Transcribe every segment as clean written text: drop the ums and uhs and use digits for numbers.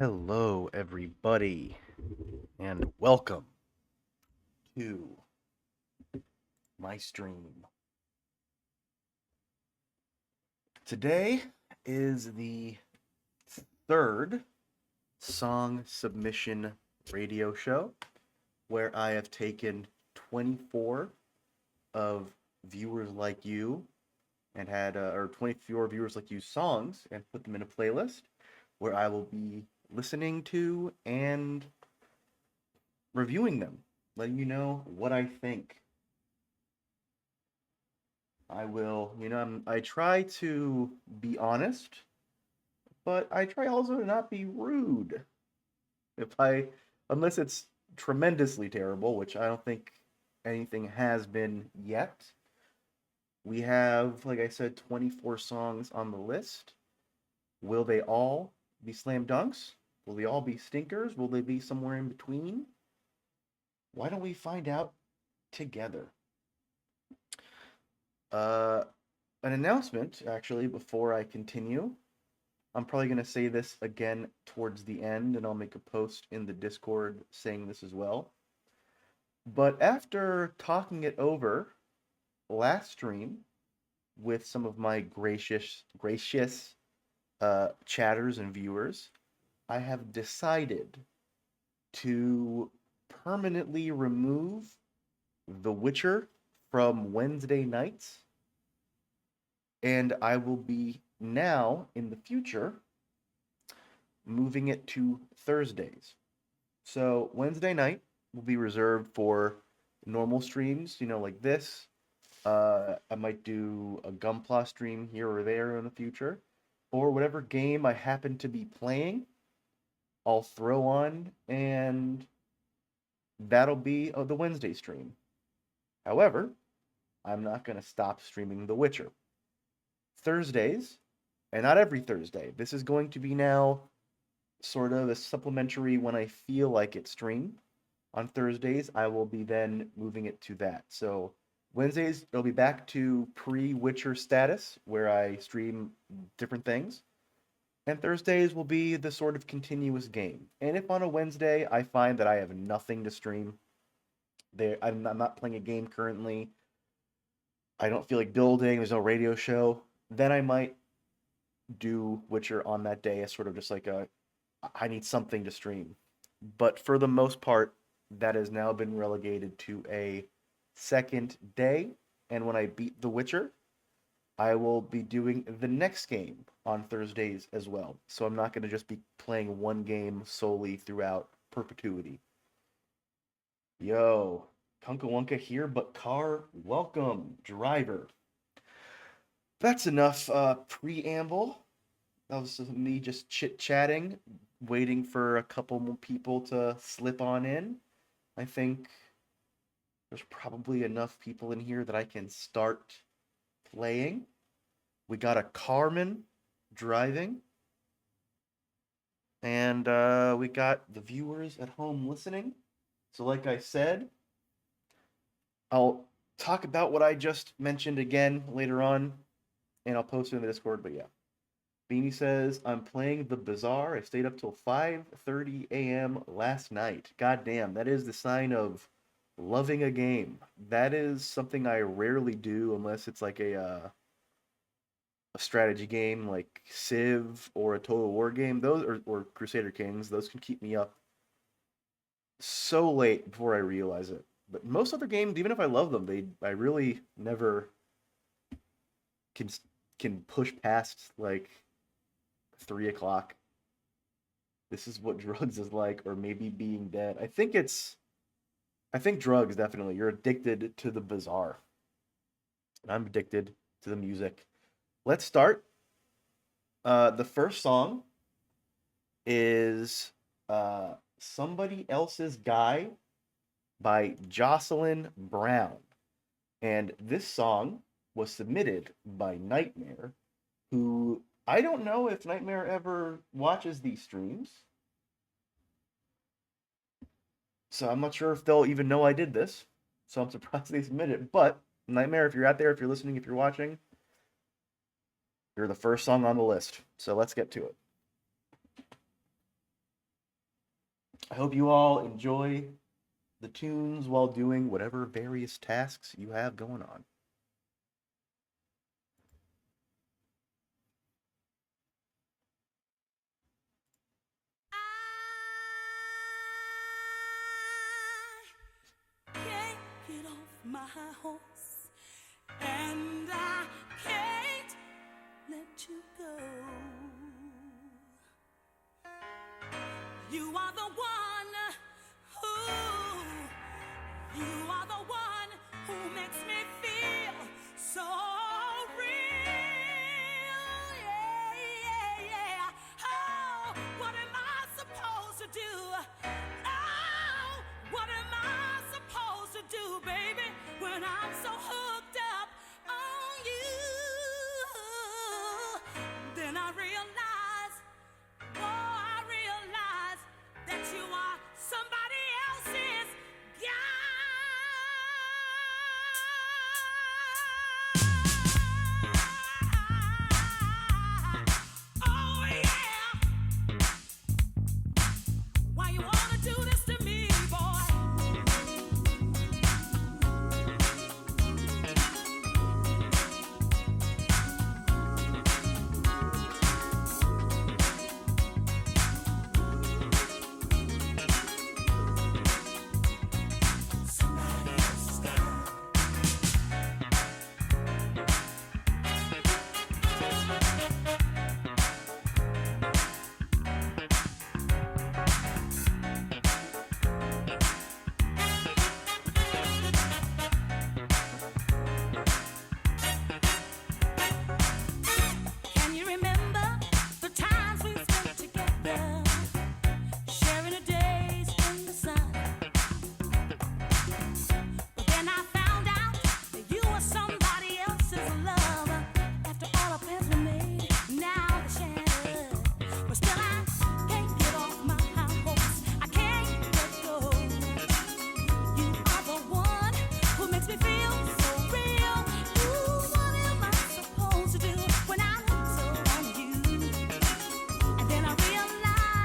Hello, everybody, and welcome to my stream. Today is the third song submission radio show where I have taken 24 of viewers like you and had, or 24 viewers like you songs and put them in a playlist where I will be listening to and reviewing them, letting you know what I think. I will, I try to be honest, but I try also to not be rude. If I, unless it's tremendously terrible, which I don't think anything has been yet. We have, like I said, 24 songs on the list. Will they all be slam dunks? Will they all be stinkers? Will they be somewhere in between? Why don't we find out together? Uh, an announcement, actually, before I continue. I'm probably going to say this again towards the end, and I'll make a post in the Discord saying this as well. But after talking it over last stream with some of my gracious chatters and viewers, I have decided to permanently remove The Witcher from Wednesday nights, and I will be now in the future moving it to Thursdays. So Wednesday night will be reserved for normal streams, like this. I might do a Gunpla stream here or there in the future, or whatever game I happen to be playing, I'll throw on, and that'll be the Wednesday stream. However, I'm not going to stop streaming The Witcher. Thursdays, and not every Thursday. This is going to be now sort of a supplementary when I feel like it stream. On Thursdays, I will be then moving it to that. So Wednesdays, it'll be back to pre-Witcher status where I stream different things. And Thursdays will be the sort of continuous game. And if on a Wednesday I find that I have nothing to stream, I'm not playing a game currently, I don't feel like building, there's no radio show, then I might do Witcher on that day as sort of just like I need something to stream. But for the most part, that has now been relegated to a second day. And when I beat The Witcher, I will be doing the next game on Thursdays as well. So I'm not going to just be playing one game solely throughout perpetuity. Yo, Kunkawunka here, but car, welcome, driver. That's enough preamble. That was me just chit-chatting, waiting for a couple more people to slip on in. I think there's probably enough people in here that I can start playing. We got a Carmen driving, and we got the viewers at home listening. So, like I said, I'll talk about what I just mentioned again later on, and I'll post it in the Discord. But yeah, Beanie says, I'm playing The Bazaar. I stayed up till 5:30 a.m. last night. God damn, that is the sign of loving a game. That is something I rarely do unless it's like a strategy game like Civ or a Total War game. Those or Crusader Kings, those can keep me up so late before I realize it. But most other games, even if I love them, I really never can can push past like 3 o'clock. This is what drugs is like, or maybe being dead. I think drugs definitely. You're addicted to the bizarre. And I'm addicted to the music. Let's start. The first song is Somebody Else's Guy by Jocelyn Brown. And this song was submitted by Nightmare, who I don't know if Nightmare ever watches these streams. So I'm not sure if they'll even know I did this. So I'm surprised they submitted it. But Nightmare, if you're out there, if you're listening, if you're watching, you're the first song on the list. So let's get to it. I hope you all enjoy the tunes while doing whatever various tasks you have going on. I can't get off my horse, and I can't let you go. You are the one who makes me feel so real. Yeah, yeah, yeah. Oh, what am I supposed to do? Oh, what am I supposed to do, baby, when I'm so hooked up on you? Then I realize, oh, I realize that you are somebody else's guy. Oh, yeah. Why you wanna do this to me, boy? Somebody else's guy. Can you remember the times we spent together, sharing the days in the sun? But then I found out that you were somebody else's lover. After all the plans we made, now they're shattered. But still I can't get off my horse. I can't let go. You are the one who makes me feel so real. Ooh, what am I supposed to do when I'm so on you? And then I realize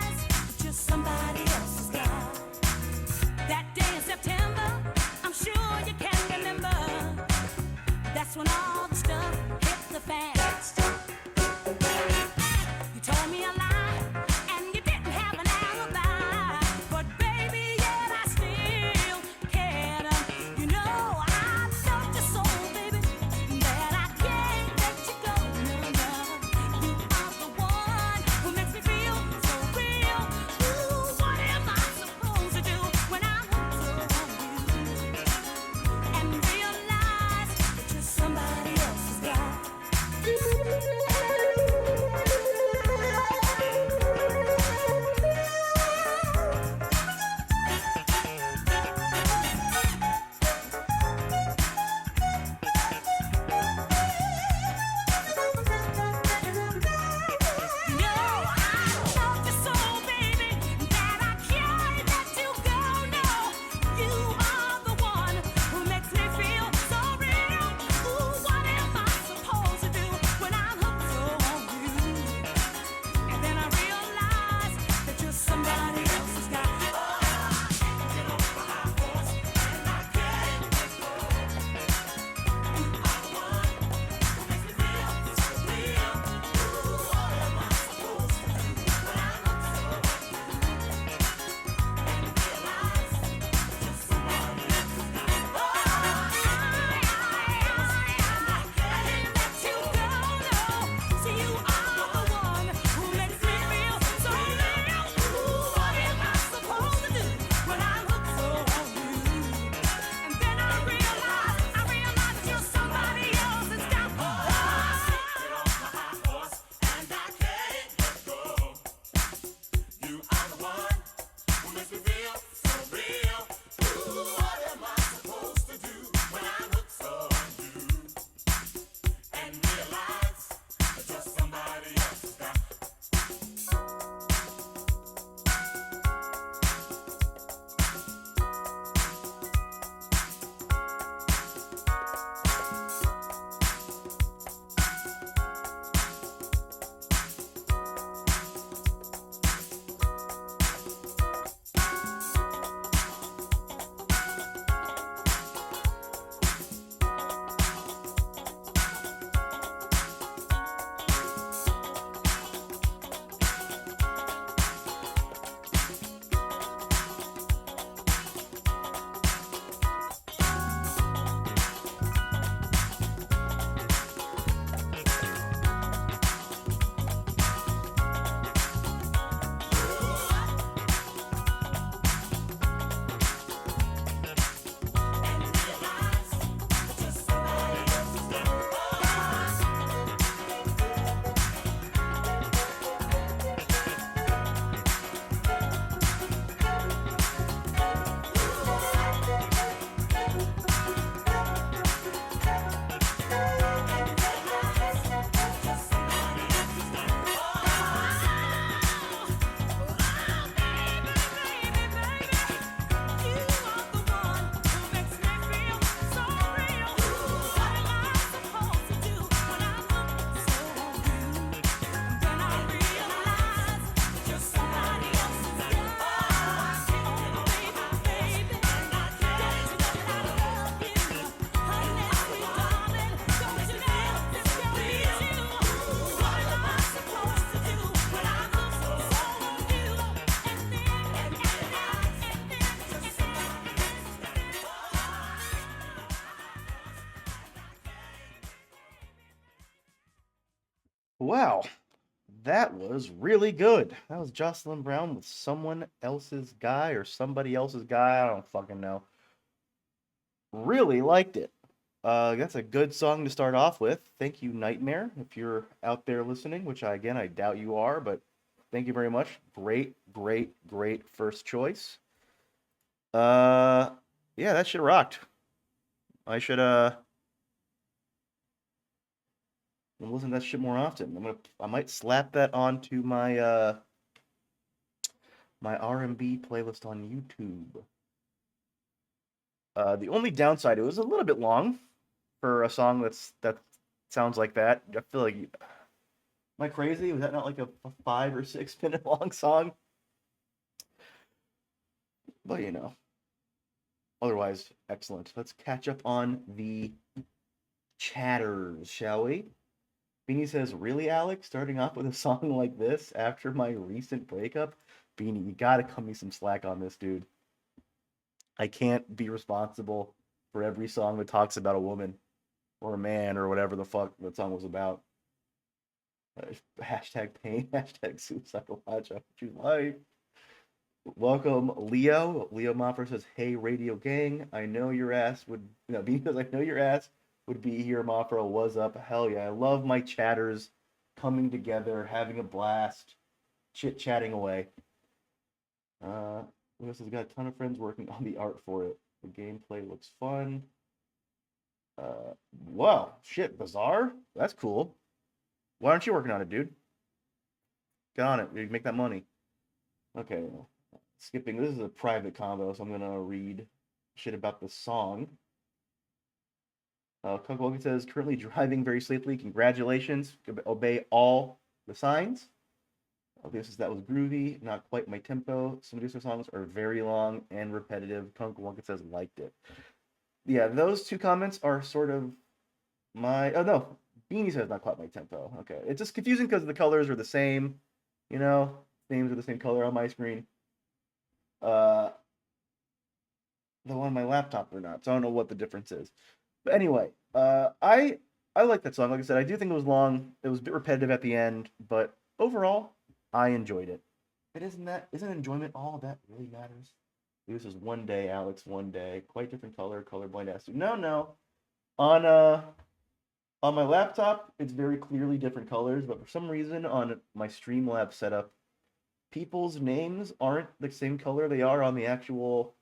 Wow, that was really good. That was Jocelyn Brown with Someone Else's Guy or Somebody Else's Guy. I don't fucking know. Really liked it. That's a good song to start off with. Thank you, Nightmare, if you're out there listening, which I doubt you are, but thank you very much. Great, great, great first choice. Uh, yeah, that shit rocked. I should listen to that shit more often. I might slap that onto my R&B playlist on YouTube. The only downside, it was a little bit long for a song that sounds like that. I feel like, am I crazy? Was that not like a 5 or 6 minute long song? But otherwise, excellent. Let's catch up on the chatters, shall we? Beanie says, "Really, Alex? Starting off with a song like this after my recent breakup? Beanie, you gotta cut me some slack on this, dude. I can't be responsible for every song that talks about a woman or a man or whatever the fuck that song was about. Hashtag pain, hashtag suicidal watch out for your life." Welcome, Leo. Leo Moffer says, "Hey, radio gang, I know your ass would, because I know your ass would be here, Moffer. Was up. Hell yeah. I love my chatters coming together, having a blast, chit chatting away. Lewis has got a ton of friends working on the art for it. The gameplay looks fun. Wow, shit, Bizarre? That's cool. Why aren't you working on it, dude? Get on it. You make that money. Okay, skipping. This is a private convo, so I'm gonna read shit about the song. Cook Logan says, "Currently driving very safely. Congratulations. Obey all the signs." That was groovy. Not quite my tempo. Some of these songs are very long and repetitive. Kunk Wonka says, "Liked it." Yeah, those two comments are sort of my. Oh no, Beanie says not quite my tempo. Okay, it's just confusing because the colors are the same. Names are the same color on my screen. The one on my laptop are not, so I don't know what the difference is. But anyway, I like that song. Like I said, I do think it was long. It was a bit repetitive at the end, but overall, I enjoyed it. But isn't enjoyment all that really matters? This is one day, Alex. One day, quite different color. Colorblind ass. No. On on my laptop, it's very clearly different colors, but for some reason on my Streamlabs setup, people's names aren't the same color they are on the actual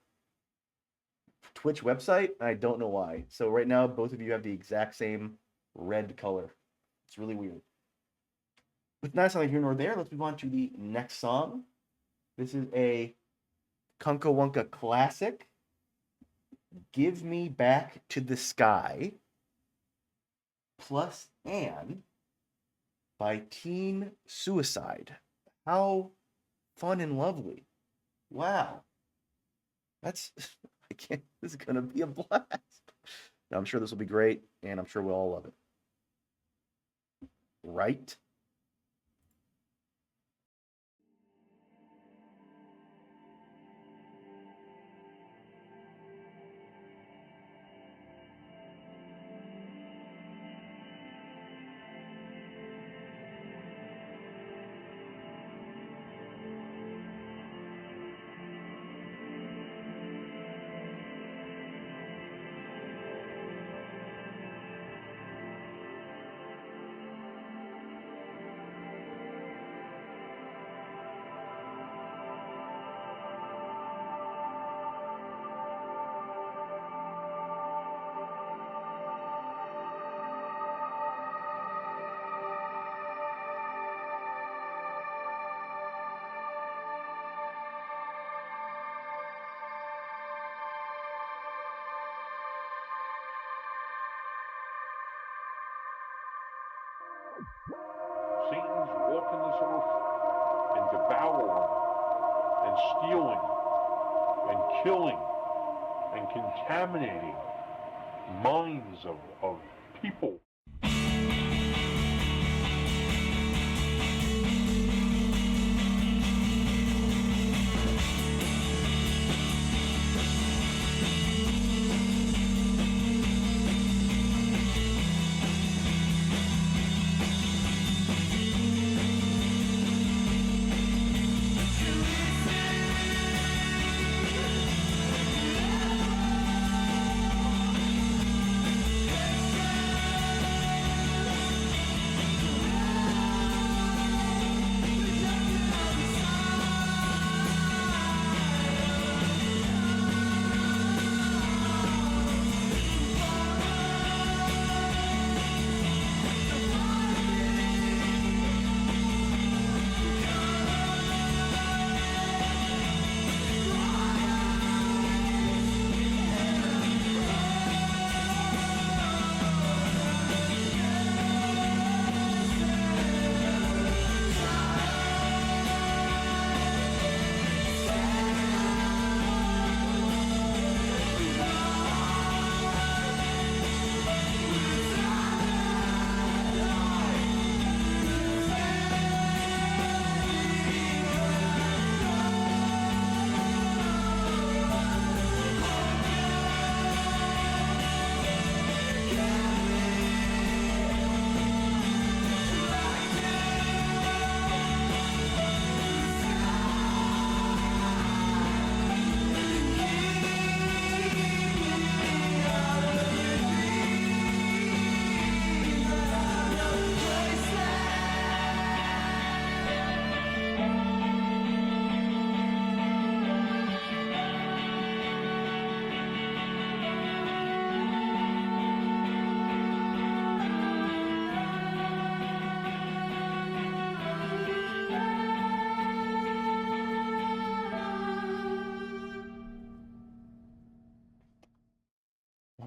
Twitch website. I don't know why. So right now, both of you have the exact same red color. It's really weird. With not something here nor there, let's move on to the next song. This is a Kunka Wunka classic. "Give Me Back to the Sky" plus "Anne" by Teen Suicide. How fun and lovely. Wow. This is gonna be a blast. Now, I'm sure this will be great, and I'm sure we'll all love it. Right? Satan's walking this earth and devouring and stealing and killing and contaminating minds of people.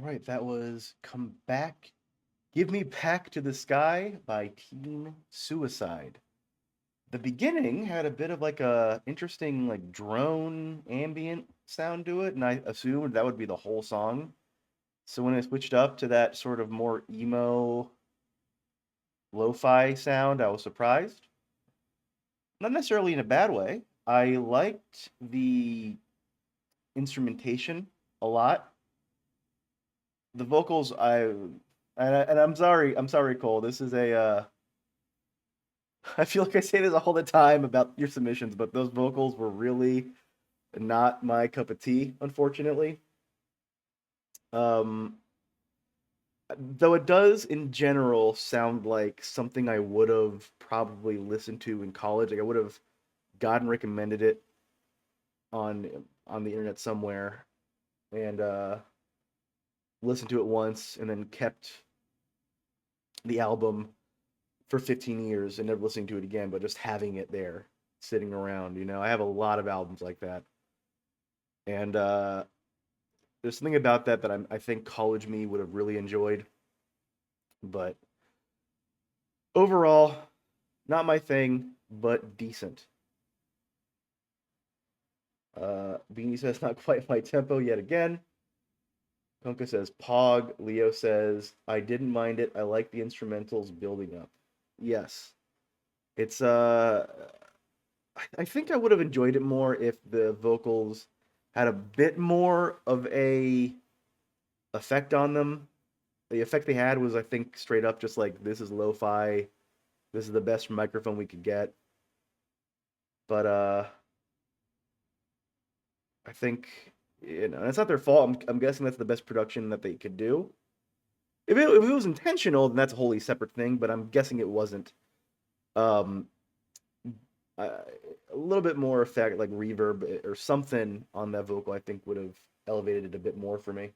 right, that was Come Back, Give Me Back to the Sky by Teen Suicide. The beginning had a bit of like a interesting like drone ambient sound to it, and I assumed that would be the whole song. So when I switched up to that sort of more emo lo-fi sound, I was surprised. Not necessarily in a bad way. I liked the instrumentation a lot. The vocals, I'm sorry, Cole. This is a I feel like I say this all the time about your submissions, but those vocals were really not my cup of tea, unfortunately. Um, though it does in general sound like something I would have probably listened to in college. Like I would have gotten recommended it on the internet somewhere and listened to it once and then kept the album for 15 years and never listening to it again, but just having it there sitting around. I have a lot of albums like that. And there's something about that I think college me would have really enjoyed. But overall, not my thing, but decent. Beanie says not quite my tempo yet again. Konka says Pog. Leo says I didn't mind it. I like the instrumentals building up. Yes. It's I think I would have enjoyed it more if the vocals had a bit more of a effect on them. The effect they had was, I think, straight up just like this is lo-fi. This is the best microphone we could get. But I think it's not their fault. I'm guessing that's the best production that they could do. If it was intentional, then that's a wholly separate thing. But I'm guessing it wasn't. Um, a little bit more effect, like reverb or something on that vocal, I think would have elevated it a bit more for me.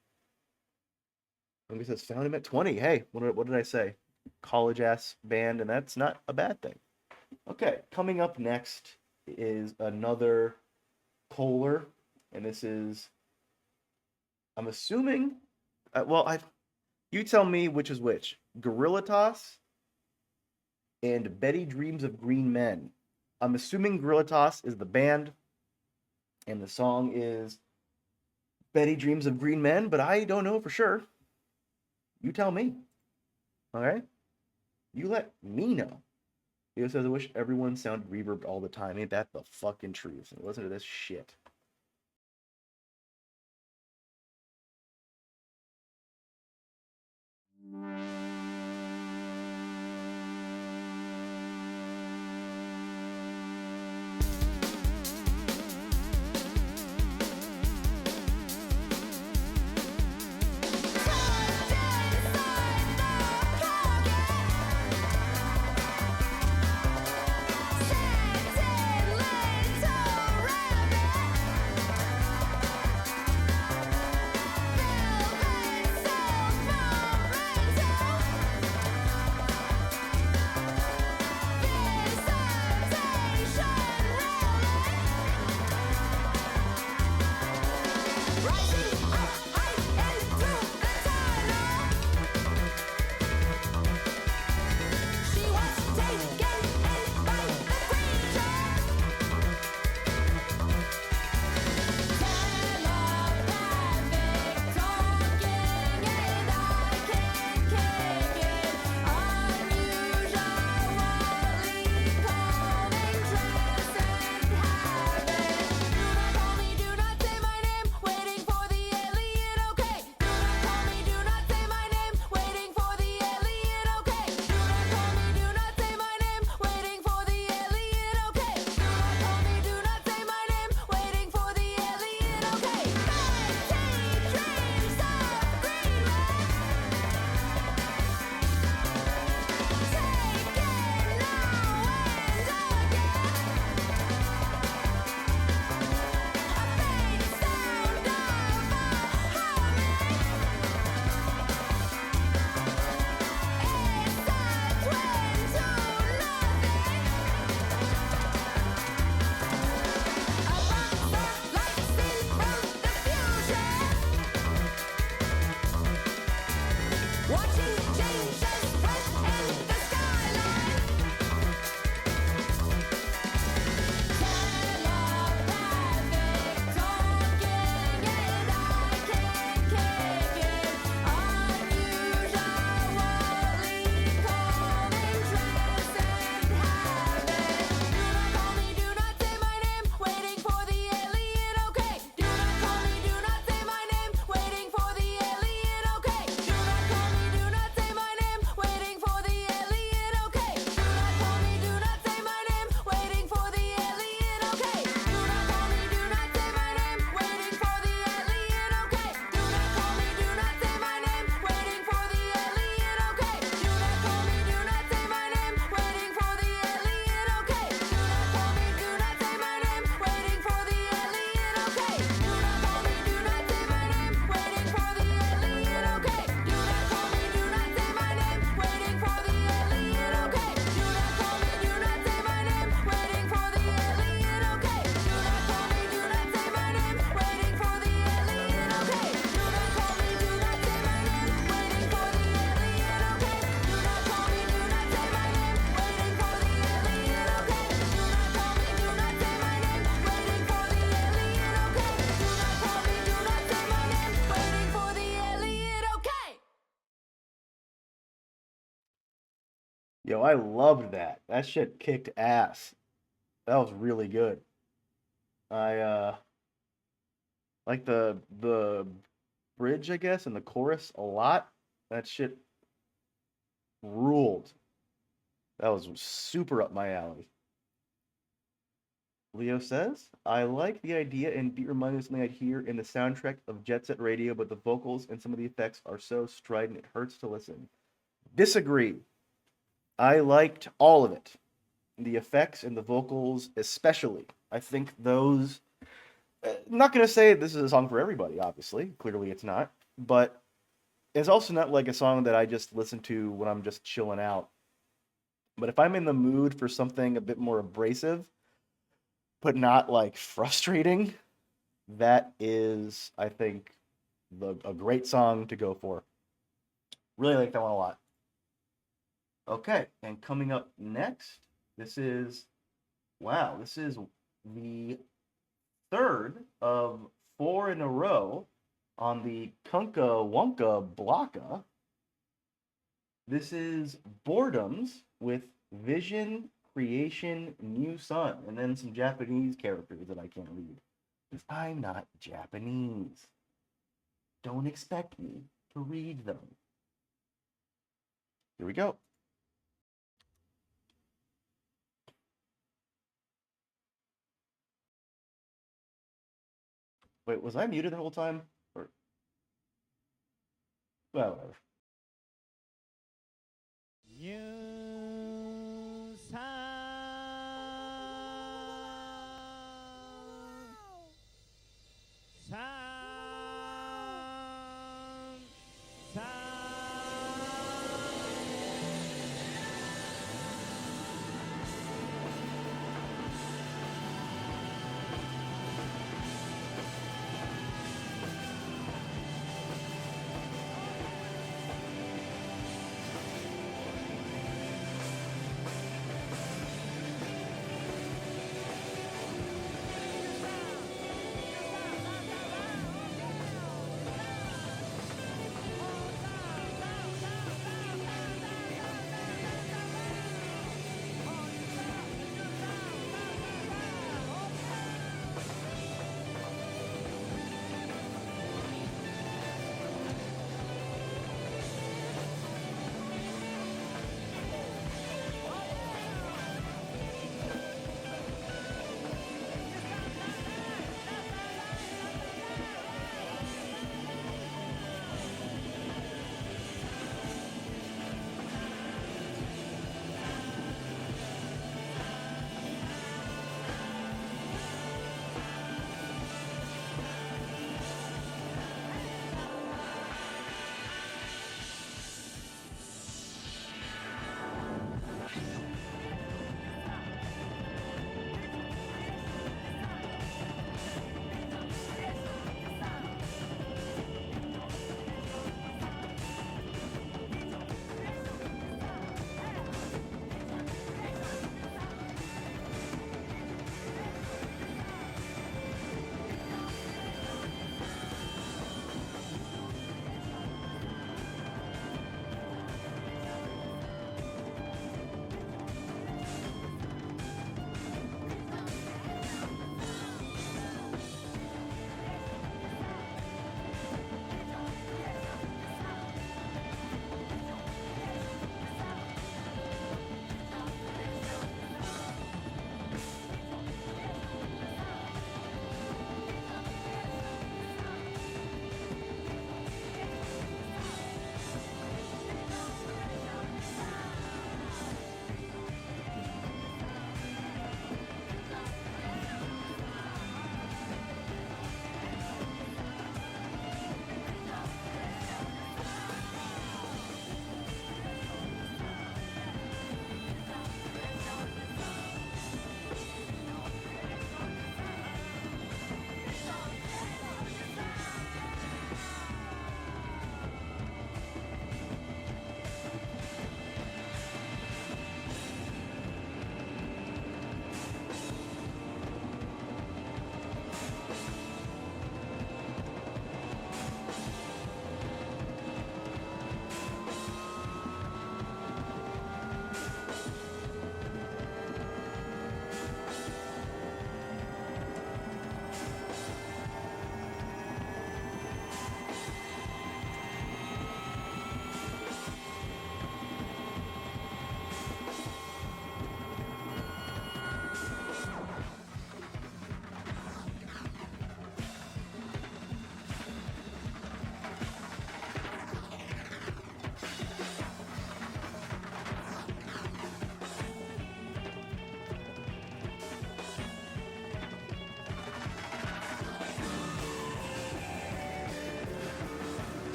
I guess it's found him at 20. Hey, what did I say? College ass band, and that's not a bad thing. Okay, coming up next is another Kohler, and this is, I'm assuming, you tell me which is which. Gorilla Toss and Betty Dreams of Green Men. I'm assuming Gorilla Toss is the band, and the song is Betty Dreams of Green Men, but I don't know for sure. You tell me. Okay? You let me know. Leo says, I wish everyone sounded reverbed all the time. Ain't that the fucking truth? Listen to this shit. Yo, I loved that. That shit kicked ass. That was really good. I like the bridge, I guess, and the chorus a lot. That shit ruled. That was super up my alley. Leo says, I like the idea and beat reminded me of something I'd hear in the soundtrack of Jet Set Radio, but the vocals and some of the effects are so strident it hurts to listen. Disagree. I liked all of it. The effects and the vocals, especially. I think those. I'm not going to say this is a song for everybody, obviously. Clearly it's not. But it's also not like a song that I just listen to when I'm just chilling out. But if I'm in the mood for something a bit more abrasive, but not like frustrating, that is, I think, a great song to go for. Really like that one a lot. Okay, and coming up next, this is this is the third of four in a row on the Kunka Wonka Blocka. This is Boredoms with Vision, Creation, New Sun, and then some Japanese characters that I can't read. Because I'm not Japanese. Don't expect me to read them. Here we go. Wait, was I muted the whole time? Or well, whatever. New sound.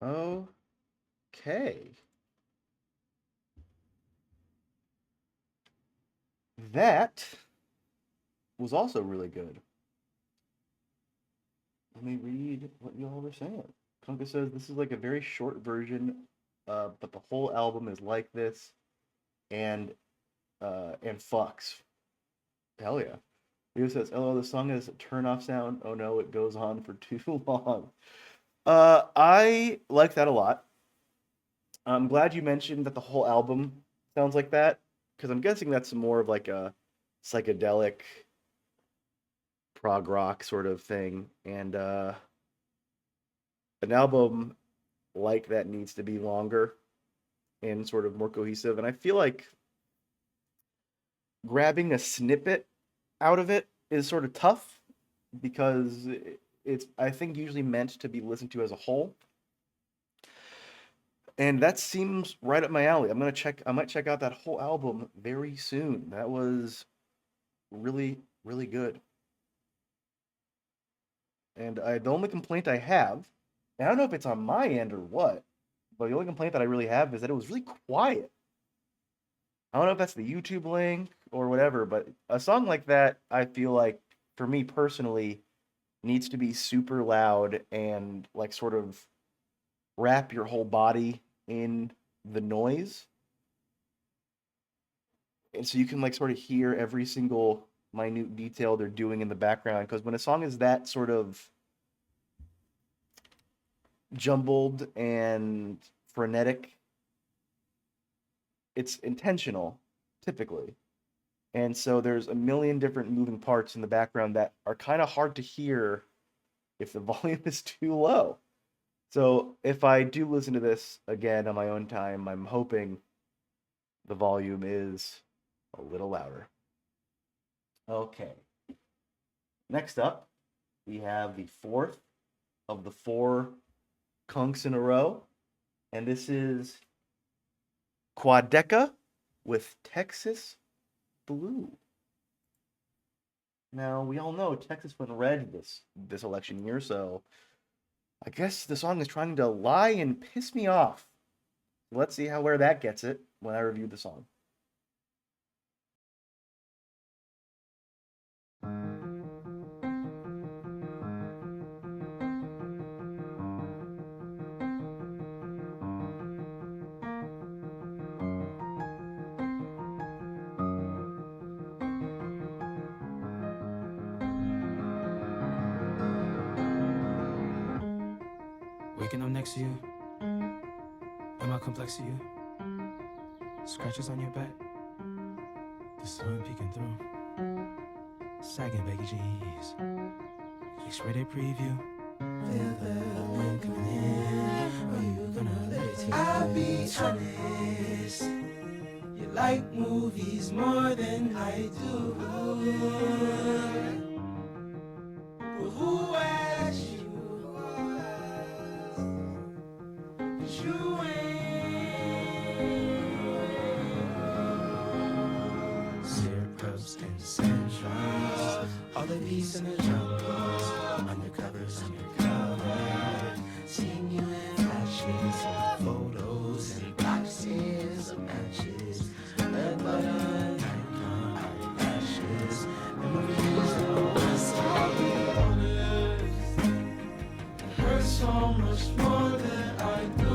Okay. That was also really good. Let me read what y'all were saying. Kunka says this is like a very short version, but the whole album is like this, and fucks. Hell yeah. Leo says, "Oh, the song has a turn off sound. Oh no, it goes on for too long." I like that a lot. I'm glad you mentioned that the whole album sounds like that, because I'm guessing that's more of like a psychedelic prog rock sort of thing, and an album like that needs to be longer and sort of more cohesive. And I feel like grabbing a snippet out of it is sort of tough because it's, I think, usually meant to be listened to as a whole. And that seems right up my alley. I might check out that whole album very soon. That was really, really good. And the only complaint I have, and I don't know if it's on my end or what, but the only complaint that I really have is that it was really quiet. I don't know if that's the YouTube link or whatever, but a song like that, I feel like, for me personally, needs to be super loud and like sort of wrap your whole body in the noise. And so you can like sort of hear every single minute detail they're doing in the background. Because when a song is that sort of jumbled and frenetic, it's intentional, typically. And so there's a million different moving parts in the background that are kind of hard to hear if the volume is too low. So if I do listen to this again on my own time, I'm hoping the volume is a little louder. Okay. Next up, we have the fourth of the four kunks in a row, and this is Quadeca with Texas Blue. Now, we all know Texas went red this election year, so I guess the song is trying to lie and piss me off. Let's see where that gets it when I review the song. Waking up next to you, am I complex to you? Scratches on your back, the sun peeking through, sagging baggy jeans, X-rated preview. Feel the wind coming in, are you gonna let it take? I'll be honest, you like movies more than I do. But who asked you? You syrups and centrals, all the beats in the jungles, undercovers, undercover, seeing you in flashes, photos and boxes of matches, red button, icon, eyelashes, memories of us all be honest. It hurts so much more than I do.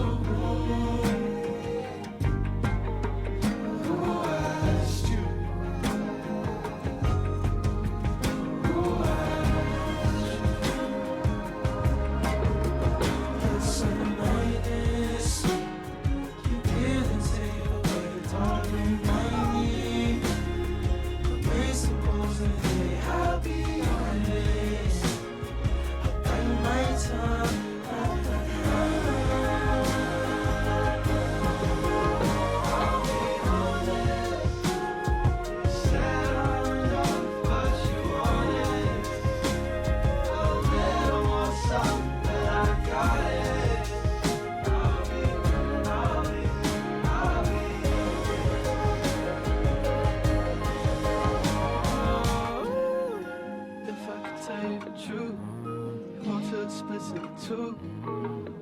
too explicit too.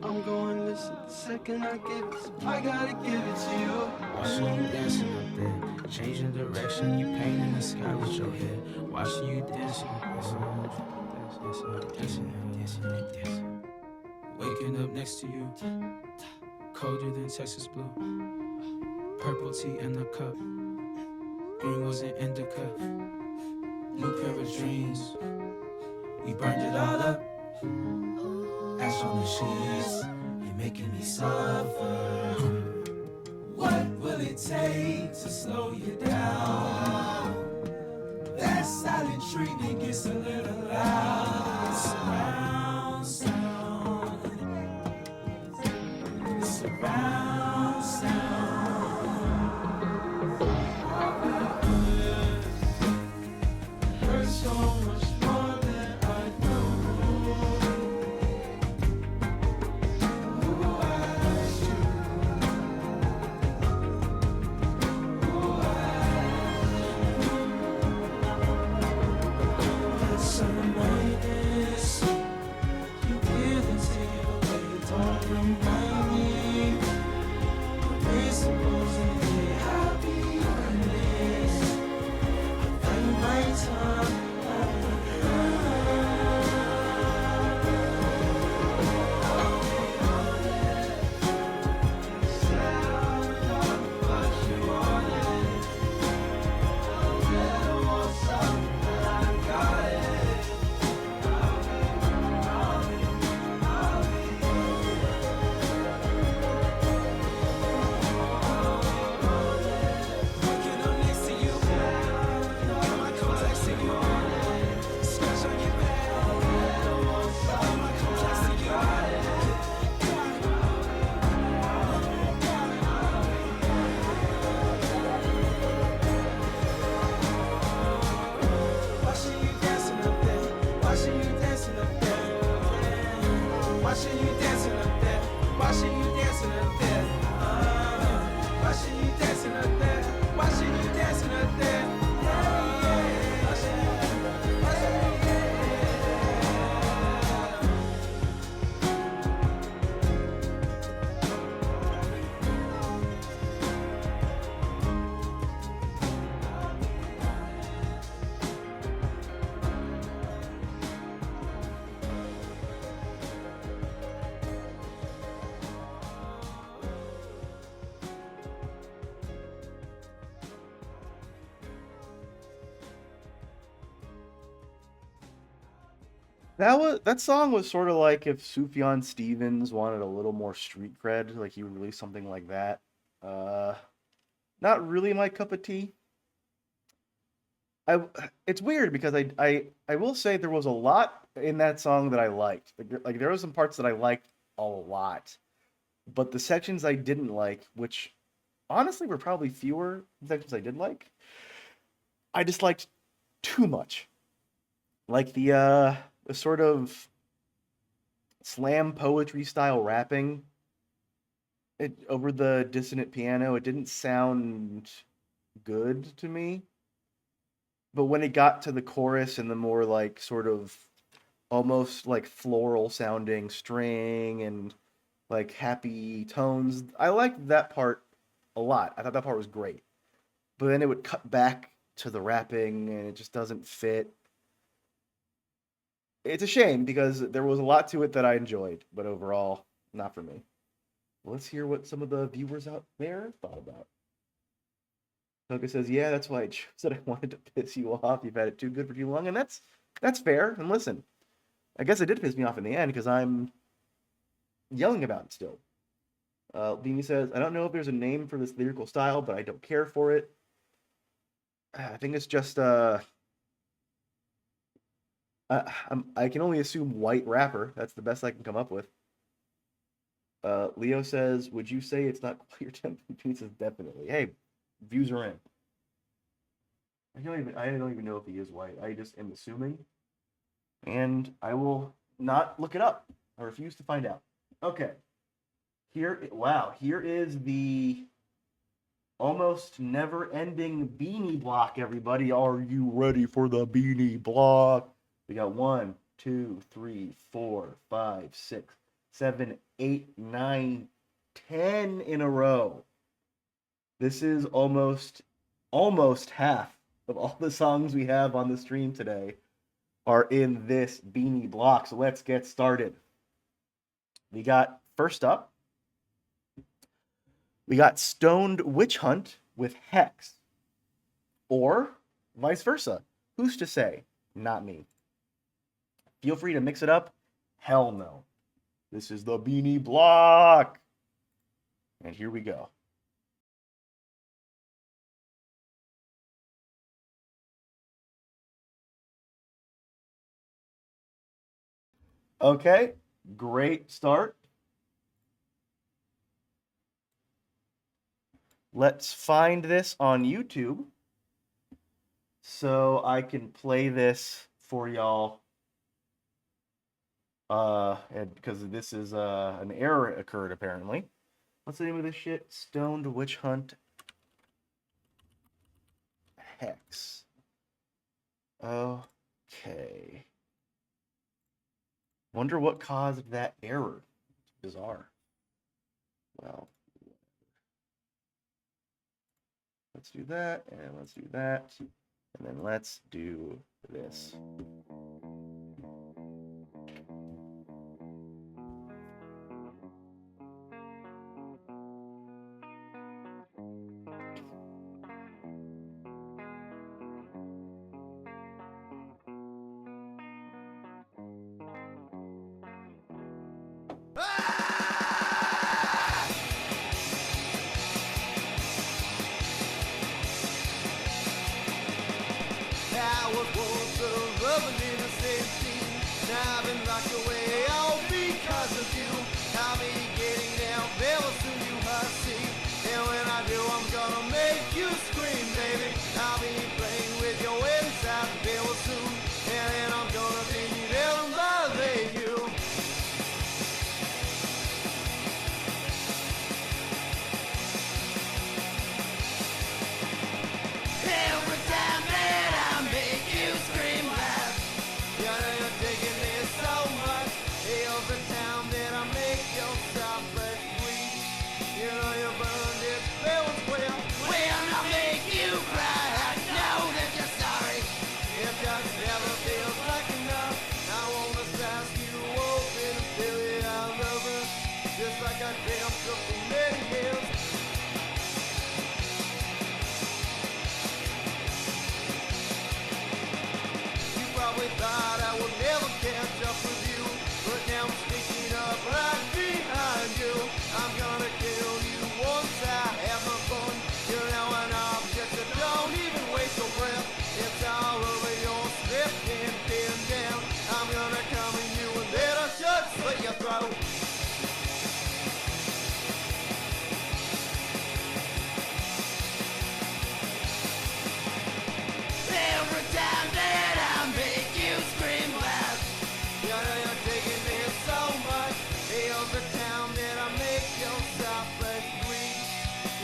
I'm going listen the second I get it, so I gotta give it to you. Watching you dancing up there, changing direction, you painting the sky with your head. Watching you dancing, dancing. Waking up next to you, colder than Texas blue. Purple tea in the cup, green was an indica. New pair of dreams, we burned it all up. Ash on the sheets, you're making me suffer. What will it take to slow you down? That silent treatment gets a little loud. Surround sound, surround sound. Hurts so much more than I know. That song was sort of like if Sufjan Stevens wanted a little more street cred, like he would release something like that. Uh, Not really my cup of tea. I It's weird because I will say there was a lot in that song that I liked. Like there were some parts that I liked a lot, but the sections I didn't like, which honestly were probably fewer sections I did like, I disliked too much. Like the sort of slam poetry style rapping over the dissonant piano, it didn't sound good to me. But when it got to the chorus and the more like sort of almost like floral sounding string and like happy tones, I liked that part a lot. I thought that part was great. But then it would cut back to the rapping and it just doesn't fit. It's a shame because there was a lot to it that I enjoyed, but overall, not for me. Let's hear what some of the viewers out there thought about. Toka says, "Yeah, that's why I said I wanted to piss you off. You've had it too good for too long," and that's fair. And listen, I guess it did piss me off in the end because I'm yelling about it still. Beanie says, "I don't know if there's a name for this lyrical style, but I don't care for it. I think it's just I can only assume white rapper. That's the best I can come up with." Leo says, "Would you say it's not quite your temp?" Beanie says, "Definitely." Hey, views are in. I don't even know if he is white. I just am assuming, and I will not look it up. I refuse to find out. Okay. Here is the almost never-ending beanie block, everybody. Are you ready for the beanie block? We got 1, 2, 3, 4, 5, 6, 7, 8, 9, 10 in a row. This is almost half of all the songs we have on the stream today are in this beanie block. So let's get started. We got, first up, we got Stoned Witch Hunt with Hex. Or vice versa. Who's to say? Not me. Feel free to mix it up. Hell no. This is the beanie block. And here we go. Okay, great start. Let's find this on YouTube so I can play this for y'all. And because this is an error occurred apparently. What's the name of this shit? Stoned Witch Hunt Hex. Okay. Wonder what caused that error. It's bizarre. Well, let's do that, and let's do that, and then let's do this. I was once a loving innocent teen. Now I've been locked away all because of you. I'll be getting down very soon, you must see. And when I do, I'm gonna make you scream, baby. I'll be playing with your inside very soon. And then I'm gonna be there and bother you. Every time that I make you scream loud, you know you're taking this so much. Every time that I make your chocolate sweet, you know you burned it very well. When I make you cry, I know that you're sorry. It just never feels like enough. I wanna slice you open and tell you I love her, just like I dreamt of for many years. You probably thought I would never catch up with you, but now I'm sneaking up right behind you. I'm gonna kill you once I have my fun. You're now an object that don't even waste your breath. It's all over your strip and pinned down. I'm gonna come in you and then I just slit your throat. Every time that I make you scream loud, you know you're taking this so much. Every time that I make your chocolate sweet,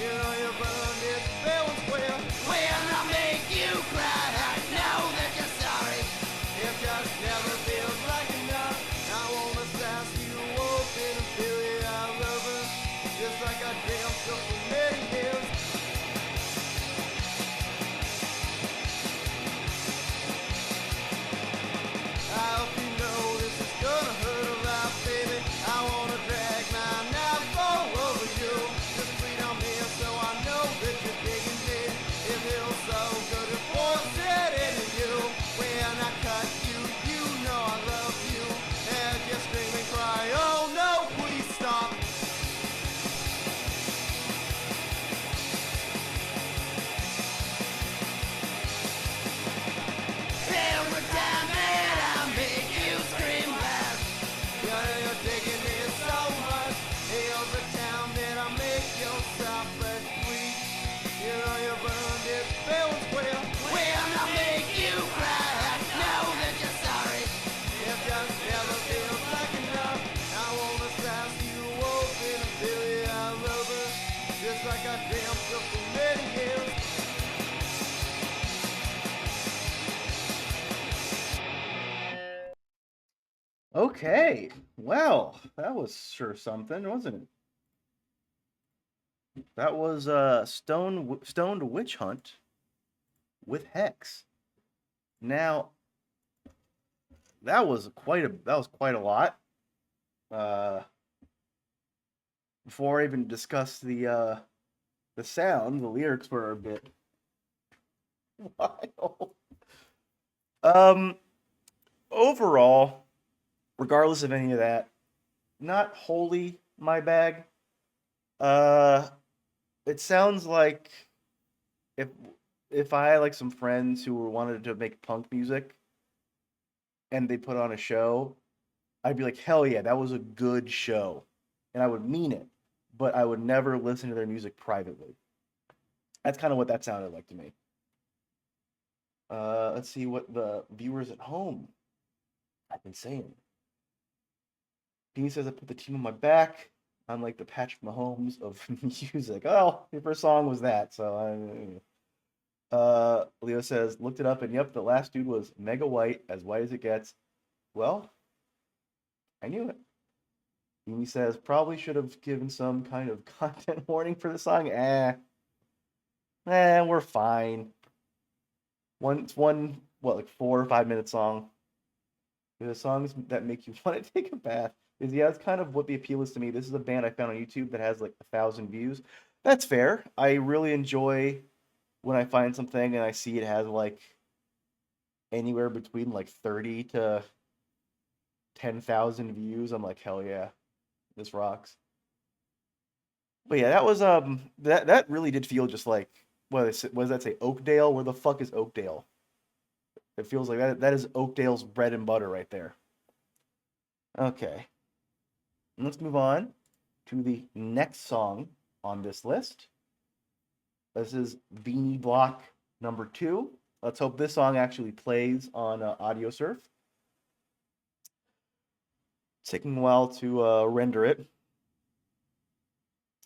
you know you burned it very well. When I make you cry, I know that you're sorry. It just never feels like enough. I wanna slice you open and feel you I love her, just like I dreamt of for many years. I hope you know this is gonna hurt a lot, baby. I wanna drag my knife all over you. Just bleed on me so I know that you're digging me. It feels so good to force it into you. When I cut you, you know I love you. And you scream and cry, oh no, please stop. Every time that I make you scream loud, you know you're taking it so much. Every time that I make your chocolate sweet, you know you burned it very well. When I make you cry, I know that you're sorry. It just never feels like enough. I wanna slice you open and feel you I love her, just like I dreamt of for many years. Okay. Well, that was sure something, wasn't it? That was Stoned Witch Hunt with Hex. Now, that was quite a lot. Uh Before I even discuss the sound, the lyrics were a bit wild. Um Overall, regardless of any of that, not wholly my bag. Uh it sounds like if if I had like some friends who wanted to make punk music and they put on a show, I'd be like, hell yeah, that was a good show. And I would mean it, but I would never listen to their music privately. That's kind of what that sounded like to me. Let's see what the viewers at home have been saying. Beanie says I put the team on my back. I'm like the Patrick Mahomes of music. Oh, your first song was that, so Leo says looked it up and yep, the last dude was mega white, as white as it gets. Well, I knew it. Beanie says probably should have given some kind of content warning for the song. We're fine. It's one what like 4 or 5 minute song. The songs that make you want to take a bath is yeah, that's kind of what the appeal is to me. This is a band I found on YouTube that has like 1,000 views. That's fair. I really enjoy when I find something and I see it has like anywhere between like 30 to 10,000 views. I'm like, hell yeah, this rocks. But yeah, that was that really did feel just like what does that say? Oakdale? Where the fuck is Oakdale? It feels like that is Oakdale's bread and butter right there. Okay. Let's move on to the next song on this list. This is Beanie Block number 2. Let's hope this song actually plays on Audio Surf. It's taking a while to render it.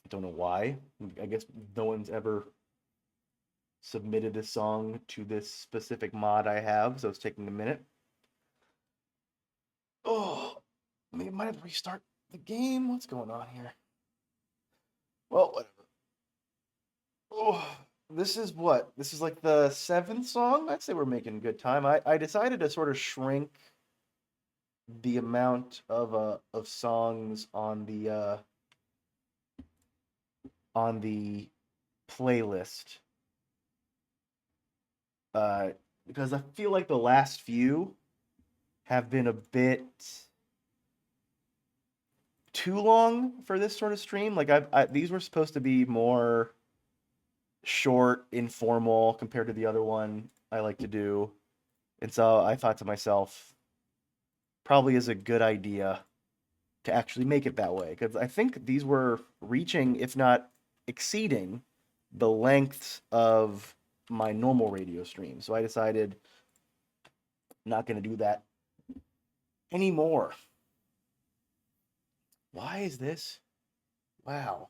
I don't know why. I guess no one's ever submitted this song to this specific mod I have, so it's taking a minute. Oh, maybe I might have to restart the game. What's going on here? Well, whatever. Oh, this is what? This is like the 7th song? I'd say we're making good time. I decided to sort of shrink the amount of songs on the playlist. Because I feel like the last few have been a bit too long for this sort of stream. Like these were supposed to be more short, informal compared to the other one I like to do. And so I thought to myself, probably is a good idea to actually make it that way. Because I think these were reaching, if not exceeding, the lengths of my normal radio stream. So I decided I'm not going to do that anymore. Why is this? Wow.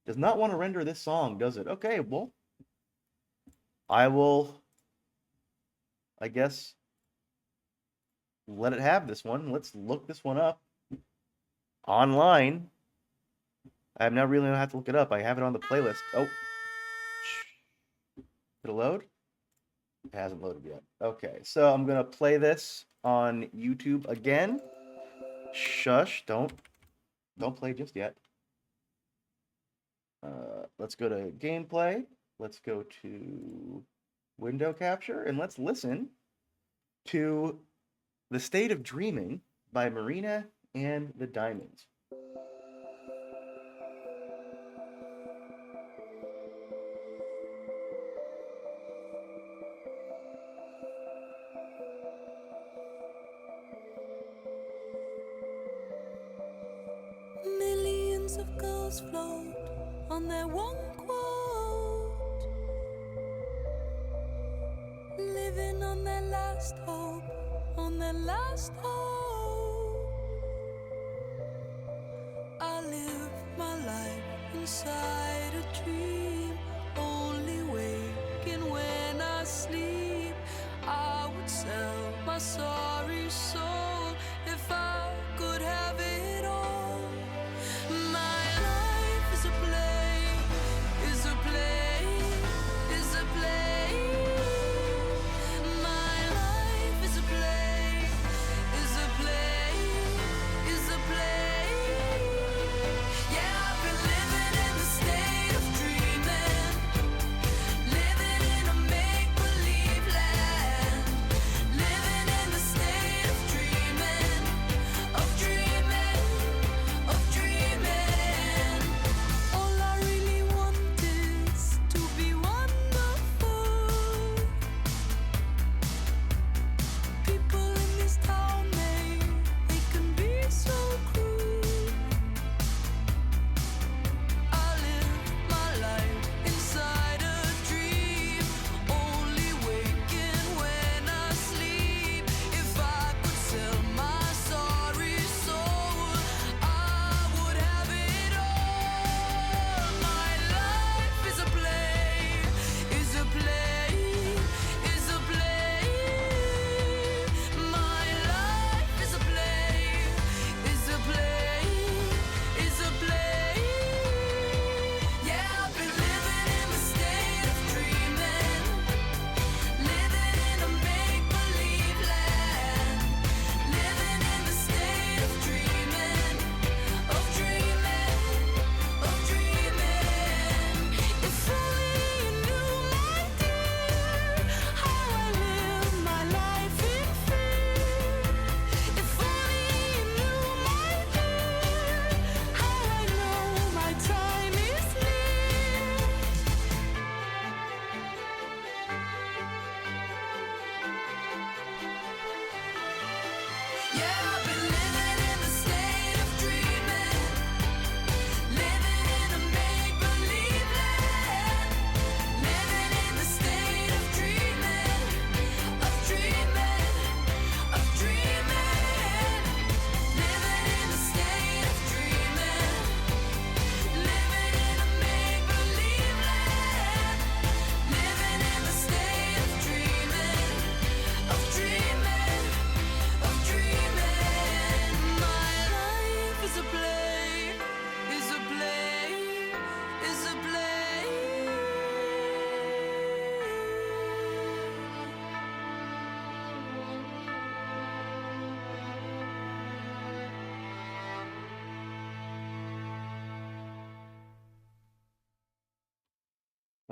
Does not want to render this song, does it? Okay, well, I will, I guess, let it have this one. Let's look this one up online. I have now really don't have to look it up. I have it on the playlist. Oh. Did it load? It hasn't loaded yet. Okay, so I'm gonna play this on YouTube again. Shush, don't play just yet. Let's go to gameplay. Let's go to window capture and let's listen to The State of Dreaming by Marina and the Diamonds. Millions of girls float on their one quote, living on their last hope, on their last hope. I live my life inside a dream, only waking when I sleep. I would sell my sorry soul if I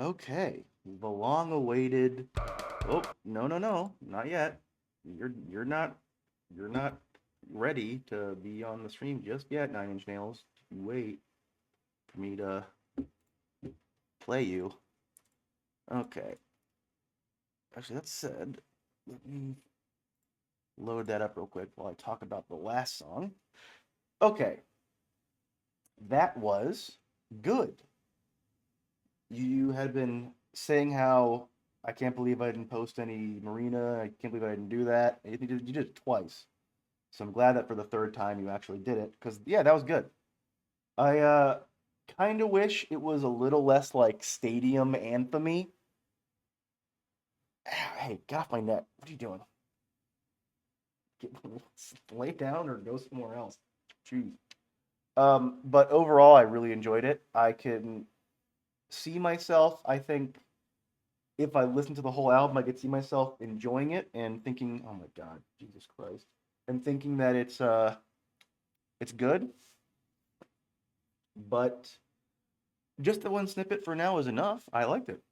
Okay, the long-awaited. Oh, no, no, no, not yet. You're not ready to be on the stream just yet, Nine Inch Nails. You wait for me to play you. Okay. Actually, that said, let me load that up real quick while I talk about the last song. Okay, that was good. You had been saying how I can't believe I didn't post any Marina. I can't believe I didn't do that. You did it twice. So I'm glad that for the third time you actually did it. Because, yeah, that was good. I kind of wish it was a little less like stadium anthemy. Hey, get off my neck. What are you doing? Get, lay down or go somewhere else. Choose. But overall, I really enjoyed it. I can see myself, I think, if I listened to the whole album, I could see myself enjoying it and thinking, "Oh my God, Jesus Christ," and thinking that it's good. But just the one snippet for now is enough. I liked it.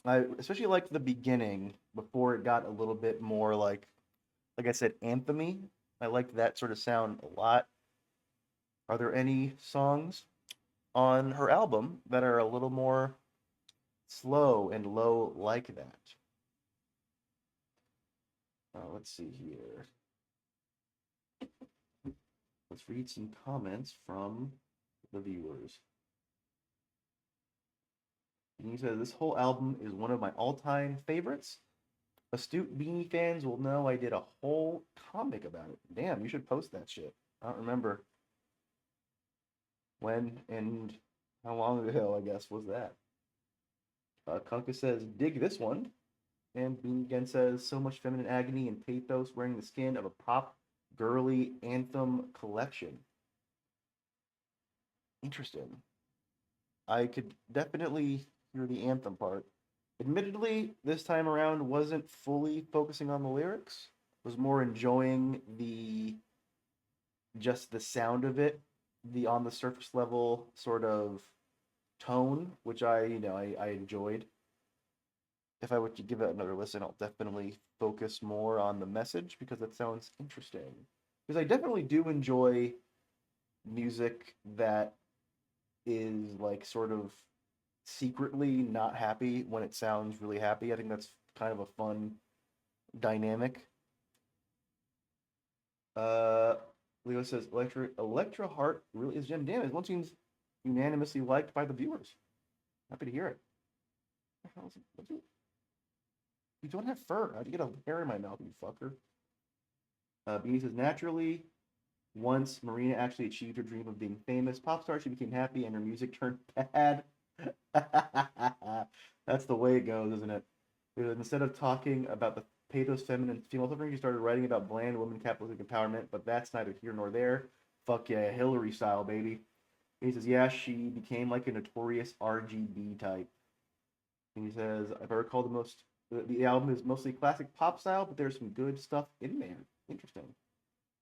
I especially liked the beginning before it got a little bit more like I said, anthemy. I liked that sort of sound a lot. Are there any songs on her album that are a little more slow and low like that? Let's see here. Let's read some comments from the viewers. And he says, this whole album is one of my all-time favorites. Astute Beanie fans will know I did a whole comic about it. Damn, you should post that shit. I don't remember when and how long ago, I guess, was that. Kunka says, dig this one. And Beanie again says, so much feminine agony and pathos wearing the skin of a pop girly anthem collection. Interesting. I could definitely hear the anthem part. Admittedly, this time around wasn't fully focusing on the lyrics. Was more enjoying the just the sound of it, the on the surface level sort of tone, which I enjoyed. If I were to give it another listen, I'll definitely focus more on the message because that sounds interesting. Because I definitely do enjoy music that is like sort of secretly not happy when it sounds really happy. I think that's kind of a fun dynamic. Uh, Leo says Electra Heart really is Gem Damage. One seems unanimously liked by the viewers. Happy to hear it. What the hell is it? What's it? You don't have fur. How'd you get a hair in my mouth, you fucker? Beanie says naturally, once Marina actually achieved her dream of being famous pop star, she became happy and her music turned bad. That's the way it goes, isn't it? Because instead of talking about the pathos, feminine, female suffering, she started writing about bland woman capitalistic empowerment, but that's neither here nor there. Fuck yeah, Hillary style, baby. He says, yeah, she became like a notorious RGB type. And he says, if I recall, the album is mostly classic pop style, but there's some good stuff in there. Interesting.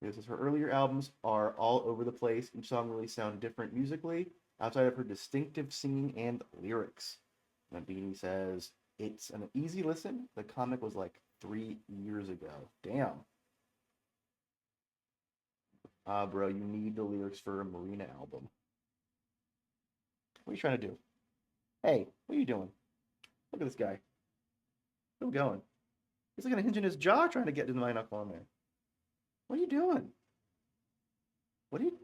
He says her earlier albums are all over the place. Each song really sound different musically, outside of her distinctive singing and lyrics. And Beanie says, it's an easy listen. The comic was like 3 years ago. Damn. Bro, you need the lyrics for a Marina album. What are you trying to do? Hey, what are you doing? Look at this guy. Still going. He's like a hinge in his jaw trying to get to my knuckle on there. What are you doing? What are you...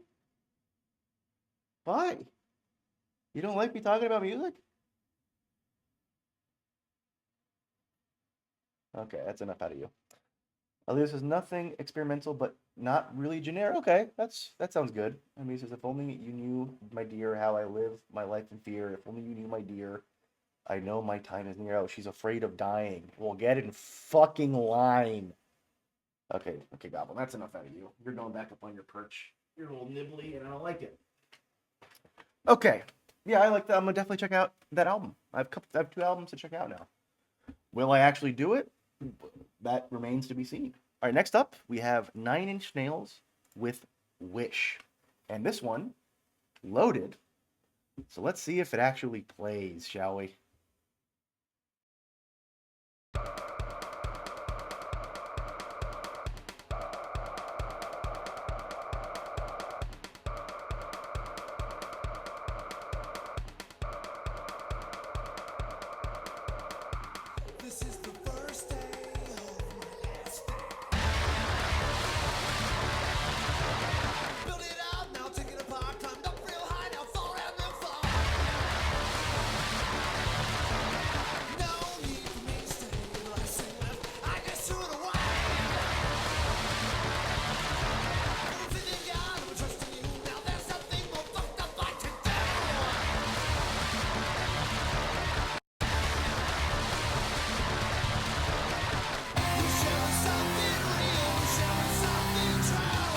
Why? You don't like me talking about music? Okay, that's enough out of you. Elio says nothing experimental, but not really generic. Okay, that sounds good. I mean, he says, if only you knew, my dear, how I live my life in fear. If only you knew, my dear, I know my time is near. Oh, she's afraid of dying. Well, get in fucking line. Okay, Goblin, that's enough out of you. You're going back up on your perch. You're a little nibbly, and I don't like it. Okay, yeah, I like that. I'm gonna definitely check out that album. I have 2 albums to check out now. Will I actually do it? That remains to be seen. All right, next up, we have 9 Inch Nails with Wish. And this one, Loaded, So let's see if it actually plays, shall we? This is the first day of my last day. Build it up, now take it apart. Climbed up real high, now fall down real far. No need for me to stay, but I sing left. I just threw it away. I'm thinking God, I'm trusting you. Now there's something more fucked up I can do. We share something real, we share something true.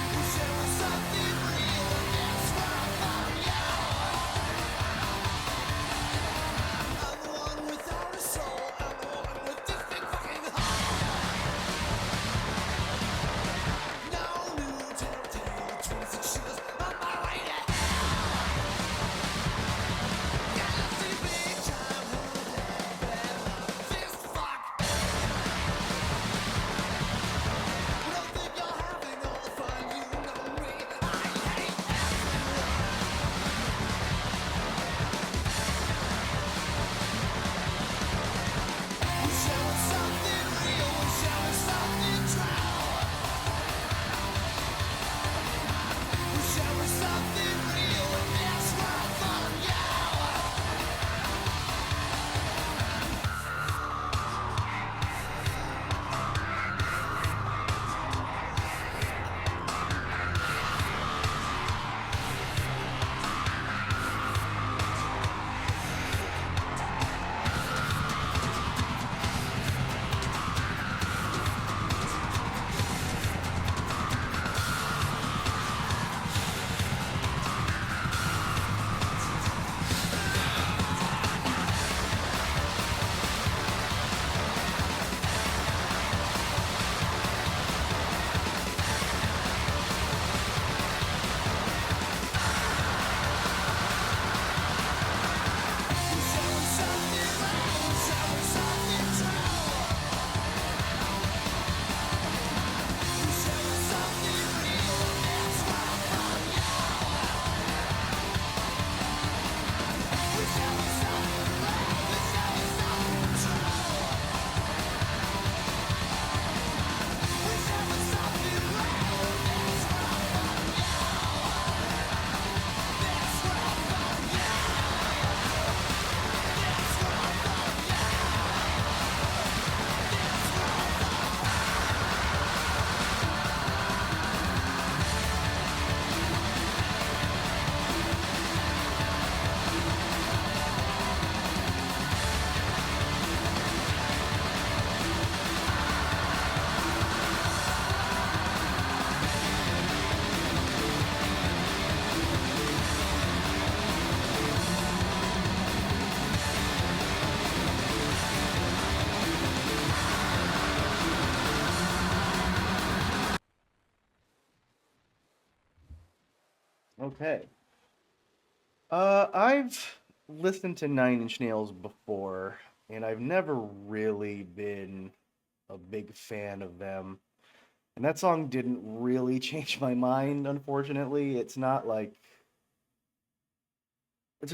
We share something real, and that's where I found you. I'm the one without a soul, I'm the one with this big fucking heart. No new telltale, 26 years on my way to hell. Got a city big time, fist fuck. Don't think you're having all the fun, you know me. I hate we share something real, we share something true. We share something real, and that's where I found you. We share something real, we share something true. We share something real, and that's where I found you. We share something real, we share something true. We share something real, and that's where I found you. That's where I found you. That's where I found you. That's where I found you. Okay. I've listened to Nine Inch Nails before, and I've never really been a big fan of them. And that song didn't really change my mind, unfortunately. It's just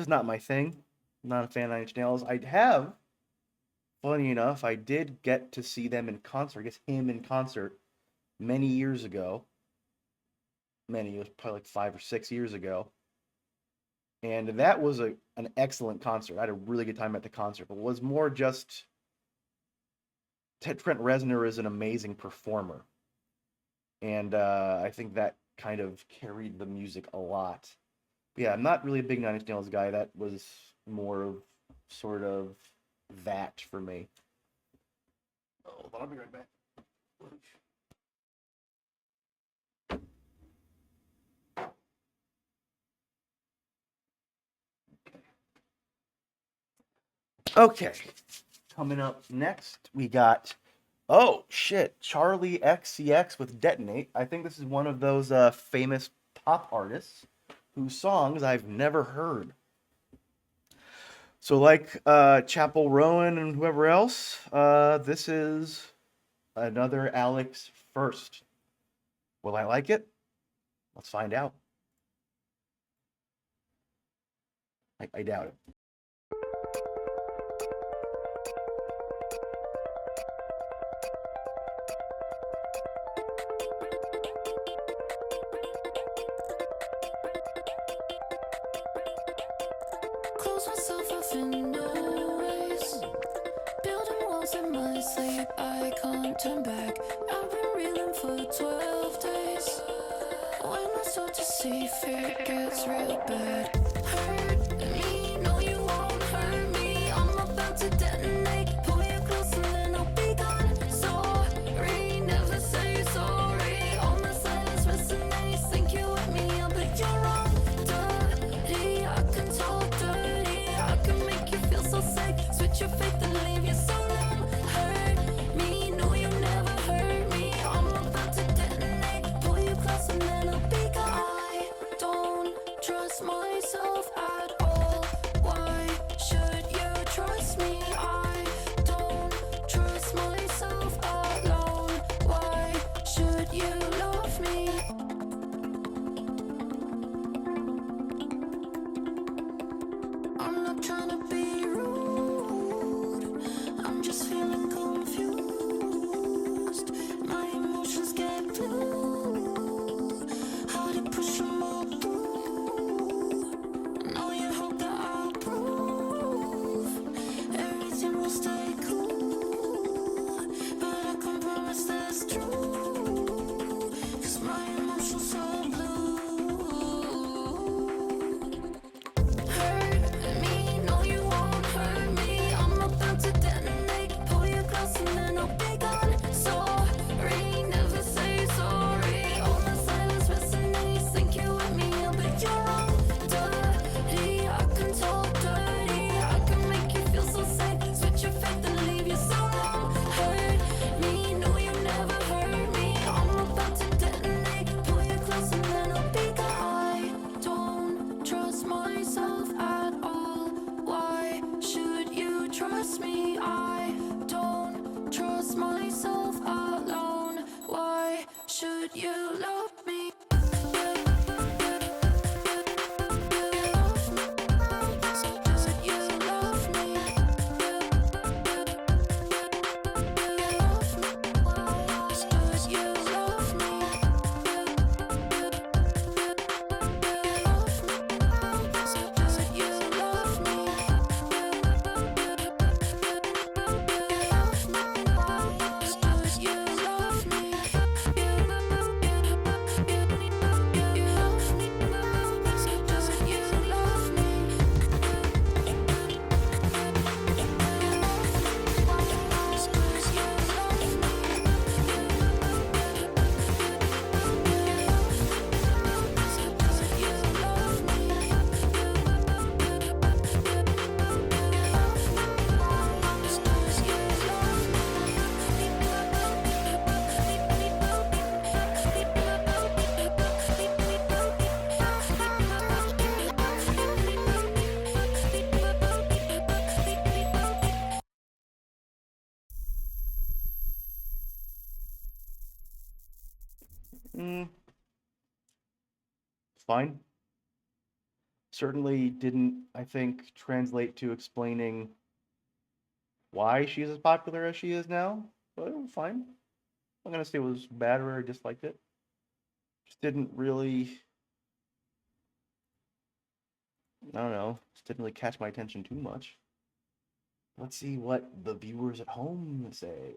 not my thing. I'm not a fan of Nine Inch Nails. Funny enough, I did get to see them in concert, I guess him in concert many years ago. It was probably like 5 or 6 years ago. And that was an excellent concert. I had a really good time at the concert, but it was more just Trent Reznor is an amazing performer, and I think that kind of carried the music a lot. But yeah, I'm not really a big Nine Inch Nails guy. That was more of sort of that for me. Hold on, I'll be right back. Okay, coming up next, we got oh shit, Charlie XCX with Detonate. I think this is one of those famous pop artists whose songs I've never heard. So, like Chapel Rowan and whoever else, this is another Alex first. Will I like it? Let's find out. I doubt it. Close myself off in noise. Building walls in my sleep, I can't turn back. I've been reeling for 12 days. When I start to see fear, it gets real bad. Hurt me, no you won't hurt me. I'm about to detonate. Pull you close and then I'll be gone. Sorry, never say sorry. All my silence resonates. Think you with me, but you're wrong. Dirty, I can talk dirty. I can make you feel so sick. Switch your faith and leave you so numb. Hurt me, no you never hurt me. I'm about to detonate. Pull you close and then I'll be gone. I don't trust myself at all. Why should you trust me? I don't trust myself alone. Why should you love me? I'm not trying to be rude. I'm just feeling confused. My emotions get blue. How to push them all through. Now you hope that I'll prove everything will stay cool. But I can't promise that's true. 'Cause my emotions so blue. Hurt me, no you won't hurt me. I'm about to detonate. Pull you close and then I'll be gone. Sorry, never say sorry. All my silence resonates. Think you with me, but you're wrong. Dirty, I can talk dirty. I can make you feel so sick. Switch your faith and leave you so numb. Hurt me, no you never hurt me. I'm about to detonate. Pull you close and then I'll be gone. I don't trust myself at all. Why should you trust me? I don't trust myself alone. Why should you love me? You love me. You love me. You love me. You love me. Mm, fine. Certainly didn't, I think, translate to explaining why she's as popular as she is now, but fine. I'm gonna say it was bad or I disliked it. Just didn't really, I don't know, just didn't really catch my attention too much. Let's see what the viewers at home say.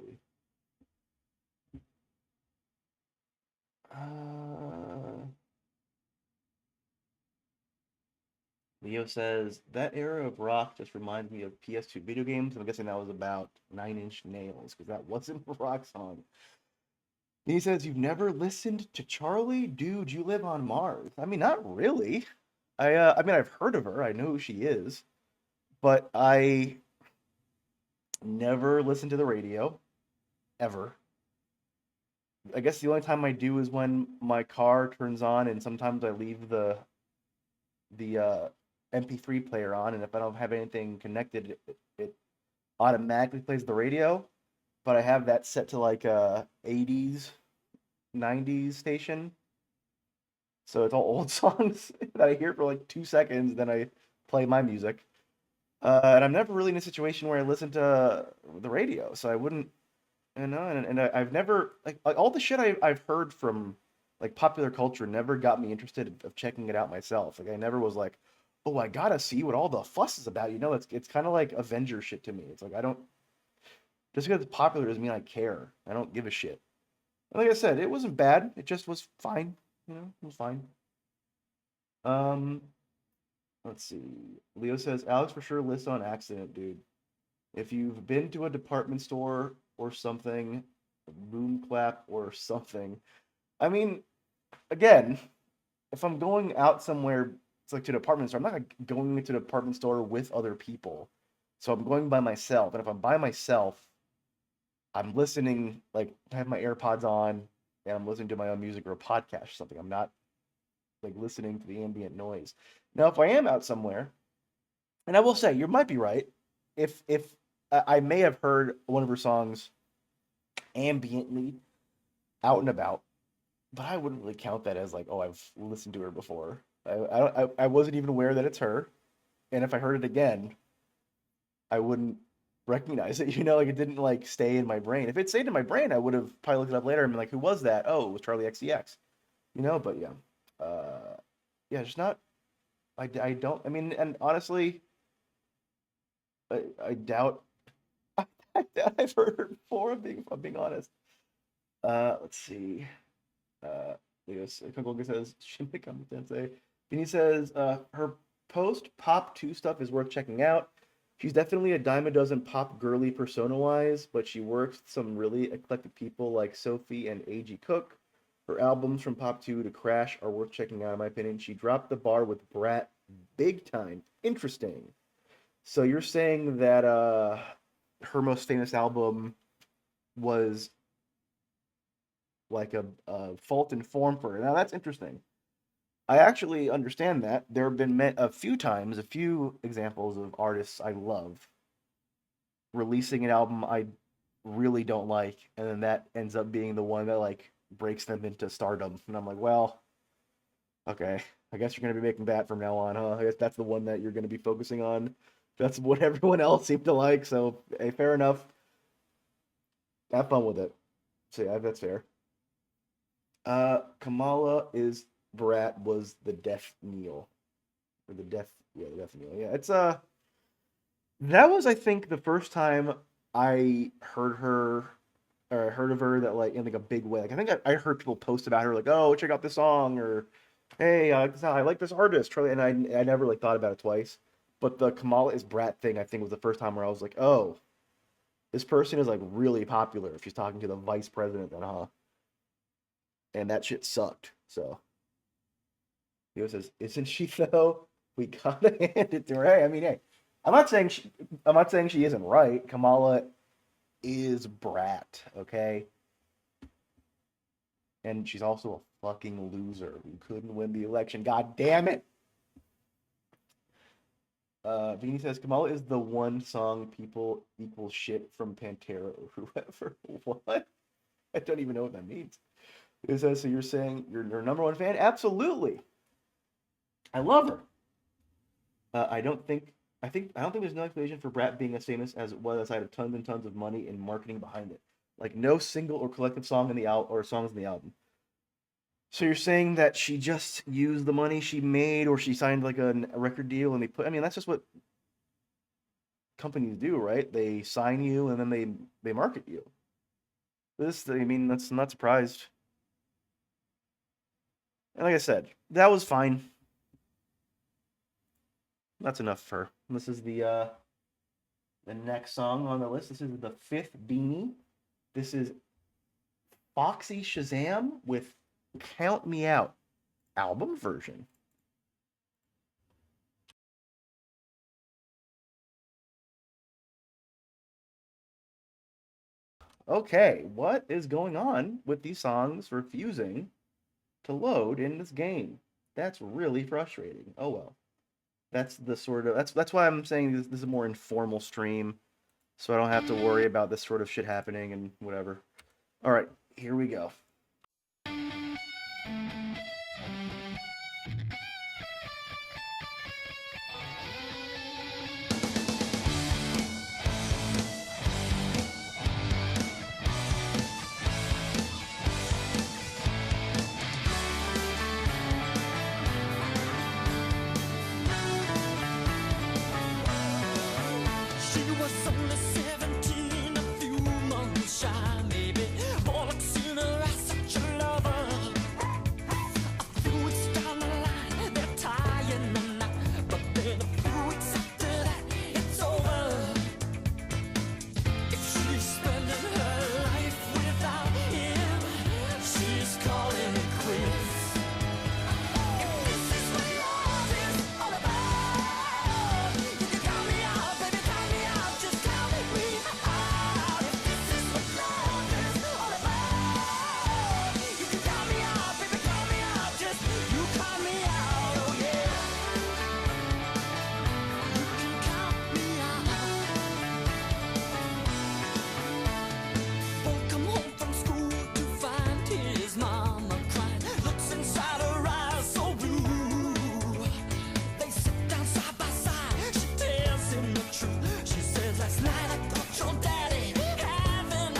Leo says, that era of rock just reminds me of PS2 video games. I'm guessing that was about Nine Inch Nails, because that wasn't a rock song. He says, you've never listened to Charlie? Dude, you live on Mars. I mean, not really. I mean, I've heard of her. I know who she is. But I never listened to the radio. Ever. I guess the only time I do is when my car turns on, and sometimes I leave the MP3 player on, and if I don't have anything connected, it automatically plays the radio. But I have that set to like a 80s, 90s station, so it's all old songs that I hear for like 2 seconds. Then I play my music, and I'm never really in a situation where I listen to the radio, so I wouldn't. I've never like all the shit I've heard from like popular culture never got me interested of checking it out myself. Like I never was like, oh, I gotta see what all the fuss is about. You know, it's kind of like Avenger shit to me. It's like I don't just because it's popular doesn't mean I care. I don't give a shit. And like I said, it wasn't bad. It just was fine. You know, it was fine. Um, let's see. Leo says Alex for sure lists on accident, dude. If you've been to a department store or something, boom clap or something. I mean, again, if I'm going out somewhere, it's like to a department store, I'm not like going into a department store with other people. So I'm going by myself. And if I'm by myself, I'm listening, like I have my AirPods on and I'm listening to my own music or a podcast or something. I'm not like listening to the ambient noise. Now, if I am out somewhere, and I will say, you might be right. If I may have heard one of her songs ambiently out and about, but I wouldn't really count that as like, oh, I've listened to her before. I wasn't even aware that it's her, and if I heard it again, I wouldn't recognize it. You know, like it didn't like stay in my brain. If it stayed in my brain, I would have probably looked it up later and been like, who was that? Oh, it was Charlie XCX. You know, but yeah, yeah, just not. I don't. I mean, and honestly, I doubt. I doubt I've heard her before. I'm being honest. Let's see. Uh, Leos Kunkulka says Shimikami Tensei. And he says her post pop two stuff is worth checking out. She's definitely a dime a dozen pop girly persona wise, but she works with some really eclectic people like Sophie and A.G. Cook. Her albums from Pop 2 to Crash are worth checking out, in my opinion. She dropped the bar with Brat big time. Interesting. So you're saying that her most famous album was like a fault in form for her. Now that's interesting. I actually understand that. There have been a few times, a few examples of artists I love releasing an album I really don't like, and then that ends up being the one that like breaks them into stardom. And I'm like, well, okay, I guess you're gonna be making that from now on, huh? I guess that's the one that you're gonna be focusing on. That's what everyone else seemed to like. So, hey, fair enough. Have fun with it. So yeah, that's fair. Kamala is Brat was the death kneel or the death kneel. Yeah, it's that was I think the first time I heard her or heard of her that like in like a big way. Like I think I heard people post about her like, oh, check out this song or hey, I like this, I like this artist, Charlie, and I never like thought about it twice. But the Kamala is Brat thing I think was the first time where I was like, oh, this person is like really popular if she's talking to the vice president then, huh? And that shit sucked. So he says, "Isn't she though? We gotta hand it to her." Hey, I mean, hey, I'm not saying she isn't right. Kamala is Brat, okay, and she's also a fucking loser who couldn't win the election. God damn it. Beanie says Kamala is the one song people equal shit from Pantera or whoever. What? I don't even know what that means. It says, so you're saying you're your number one fan? Absolutely. I love her. I don't think there's no explanation for Brat being as famous as it was outside of tons and tons of money and marketing behind it. Like no single or collective song in the album or songs in the album. So you're saying that she just used the money she made, or she signed like a record deal, and they put. I mean, that's just what companies do, right? They sign you and then they market you. I mean, that's I'm not surprised. And like I said, that was fine. That's enough for her. This is the next song on the list. This is the fifth Beanie. This is Foxy Shazam with Count Me Out album version. Okay, what is going on with these songs refusing to load in this game? That's really frustrating. Oh well. That's the sort of that's why I'm saying this is a more informal stream, so I don't have to worry about this sort of shit happening and whatever. All right, here we go. She was only 17, a few months shy, maybe. Bollocks seen her as such a lover. A few weeks down the line, they're tying the knot. But then a few weeks after that, it's over. If she's spending her life without him, she's calling it quits. If this is what love is all about, you can count me out, baby, count me out, just count me out. If this is what love is all about, you can count me out, baby, count me out, just you count me out, oh yeah. You can count me out. Won't come home from school to find his mama crying. Looks inside her eyes so blue. They sit down side by side. She tells him the truth. She says, last night I thought your daddy having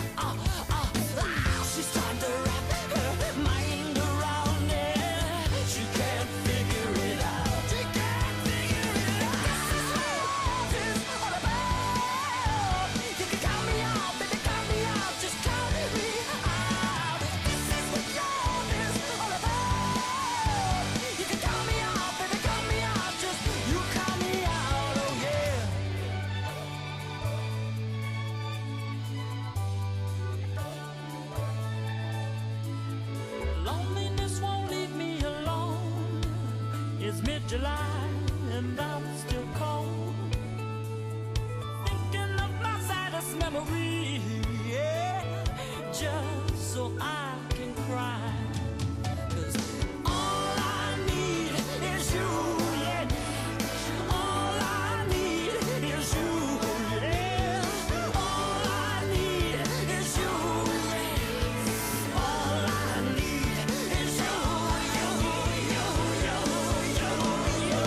she's trying to wrap her mind around it. She can't figure it out. She can't figure it out. This is what love is all about. You can count me out, baby, count me out, just count me out. If this is what love is all about, you can count me out, baby, count me out, just you count me out, oh yeah. Loneliness won't leave me alone. It's mid-July and I'm still cold. Thinking of my saddest memory, yeah, just so I can cry. 'Cause all I need is you, yeah. All I need is you, yeah. All I need is you, yeah. All I need is you, you, you, you, you, you.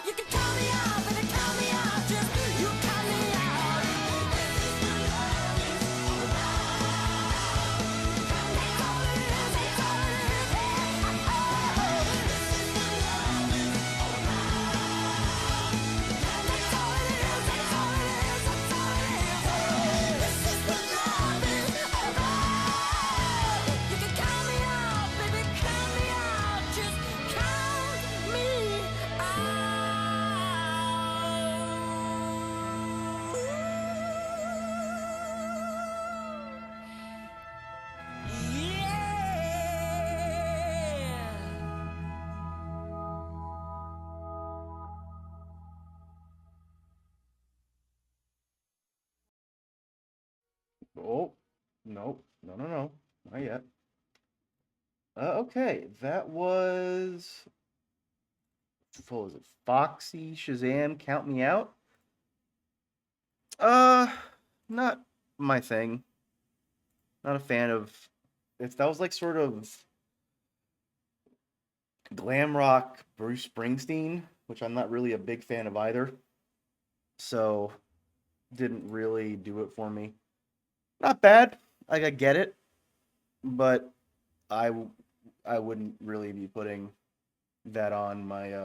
You can count me out, baby, count me out, just you count me out. This is what love is all about. That's all it is, that's all it is. This is what love is all about. That's all it is, that's all it is, that's all it is. This is what love is all about. You can count me out, baby, count me out, just count me out. Yeah. Oh, no, no, no, no, not yet. Okay, that was what was it? Foxy Shazam, Count Me Out. Uh, not my thing. Not a fan of. If that was like sort of glam rock Bruce Springsteen, which I'm not really a big fan of either. So didn't really do it for me. Not bad. Like I get it, but I I wouldn't really be putting that on my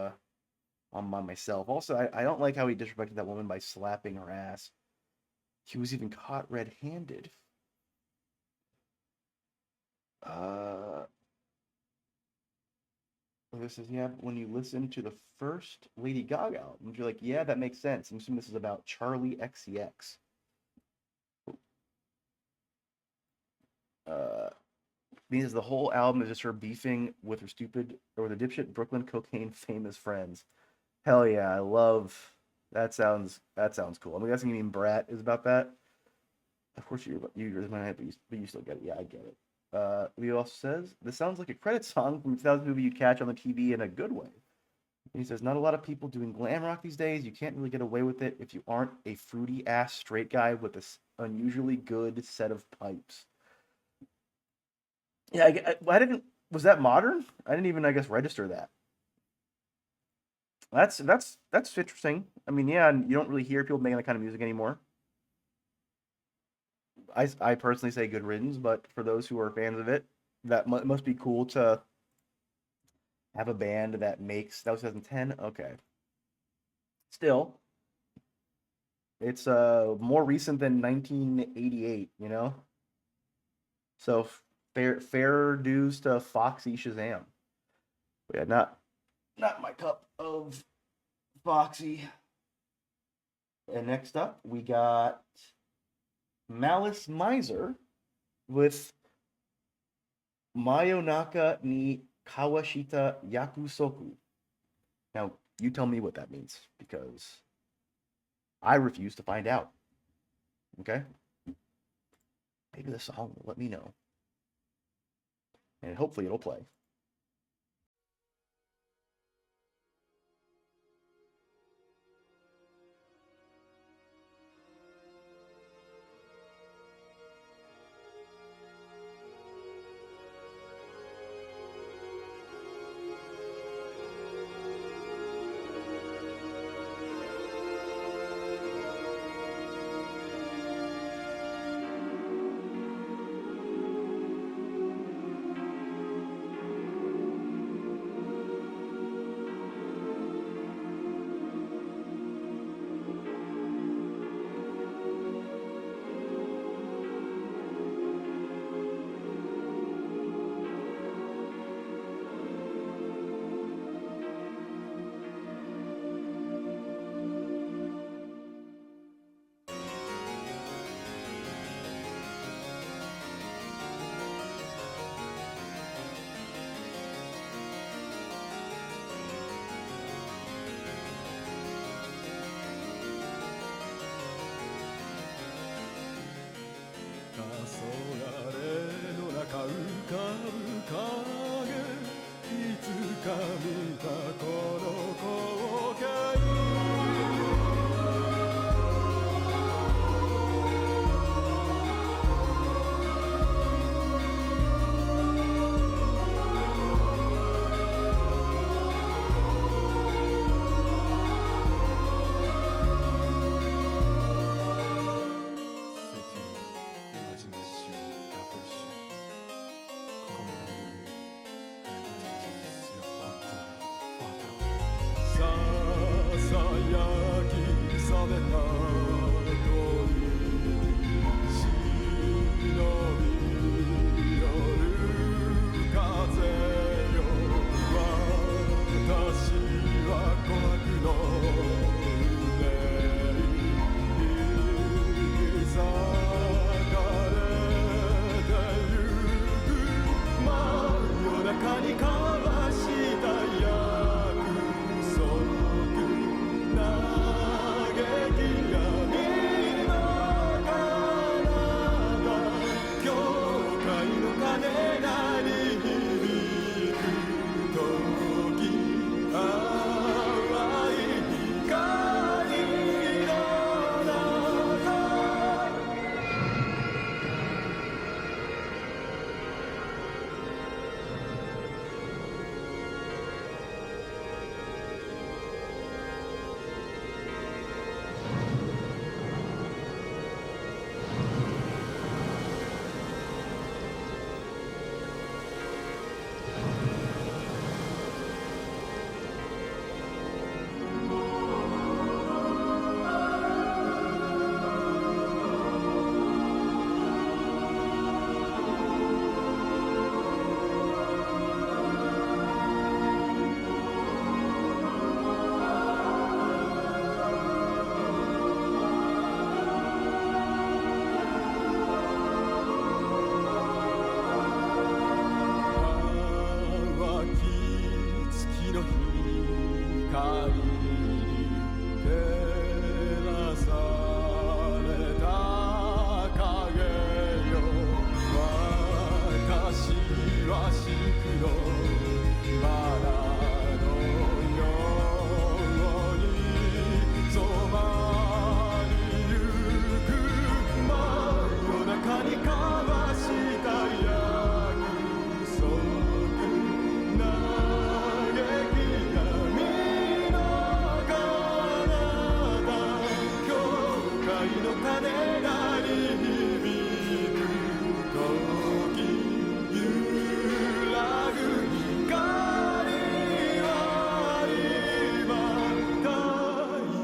myself. Also, I don't like how he disrespected that woman by slapping her ass. He was even caught red-handed. Uh This is, yeah, when you listen to the first Lady Gaga album, you're like, yeah, that makes sense. I'm assuming this is about Charlie XCX. Uh, because the whole album is just her beefing with her stupid or the dipshit Brooklyn cocaine famous friends. Hell yeah, I love that. Sounds cool. I'm guessing you mean Brat is about that. Of course you're my but you still get it. Yeah, I get it. Leo also says this sounds like a credit song from a 2000 movie you'd catch on the TV in a good way. And he says not a lot of people doing glam rock these days. You can't really get away with it if you aren't a fruity ass straight guy with this unusually good set of pipes. Yeah, I didn't. Was that modern? I didn't even, I guess, register that. That's interesting. I mean, yeah, you don't really hear people making that kind of music anymore. I personally say good riddance, but for those who are fans of it, that must be cool to have a band that makes that was 2010. Okay, still, it's more recent than 1988. You know, so fair dues to Foxy Shazam. But yeah, not my cup of Foxy. And next up, we got Malice Miser with Mayonaka ni Kawashita Yakusoku. Now, you tell me what that means, because I refuse to find out. Okay? Maybe the song will let me know. And hopefully it'll play. 嘆き鐘鳴り響く時揺らぐ光は今太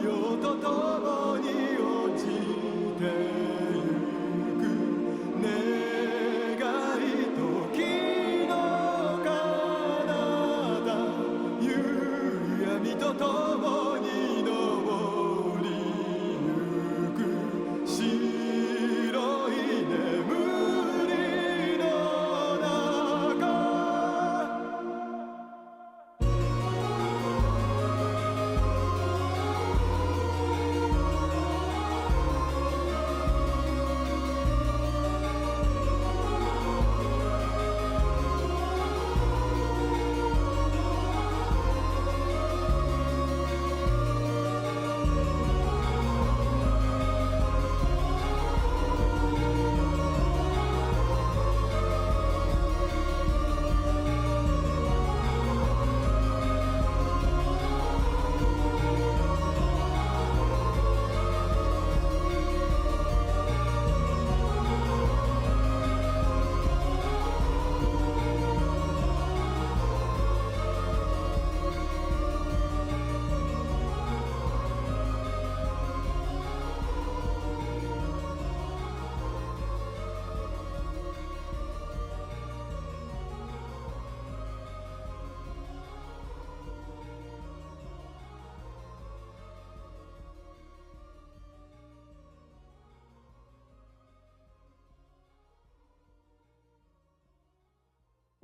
陽と共に落ちてゆく願い時の彼方夕闇と共に登りゆく白い眠りの中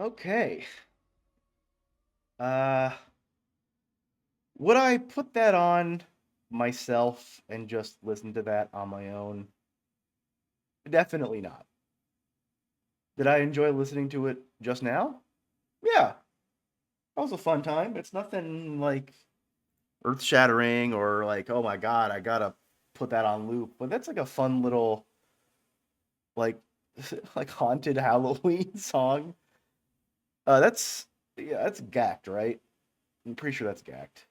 Okay. Uh, would I put that on myself and just listen to that on my own? Definitely not. Did I enjoy listening to it just now? Yeah, that was a fun time. It's nothing like earth shattering or like, oh my god, I gotta put that on loop. But that's like a fun little like like haunted Halloween song. That's yeah, that's Gacked, right? I'm pretty sure that's Gacked.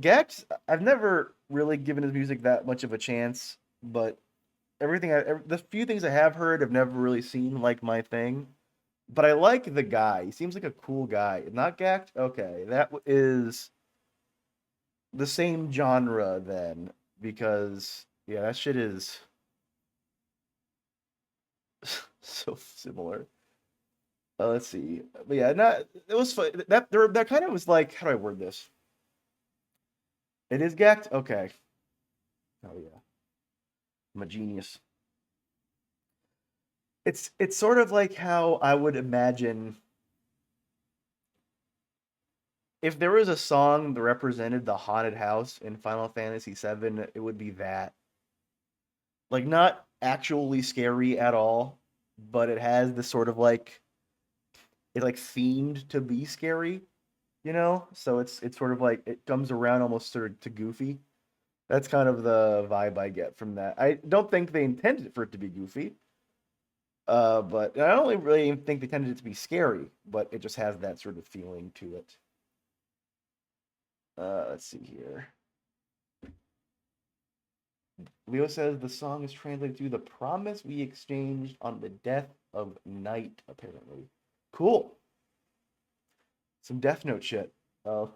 Gacked, I've never really given his music that much of a chance, but the few things I have heard have never really seemed like my thing. But I like the guy. He seems like a cool guy. Not Gacked? Okay, is the same genre then, because yeah, that shit is so similar. Let's see. But yeah, not it was fun. That kind of was like, how do I word this? It is Gacked? Okay. Oh yeah. I'm a genius. It's sort of like how I would imagine if there was a song that represented the haunted house in Final Fantasy VII, it would be that. Like not actually scary at all, but it has this sort of like it's like themed to be scary, you know? So it's sort of like it comes around almost sort of to goofy. That's kind of the vibe I get from that. I don't think they intended for it to be goofy. But I don't really think they intended it to be scary, but it just has that sort of feeling to it. Let's see here. Leo says the song is translated to "the promise we exchanged on the death of night." Apparently, cool. Some Death Note shit. Oh,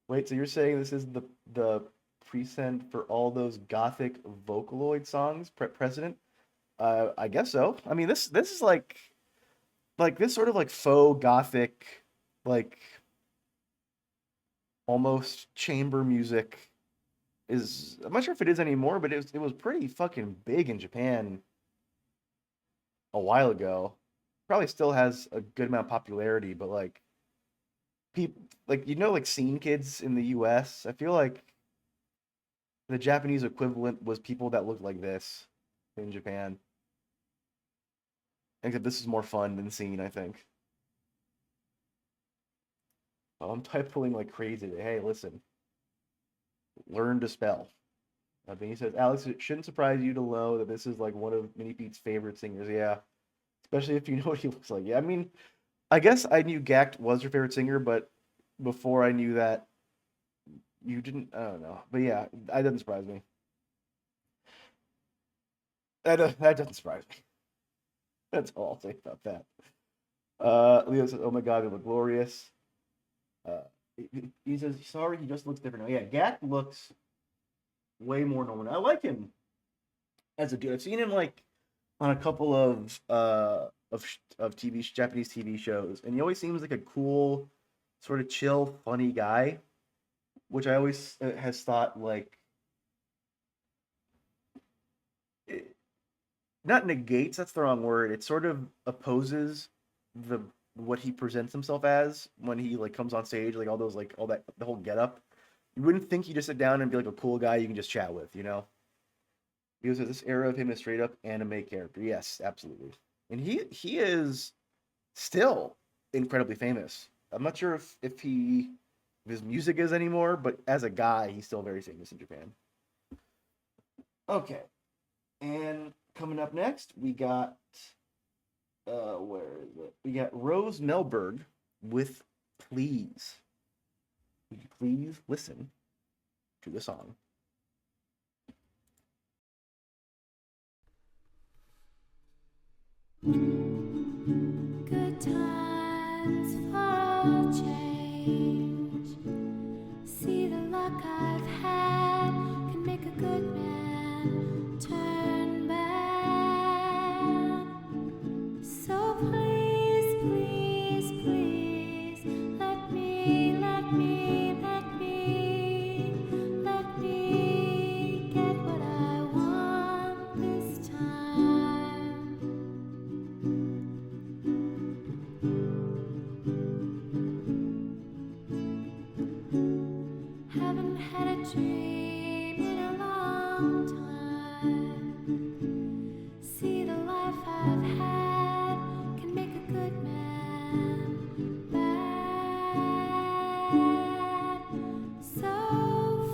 wait. So you're saying this is the precedent for all those gothic Vocaloid songs? Precedent? I guess so. I mean, this is like this sort of like faux gothic, like almost chamber music is. I'm not sure if it is anymore, but it was pretty fucking big in Japan a while ago. Probably still has a good amount of popularity, but like people like like scene kids in the US. I feel like the Japanese equivalent was people that looked like this in Japan. Except this is more fun than scene, I think. Oh, I'm typing like crazy. Hey, listen, learn to spell. Vinny says, Alex, it shouldn't surprise you to know that this is like one of Mini Pete's favorite singers. Yeah, especially if you know what he looks like. Yeah, I mean, I guess I knew Gact was your favorite singer, but before I knew that, You didn't. I don't know, but yeah, that doesn't surprise me. That doesn't surprise me. That's all I'll say about that. Leo says, "Oh my God, they look glorious." Uh, he says, "Sorry, he just looks different." Oh, yeah, Gak looks way more normal. I like him as a dude. I've seen him like on a couple of Japanese TV shows, and he always seems like a cool, sort of chill, funny guy, which I always has thought like it, not negates. That's the wrong word. It sort of opposes the what he presents himself as when he like comes on stage, like all those like all that the whole getup. You wouldn't think you just sit down and be like a cool guy you can just chat with, you know? Because this era of him is straight up anime character. Yes, absolutely. And he is still incredibly famous. I'm not sure if his music is anymore, but as a guy, he's still very famous in Japan. Okay. And coming up next, we got where is it? We got Rose Melberg with Please. Would you please listen to the song? Good times for a change. See the luck I've had can make a good man turn bad. So please, please, please, let me, let me, let me, let me get what I want this time. Haven't had a dream in a long time. See the life I've had can make a good man bad. So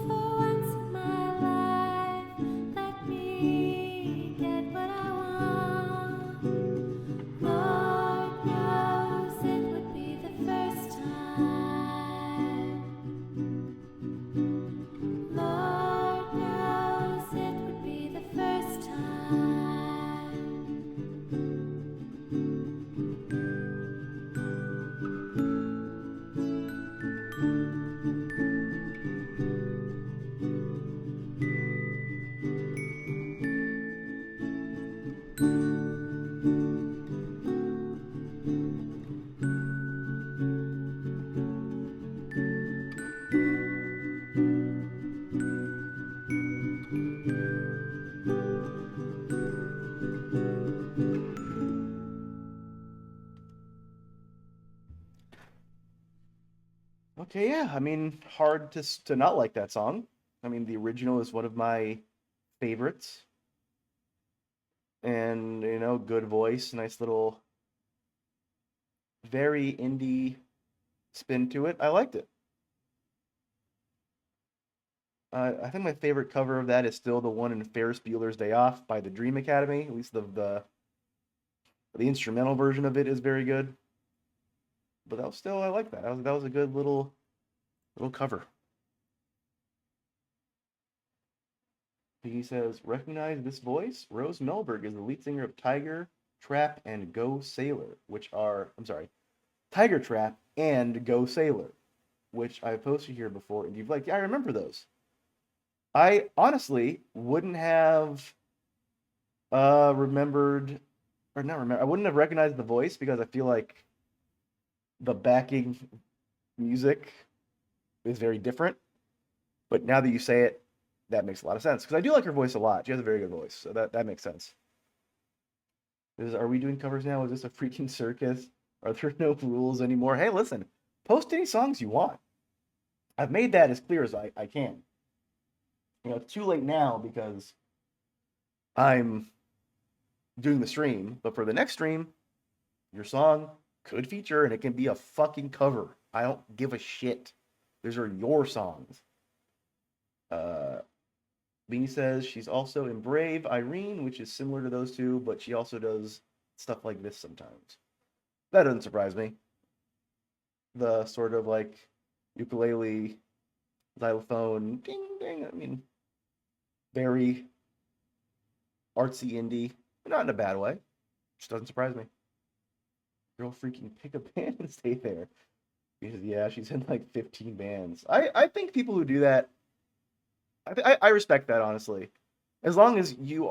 for once in my life, let me get what I want. Lord knows it would be the first time. Lord knows it would be the first time. Okay, yeah. I mean, hard to not like that song. I mean, the original is one of my favorites, and good voice, nice little, very indie spin to it. I liked it. I think my favorite cover of that is still the one in Ferris Bueller's Day Off by the Dream Academy. At least the instrumental version of it is very good. But that was still I like that. That was a good little cover. He says, recognize this voice? Rose Melberg is the lead singer of Tiger, Trap, and Go Sailor, I'm sorry, Tiger Trap and Go Sailor, which I posted here before, and you've like, yeah, I remember those. I honestly wouldn't have remembered, or not remember, I wouldn't have recognized the voice because I feel like the backing music is very different. But now that you say it, that makes a lot of sense because I do like her voice a lot. She has a very good voice, so that makes sense. Are we doing covers now? Is this a freaking circus? Are there no rules anymore? Hey, listen, post any songs you want. I've made that as clear as I can. It's too late now because I'm doing the stream, but for the next stream, your song could feature and it can be a fucking cover. I don't give a shit. Those are your songs. Beanie says she's also in Brave Irene, which is similar to those two, but she also does stuff like this sometimes. That doesn't surprise me. The sort of like ukulele xylophone, ding ding. I mean, very artsy indie, not in a bad way. Just doesn't surprise me. Girl freaking pick a band and stay there. Because yeah, she's in like 15 bands. I think people who do that, I respect that honestly. As long as you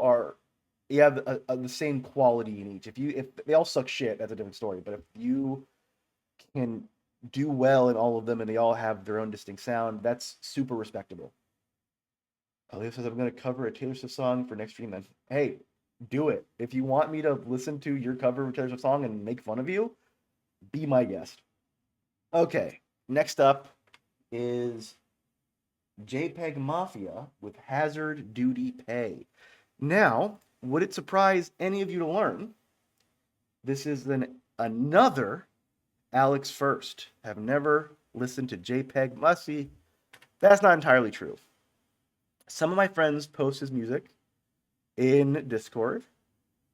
have the same quality in each. If they all suck shit, that's a different story. But if you can do well in all of them and they all have their own distinct sound, that's super respectable. Aaliyah says I'm gonna cover a Taylor Swift song for next stream. Then hey, do it. If you want me to listen to your cover of a Taylor Swift song and make fun of you, be my guest. Okay, next up is JPEG Mafia with Hazard Duty Pay. Now, would it surprise any of you to learn this is another Alex First? Have never listened to JPEG Mafia. That's not entirely true. Some of my friends post his music in Discord,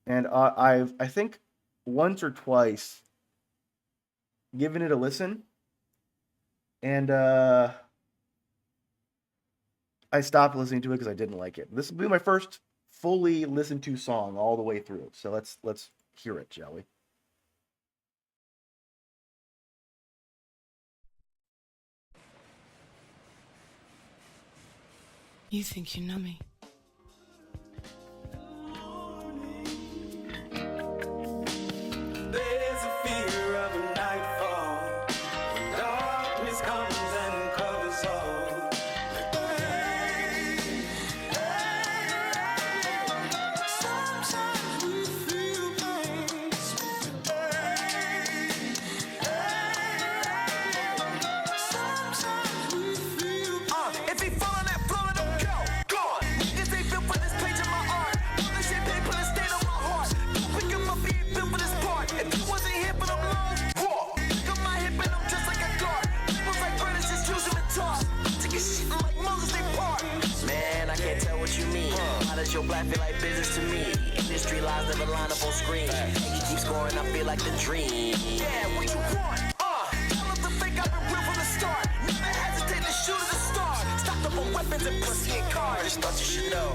and I think once or twice given it a listen, and I stopped listening to it because I didn't like it. This will be my first fully listened to song all the way through. So let's hear it, shall we? You think you know me? There's a fear of a nightfall when darkness comes and covers all. Sometimes we feel pain. Sometimes we feel If he fall on that floor, don't go. Gone. Niggas ain't built for this page of my art. All this champagne put a stain on my heart. Don't pick him up, he ain't built for this part. If you wasn't here for them lungs, walk. Pick up my hip and I'm just like a guard. People's like brothers, just use him and toss. Taking shit like Moses, they part. Man, I can't tell what you mean. Why does your black feel like business to me? Industry lies never line up on screen. And you keep scoring, I feel like the dream. Yeah, what you want? Tell them to fake I've been real from the start. Never hesitate to shoot at the star. Stocked up on weapons and pussy and cars. Just thought you should know.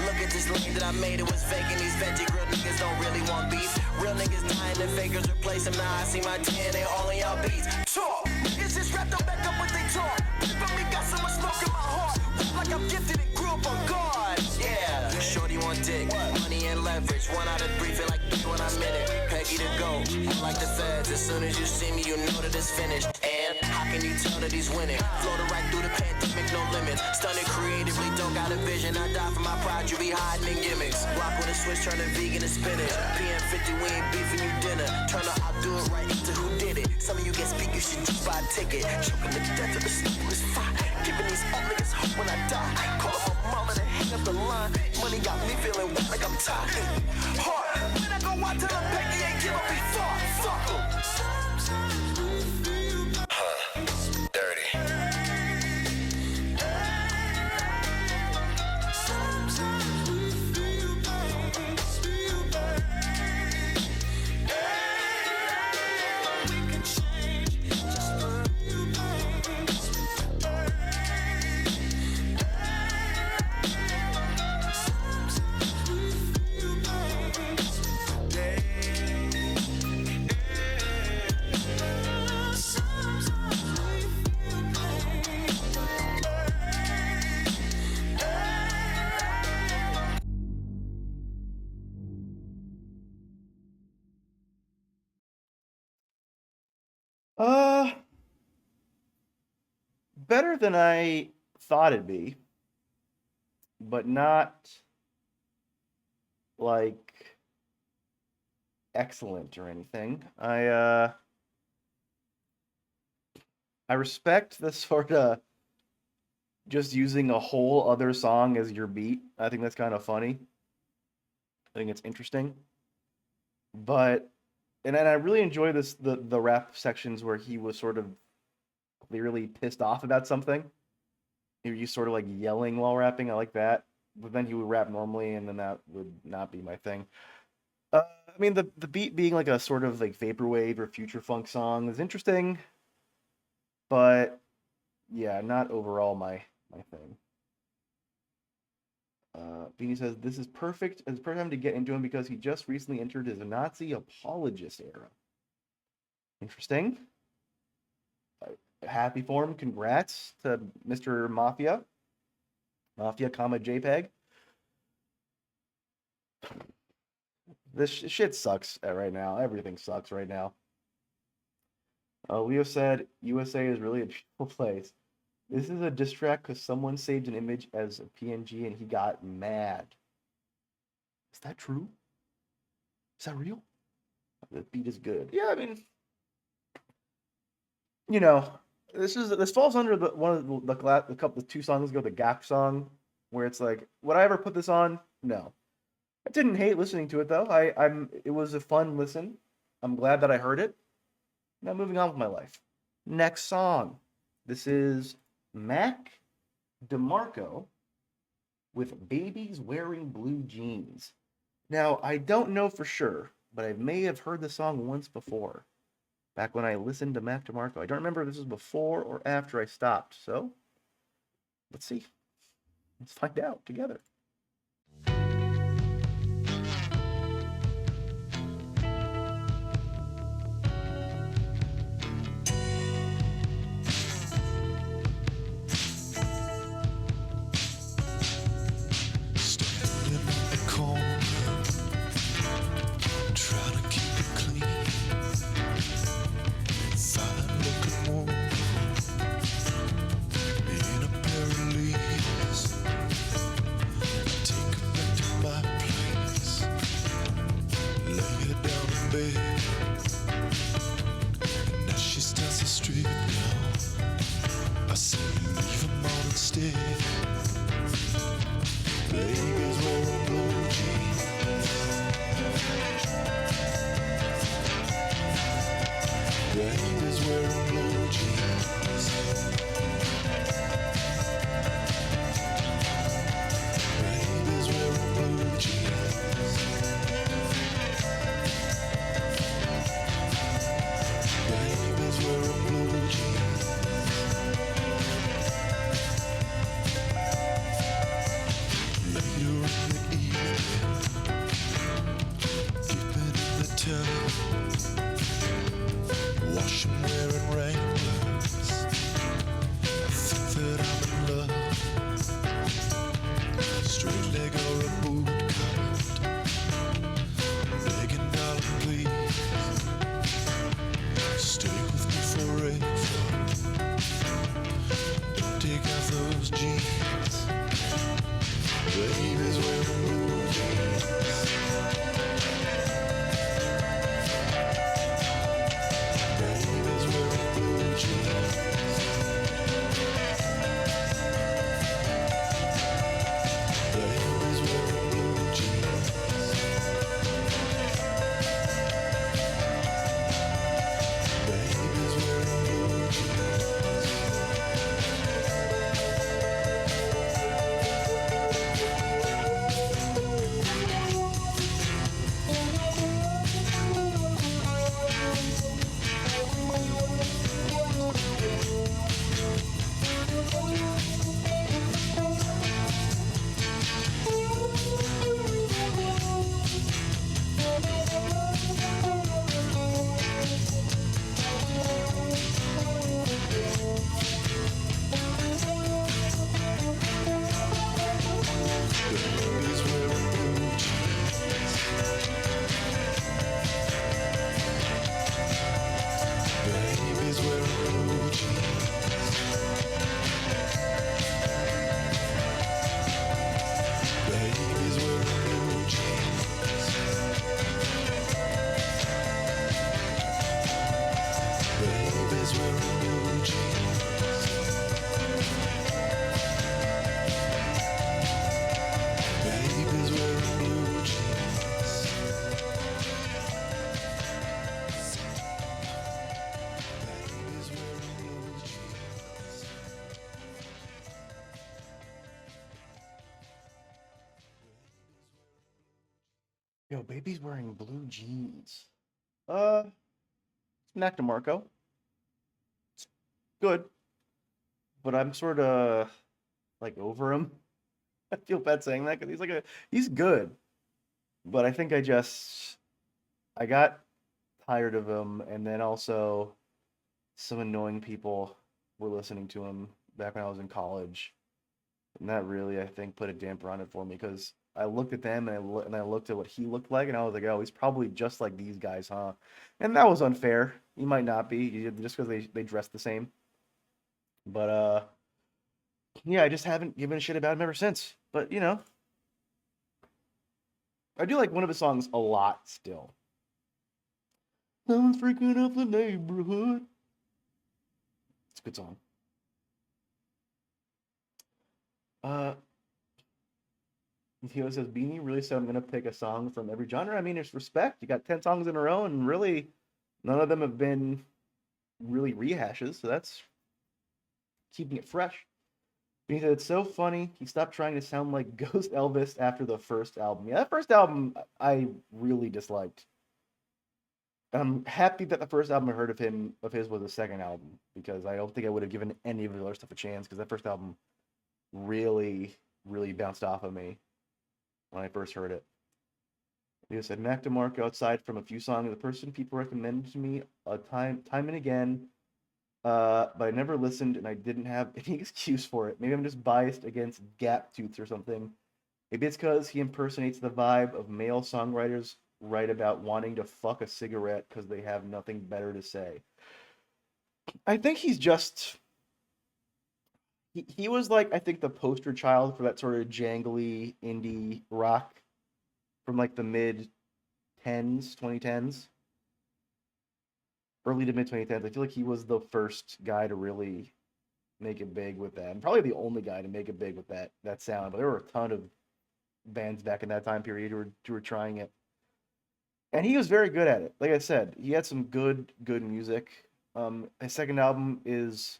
Look at this lane that I made, it was fake, and these veggie grill niggas don't really want beef. Real niggas dying and fakers replace them. Now I see my DNA all in y'all beats. Talk, niggas just wrapped up back up what they talk. From me got so much smoke in my heart. Look like I'm gifted and grew up on God. Yeah, shorty want dick, money and leverage. 1 out of 3 feel like when I'm in it. Peggy to go, like the feds. As soon as you see me, you know that it's finished. And how can you tell that he's winning? Floated right through the pandemic, no limits. Stunning creatively, don't got a vision. I die for my pride, you be hiding in gimmicks. Rock with a switch, turn a vegan to spinach. PM50, we ain't beefing you dinner. Turn the I'll do it right into who did it. Some of you get speak, you should just buy a ticket. Choking the death of the sleepless fire. Giving these old niggas hope when I die. Call up my mama to hang up the line. Money got me feeling wet like I'm tired. Hard. When I go out to the Becky ain't give up before. Fuck em. Dirty. Uh, better than I thought it'd be, but not like excellent or anything. I respect the sort of just using a whole other song as your beat. I think that's kind of funny. I think it's interesting. But and I really enjoy the rap sections where he was sort of clearly pissed off about something. He was sort of like yelling while rapping. I like that. But then he would rap normally, and then that would not be my thing. I mean, the beat being like a sort of like vaporwave or future funk song is interesting, but yeah, not overall my thing. Beanie says this is perfect. It's perfect time to get into him because he just recently entered his Nazi apologist era. Interesting. Happy for him. Congrats to Mr. Mafia. Mafia, comma JPEG. This shit sucks right now. Everything sucks right now. Leo said USA is really a beautiful place. This is a diss track because someone saved an image as a PNG and he got mad. Is that true? Is that real? The beat is good. Yeah, I mean, you know, this falls under the one of the couple 2 songs ago, the Gap song, where it's like, would I ever put this on? No. I didn't hate listening to it though. It was a fun listen. I'm glad that I heard it. Now moving on with my life. Next song. This is Mac DeMarco with Babies Wearing Blue Jeans. Now, I don't know for sure, but I may have heard the song once before. Back when I listened to Mac DeMarco. I don't remember if this was before or after I stopped. So, let's see. Let's find out together. Standing in the corner, trying to keep it clean. Fine looking woman in a pair of leaves. Take her back to my place, lay her down in bed. And as she starts the street now, I say leave him on instead. Babies wearing blue jeans. Babies wearing blue jeans. Babies wearing blue jeans. Babies wearing blue jeans. Later in the evening, dipping in the tub, washing, wearing Wranglers. I think that I'm in love. Straight leg or a boot cut, begging darling please, stay with me forever. Don't take off those jeans. Babies wearing blue jeans. Babies wearing blue jeans. Babies wearing blue jeans. Babies wearing blue jeans. Babies wearing blue jeans. Babies wearing blue jeans. Babies wearing blue jeans. Babies wearing blue jeans. Babies wearing blue jeans. Babies wearing blue jeans. Yo, Baby's Wearing Blue Jeans. Mac DeMarco. It's good. but I'm sort of like over him. I feel bad saying that because he's good, but I think I got tired of him, and then also some annoying people were listening to him back when I was in college, and that really I think put a damper on it for me because I looked at them and I looked at what he looked like, and I was like, oh, he's probably just like these guys, huh? And that was unfair. He might not be just because they dress the same, but yeah, I just haven't given a shit about him ever since. But I do like one of his songs a lot still. Someone's freaking up the neighborhood. It's a good song. Uh, Theo says Beanie really said I'm gonna pick a song from every genre. I mean, it's respect. You got 10 songs in a row, and really, none of them have been really rehashes. So that's keeping it fresh. Beanie said it's so funny. He stopped trying to sound like Ghost Elvis after the first album. Yeah, that first album I really disliked. I'm happy that the first album I heard of his was the second album because I don't think I would have given any of the other stuff a chance because that first album really, really bounced off of me when I first heard it. Leo said Mac DeMarco, aside from a few songs, the person people recommended to me time and again, but I never listened and I didn't have any excuse for it. Maybe I'm just biased against Gap Tooth or something. Maybe it's because he impersonates the vibe of male songwriters write about wanting to fuck a cigarette because they have nothing better to say. I think he's just he was like I think the poster child for that sort of jangly indie rock from like the mid 2010s, early to mid 2010s. I feel like he was the first guy to really make it big with that, and probably the only guy to make it big with that sound. But there were a ton of bands back in that time period who were trying it, and he was very good at it. Like I said, he had some good music. His second album is,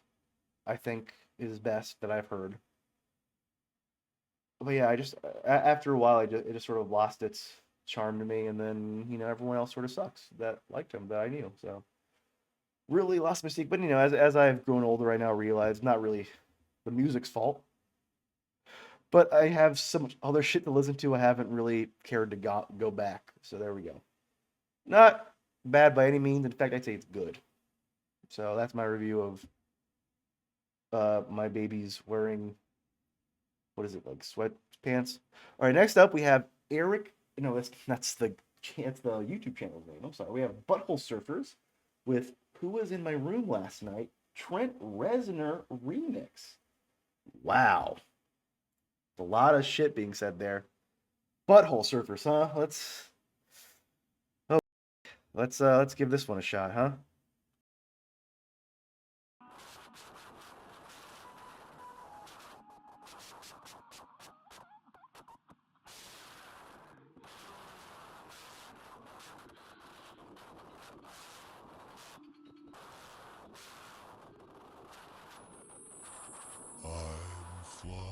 I think, his best that I've heard. But yeah, I just after a while, it just sort of lost its charm to me, and then everyone else sort of sucks that liked him that I knew. So really lost mystique. But as I've grown older, I now realize not really the music's fault, but I have so much other shit to listen to. I haven't really cared to go back. So there we go. Not bad by any means. In fact, I'd say it's good. So that's my review of my baby's wearing, what is it, like sweatpants? All right, next up we have Eric. No, that's the YouTube channel's name. I'm sorry. We have Butthole Surfers with Who Was in My Room Last Night, Trent Reznor remix. Wow. A lot of shit being said there. Butthole Surfers, huh? Let's give this one a shot, huh? I'm flying.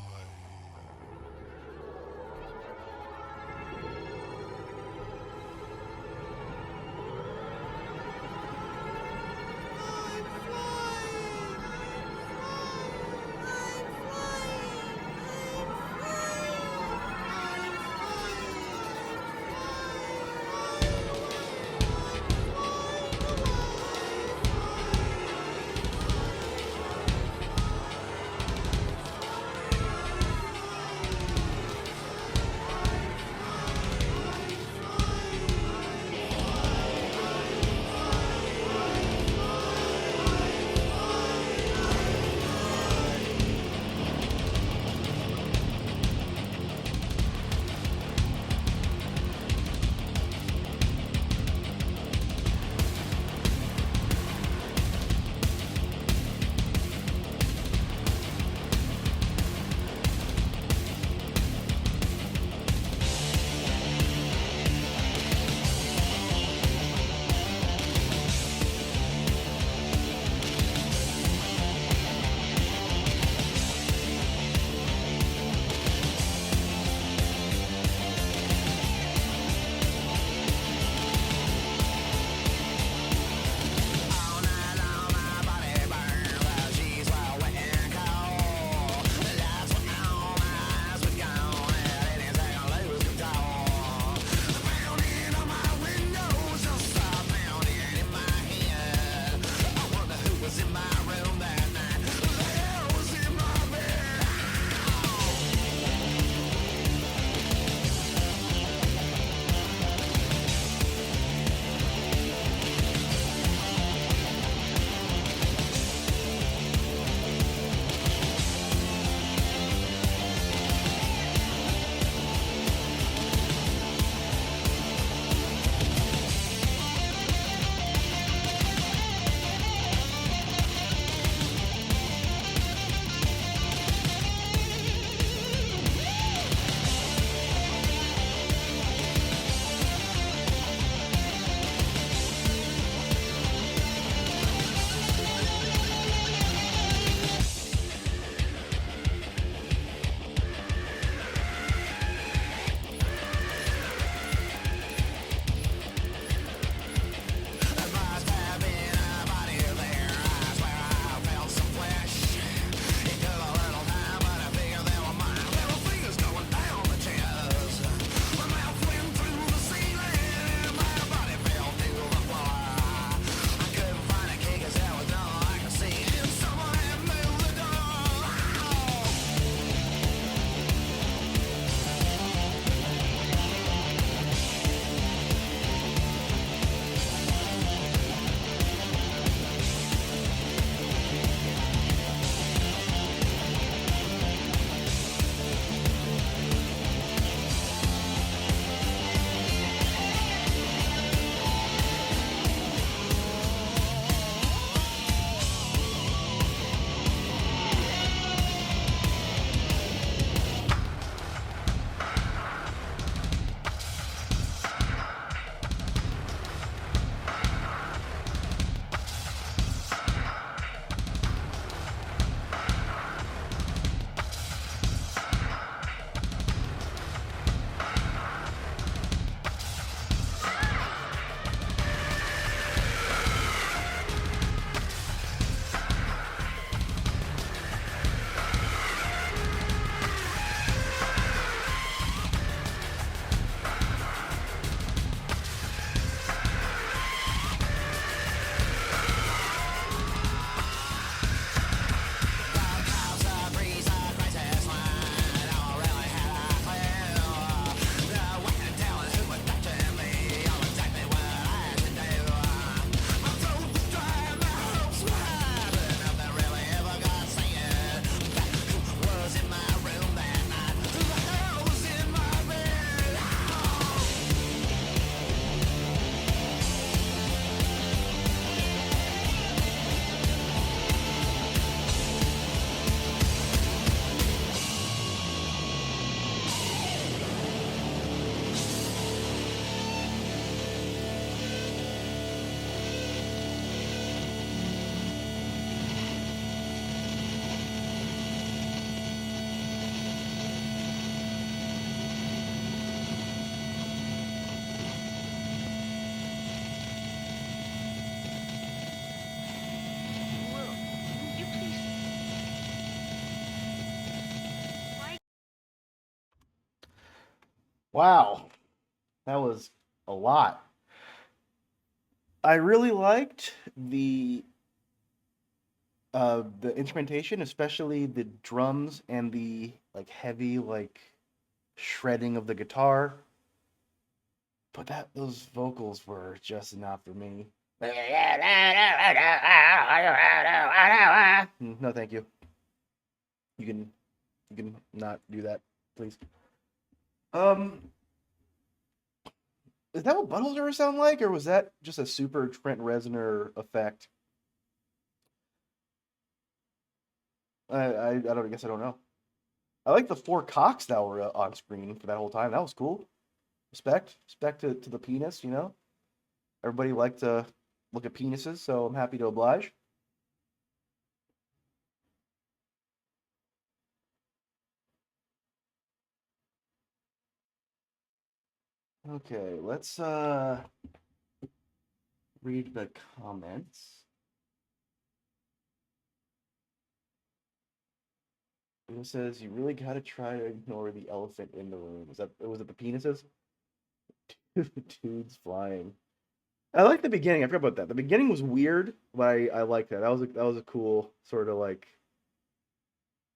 Wow, that was a lot. I really liked the instrumentation, especially the drums and the like heavy like shredding of the guitar. But those vocals were just not for me. No, thank you. You can not do that, please. Um, is that what buttholes ever sound like, or was that just a super Trent Reznor effect? I don't. I guess I don't know. I like the four cocks that were on screen for that whole time. That was cool. Respect to the penis. You know, everybody liked to look at penises, so I'm happy to oblige. Okay, let's read the comments. It says you really got to try to ignore the elephant in the room. Was it the penises? Dudes flying. I like the beginning. I forgot about that. The beginning was weird, but I like that. That was a cool sort of like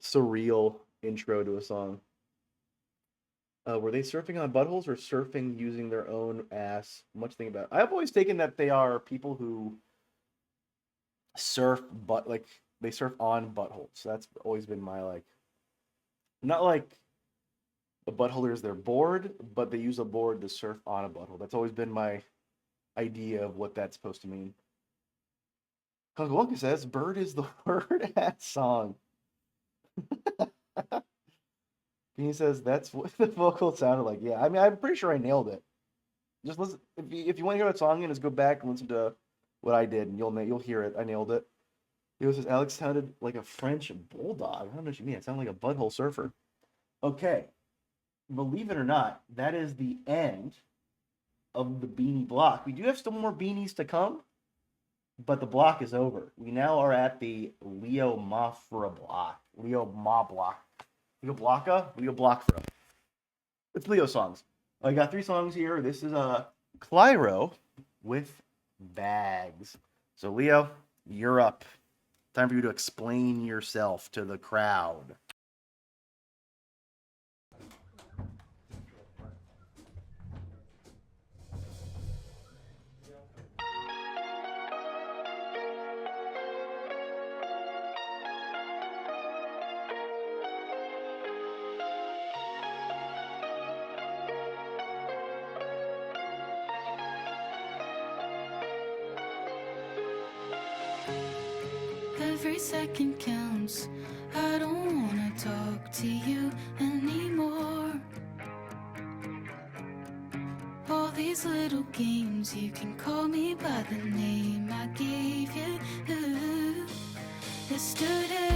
surreal intro to a song. Were they surfing on buttholes or surfing using their own ass? Much to think about. I've always taken that they are people who surf, but like they surf on buttholes. That's always been my like, not like the buttholers they're bored, but they use a board to surf on a butthole. That's always been my idea of what that's supposed to mean. Kungalunka says bird is the word at song. He says that's what the vocal sounded like. Yeah, I mean, I'm pretty sure I nailed it. Just listen. If you want to hear that song, and just go back and listen to what I did, and you'll hear it. I nailed it. He says Alex sounded like a French bulldog. I don't know what you mean. It sounded like a butthole surfer. Okay, believe it or not, that is the end of the beanie block. We do have still more beanies to come, but the block is over. We now are at the Leo Mafra block. Leo Ma block. Leo Blocka? Leo Blockfra. It's Leo songs. I got 3 songs here. This is Clyro with Bags. So Leo, you're up. Time for you to explain yourself to the crowd. Every second counts. I don't wanna talk to you anymore. All these little games, you can call me by the name I gave you yesterday.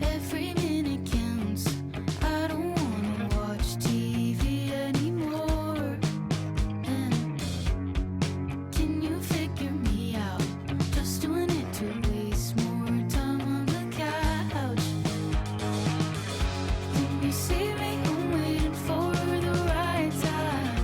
Every minute counts. I don't wanna watch TV anymore. And can you figure me out? Just doing it to waste more time on the couch. When you see me, I'm waiting for the right time.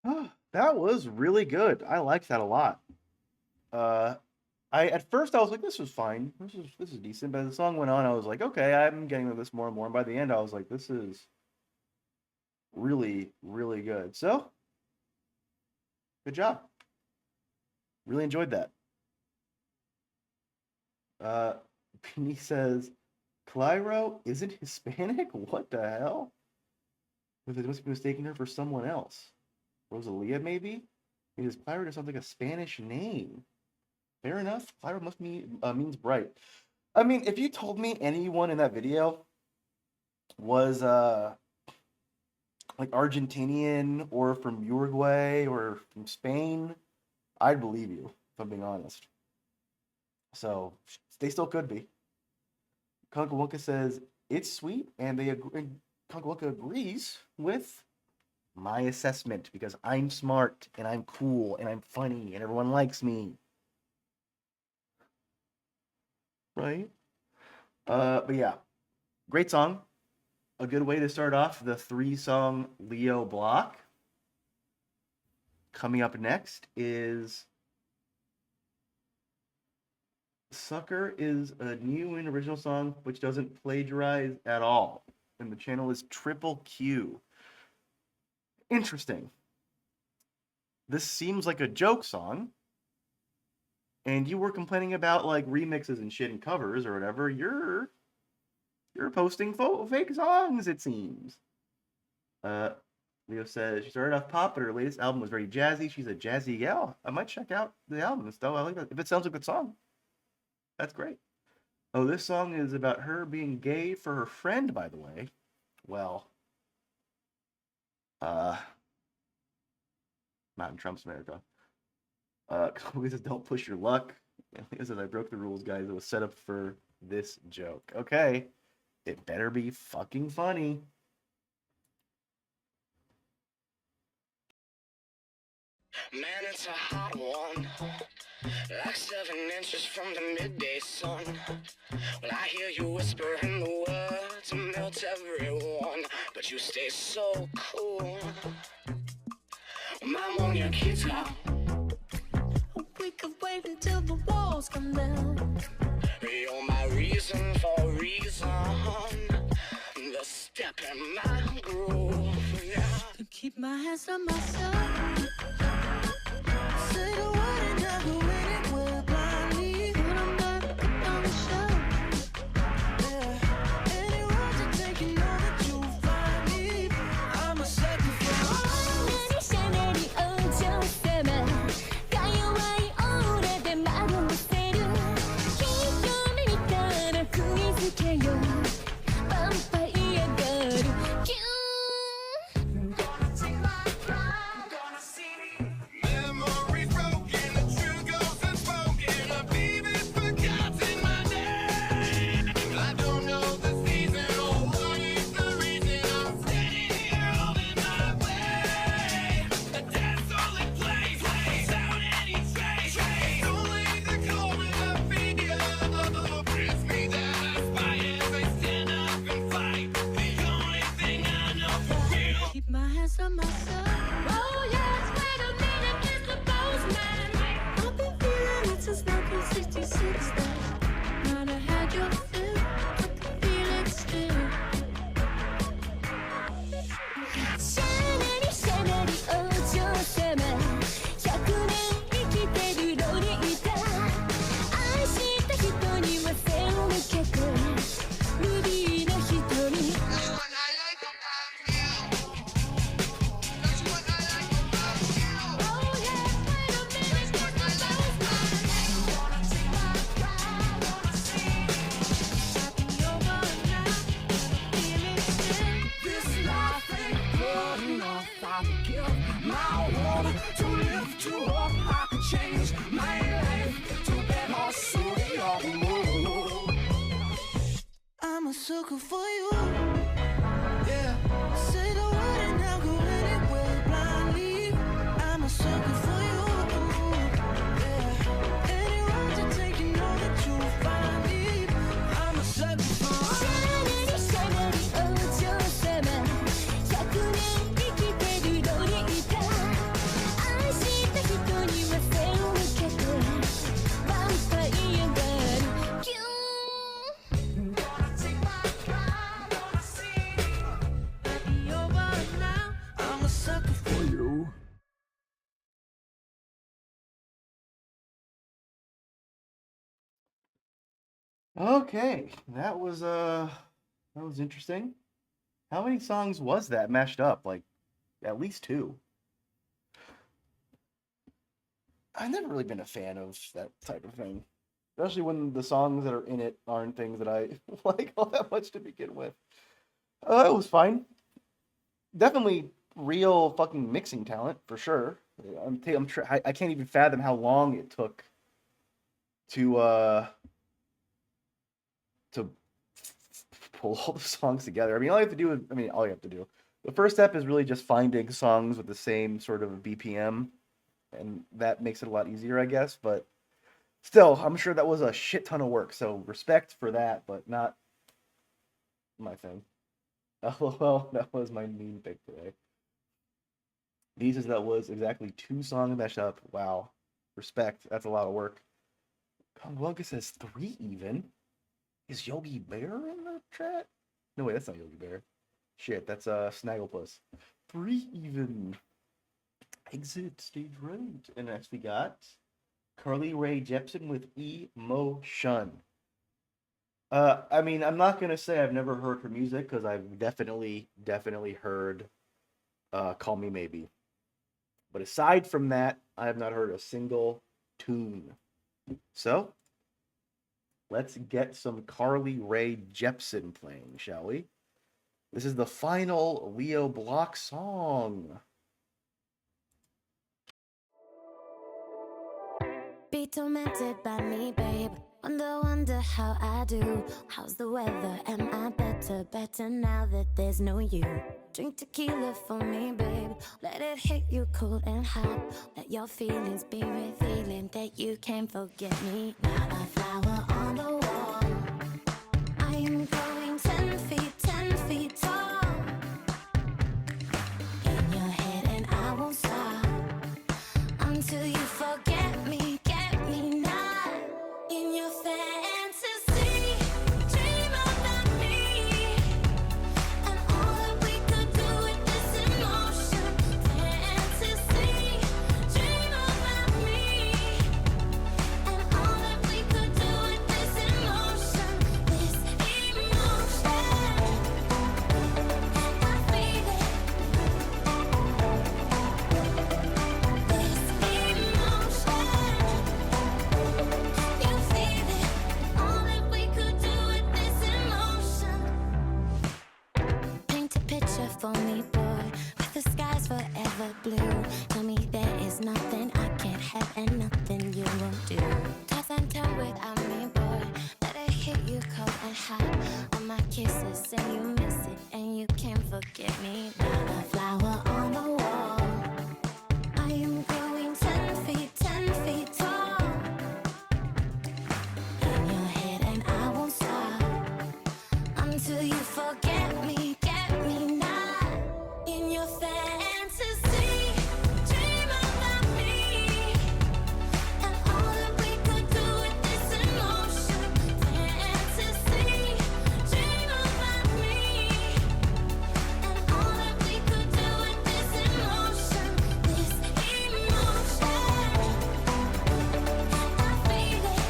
That was really good. I liked that a lot. Uh, I at first I was like, this was fine. This is decent. But as the song went on, I was like, okay, I'm getting into this more and more. And by the end, I was like, this is really, really good. So, good job. Really enjoyed that. Uh, Penny says, Clyro isn't Hispanic? What the hell? They must be mistaking her for someone else. Rosalia, maybe? Because Clyro just sounds like a Spanish name. Fair enough. Clyro must mean means bright. I mean, if you told me anyone in that video was like Argentinian or from Uruguay or from Spain, I'd believe you, if I'm being honest. So they still could be. Kunkawunka says it's sweet, and Kunkawunka agrees with my assessment because I'm smart and I'm cool and I'm funny and everyone likes me. Right? But yeah, great song. A good way to start off the 3-song Leo block. Coming up next is Sucker is a new and original song which doesn't plagiarize at all. And the channel is Triple Q. Interesting. This seems like a joke song. And you were complaining about like remixes and shit and covers or whatever. You're posting fake songs, it seems. Leo says she started off pop, but her latest album was very jazzy. She's a jazzy gal. I might check out the album though. I like that. If it sounds like a good song, that's great. Oh, this song is about her being gay for her friend, by the way. Well, not in Trump's America. He says, don't push your luck. He says, I broke the rules, guys. It was set up for this joke. Okay. It better be fucking funny. Man, it's a hot one, like 7 inches from the midday sun. Well, I hear you whispering the words to melt everyone, but you stay so cool. Mom on your guitar. We could wait until the walls come down. You're my reason for reason, the step in my groove, yeah. To keep my hands on myself. Say the word and I'll go anywhere blindly. But I'm gonna put on the show. Yeah. Any road to take, you know that you'll find me. I'm a sucker for Memories broken, the truth goes unspoken. A baby's forgotten my name. I don't know the season or what is the reason I'm standing here holding my way. A dead solid place, without any trace. Only the cold and the fear brings me that I spy as I stand up and fight. The only thing I know for real. keep my hands on myself. Oh yes, wait a minute, it's the postman. I've been feeling it since 1966. Might have had your fill, I can feel it still. Shanari, Shanari, oh, 様100年生きてるロリータ愛した人には背を向けてルビーの瞳 That's what I like about you. That's what I like about you. Oh yes, wait a minute, it's the postman. Wanna take my ride, wanna see happy over now, feel it still. This life ain't good enough. I would give my all to lift you up. I could change my life to better suit your mood. I'm a sucker for you. Yeah. Say the word and I'll go anywhere blindly. I'm a sucker for you. Yeah. Any road to take, you know that you'll find me. I'm a sucker for you. Shanari, Shanari, oh, 100年生きてるロリータ Okay, that was interesting. How many songs was that mashed up? Like at least two. I've never really been a fan of that type of thing, especially when the songs that are in it aren't things that I like all that much to begin with. It was fine. Definitely real fucking mixing talent for sure. I can't even fathom how long it took to to pull all the songs together. I mean, all you have to do is, I mean, all you have to do. The first step is really just finding songs with the same sort of BPM, and that makes it a lot easier, I guess. But still, I'm sure that was a shit ton of work. So respect for that, but not my thing. Oh well, that was my mean pick today. That was exactly two songs mashed up. Wow, respect. That's a lot of work. Conwelga says three even. Is Yogi Bear in the chat? No, wait, that's not Yogi Bear. Shit, that's Snagglepuss. Three even. Exit stage right. And next we got Carly Rae Jepsen with Emotion. I mean, I'm not gonna say I've never heard her music because I've definitely heard Call Me Maybe. But aside from that, I have not heard a single tune. So let's get some Carly Rae Jepsen playing, shall we? This is the final Leo Block song. Be tormented by me, babe. Wonder how I do. How's the weather? Am I better now that there's no you? Drink tequila for me, babe. Let it hit you cold and hot. Let your feelings be revealing that you can't forget me. Not a flower on the wall. I am growing 10 feet tall. In your head and I won't stop until you forget me, get me not in your fantasy. Dream about me and all that we could do with this emotion. Fantasy, dream about me and all that we could do with this emotion. This emotion, I feel it. This emotion, you feel it. All that we could do with this emotion. Paint a picture for me, boy, with the skies forever blue. Tell me there is nothing I can't have and nothing you won't do. Toss and turn without me, boy. Let it hit you cold and hot. All my kisses and you miss it and you can't forget me. Not a flower on the wall. I am growing 10 feet tall. In your head and I won't stop until you forget me, get me not in your fantasy. Dream about me and all that we could do with this emotion. Fantasy, dream about me and all that we could do with this emotion. This emotion, I feel it.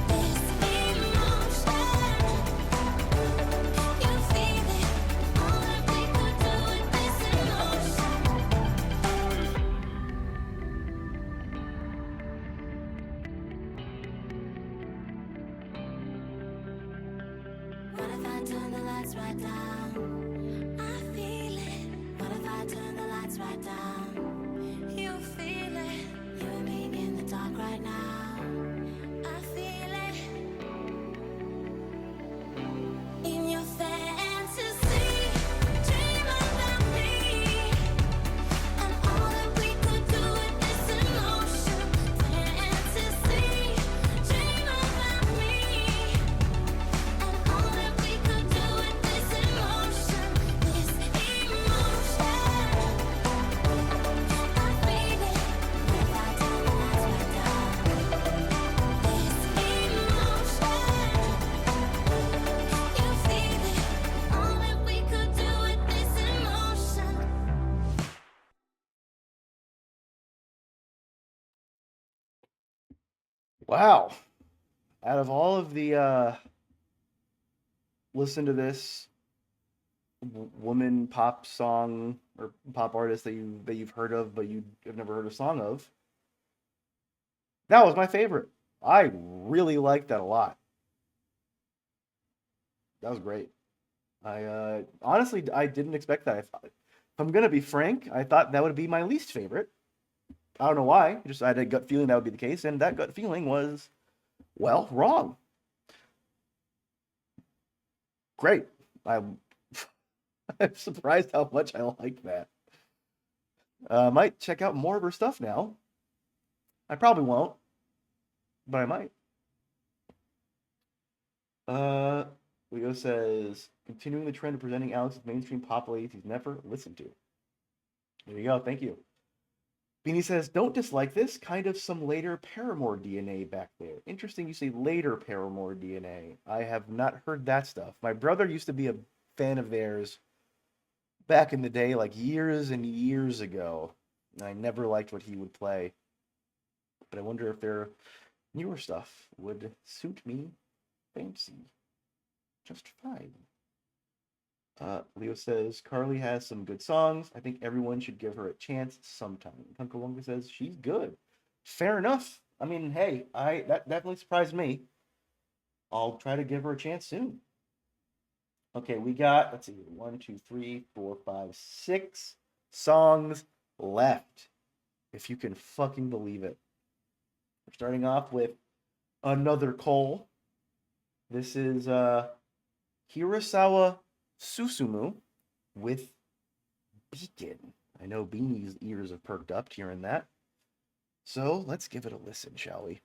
This emotion, you feel it. All that we could do with this emotion. What if I turn the lights right down? I feel it. What if I turn the lights right down? You feel it. You and me in the dark right now. I feel it. In your fantasy, dream about me and all that we could do with this emotion. Fantasy, dream about me and all that we could do with this emotion. This emotion, Wow. Out of all of the listen to this woman pop song or pop artist that you've heard of but you have never heard a song of, that was my favorite. I really liked that a lot. That was great. I honestly I didn't expect that. If I'm gonna be frank, I thought that would be my least favorite. I don't know why. Just I had a gut feeling that would be the case, and that gut feeling was, well, wrong. Great. I'm I'm surprised how much I like that. Might check out more of her stuff now. I probably won't, but I might. Uh, Leo says, continuing the trend of presenting Alex with mainstream pop ladies he's never listened to. There you go. Thank you. Beanie says, don't dislike this. Kind of some later Paramore DNA back there. Interesting you say later Paramore DNA. I have not heard that stuff. My brother used to be a fan of theirs back in the day, like years and years ago. And I never liked what he would play. But I wonder if their newer stuff would suit me fancy just fine. Leo says, Carly has some good songs. I think everyone should give her a chance sometime. Kunkalunga says, she's good. Fair enough. I mean, hey, that definitely surprised me. I'll try to give her a chance soon. Okay, we got, let's see, 1, 2, 3, 4, 5, 6 songs left. If you can fucking believe it. We're starting off with Another Cole. This is Hirasawa Susumu with Beacon. I know Beanie's ears have perked up hearing that. So let's give it a listen, shall we?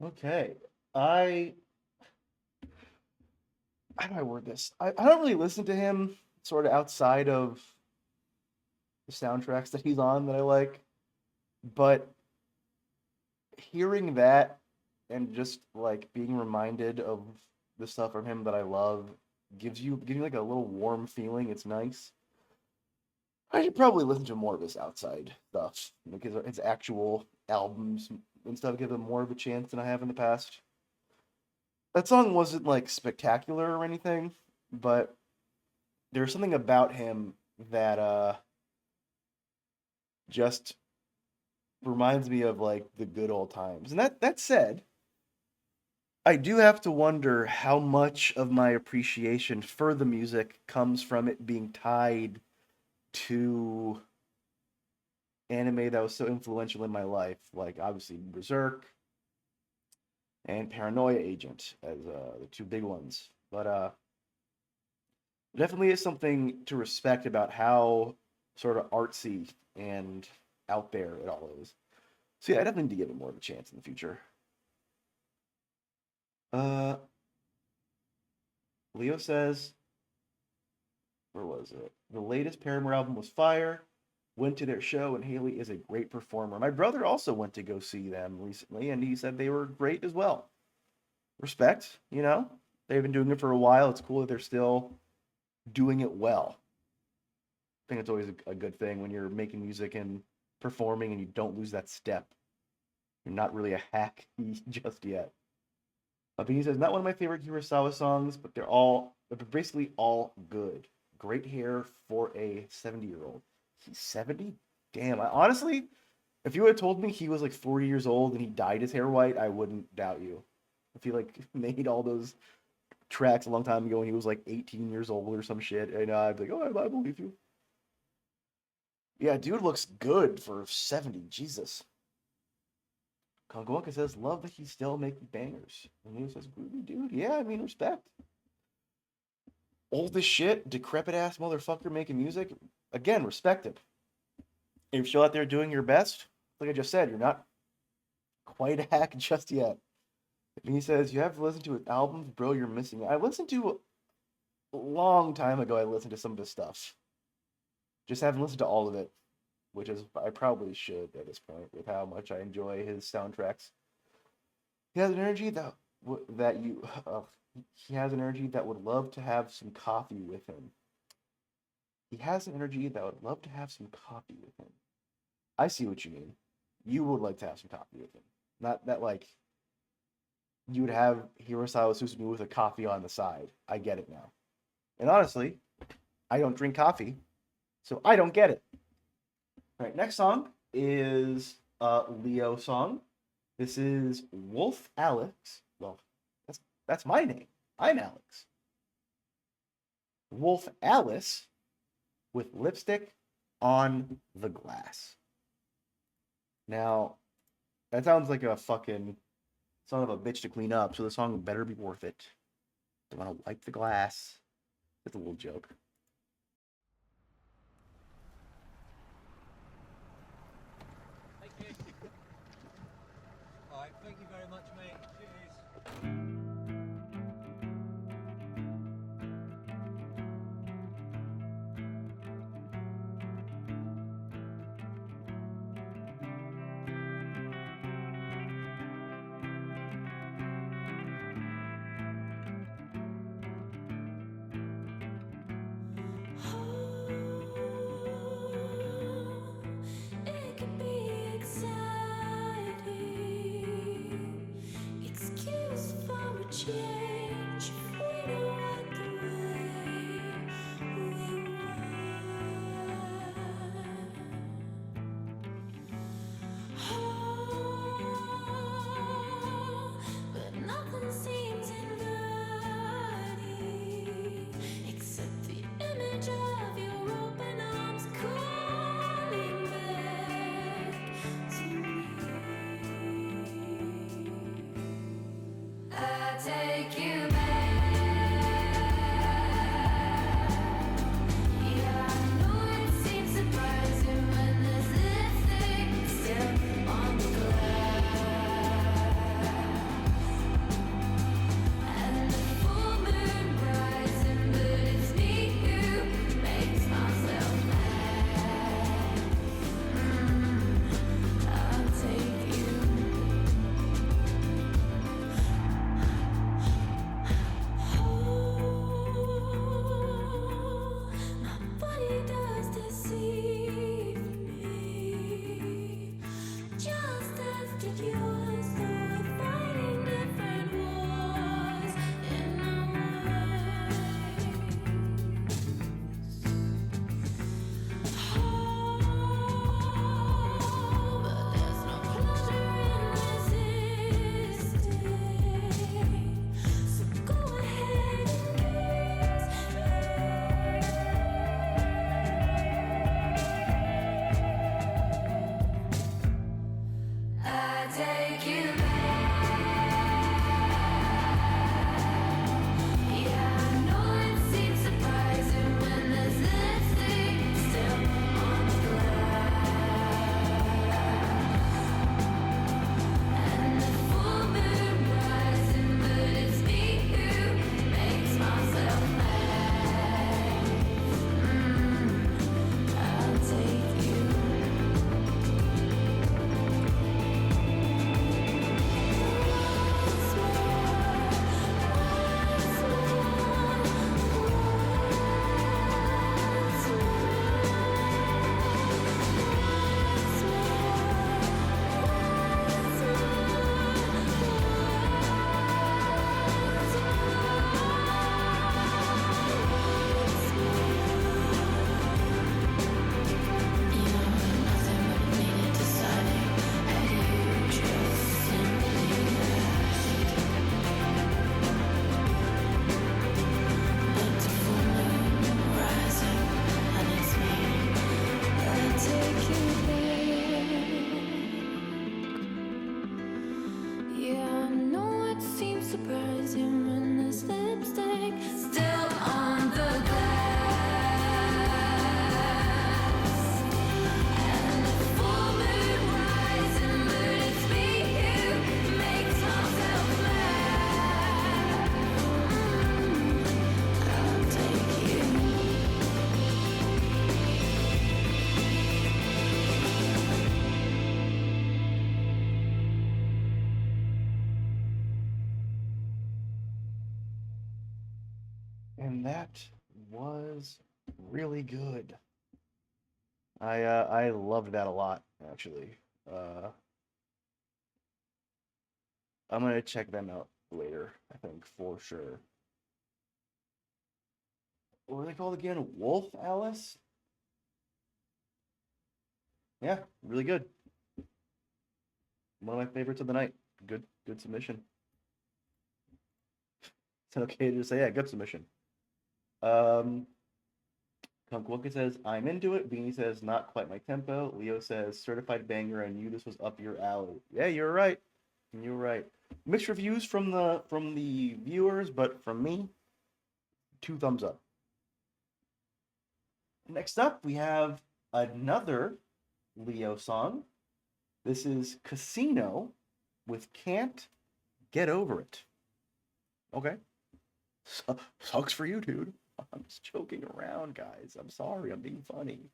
Okay. I how do I word this? I don't really listen to him sort of outside of the soundtracks that he's on that I like, but hearing that and just like being reminded of the stuff from him that I love gives you like a little warm feeling. It's nice. I should probably listen to more of his outside stuff because his actual albums and stuff give him more of a chance than I have in the past. That song wasn't like spectacular or anything, but there's something about him that just reminds me of like the good old times. And that said, I do have to wonder how much of my appreciation for the music comes from it being tied to anime that was so influential in my life, like obviously Berserk and Paranoia Agent as the two big ones. But definitely is something to respect about how sort of artsy and out there it all is. So yeah, I definitely need to give it more of a chance in the future. Uh, Leo says, where was it? The latest Paramore album was fire. Went to their show, and Haley is a great performer. My brother also went to go see them recently, and he said they were great as well. Respect, you know? They've been doing it for a while. It's cool that they're still doing it well. I think it's always a good thing when you're making music and performing and you don't lose that step. You're not really a hack just yet. But he says, not one of my favorite Hirasawa songs, but they're basically all good. Great hair for a 70-year-old. He's 70? Damn, honestly, if you had told me he was like 40 years old and he dyed his hair white, I wouldn't doubt you. If he like made all those tracks a long time ago when he was like 18 years old or some shit, and I'd be like, oh, I believe you. Yeah, dude looks good for 70. Jesus. Kongoka says, love that he's still making bangers. And he says, groovy dude. Yeah, I mean, respect. Old as shit, decrepit ass motherfucker making music. Again, respect him. If you're still out there doing your best, like I just said, you're not quite a hack just yet. And he says, you have to listen to his albums, bro, you're missing it. I listened to a long time ago, I listened to some of his stuff. Just haven't listened to all of it, which is, I probably should at this point with how much I enjoy his soundtracks. He has an energy he has an energy that would love to have some coffee with him. He has an energy that would love to have some coffee with him. I see what you mean. You would like to have some coffee with him. Not that like you would have Hirosawa Susumu with a coffee on the side. I get it now. And honestly, I don't drink coffee, so I don't get it. All right, next song is a Leo song. This is Wolf Alex. Well, that's my name. I'm Alex. Wolf Alice with Lipstick on the Glass. Now, that sounds like a fucking son of a bitch to clean up, so the song better be worth it. I want to wipe the glass. It's a little joke. Alright, thank you very much, mate. Cheers. It can be exciting. Excuse for a change. We don't like the way we were. But nothing seems inviting except the image of your open arms calling back to me. I take you back. Yeah, I know it seems surprising when there's lipstick still on the glass. And that was really good. I loved that a lot, actually. I'm gonna check them out later, I think, for sure. What were they called again? Wolf Alice? Yeah, really good. One of my favorites of the night. Good submission. Is it okay to say, yeah, good submission? Kumquilka says, I'm into it. Beanie says, not quite my tempo. Leo says, certified banger. I knew this was up your alley. Yeah, you're right. You're right. Mixed reviews from the viewers, but from me, 2 thumbs up. Next up, we have another Leo song. This is Casino with Can't Get Over It. Okay. Sucks for you, dude. I'm just joking around, guys. I'm sorry. I'm being funny.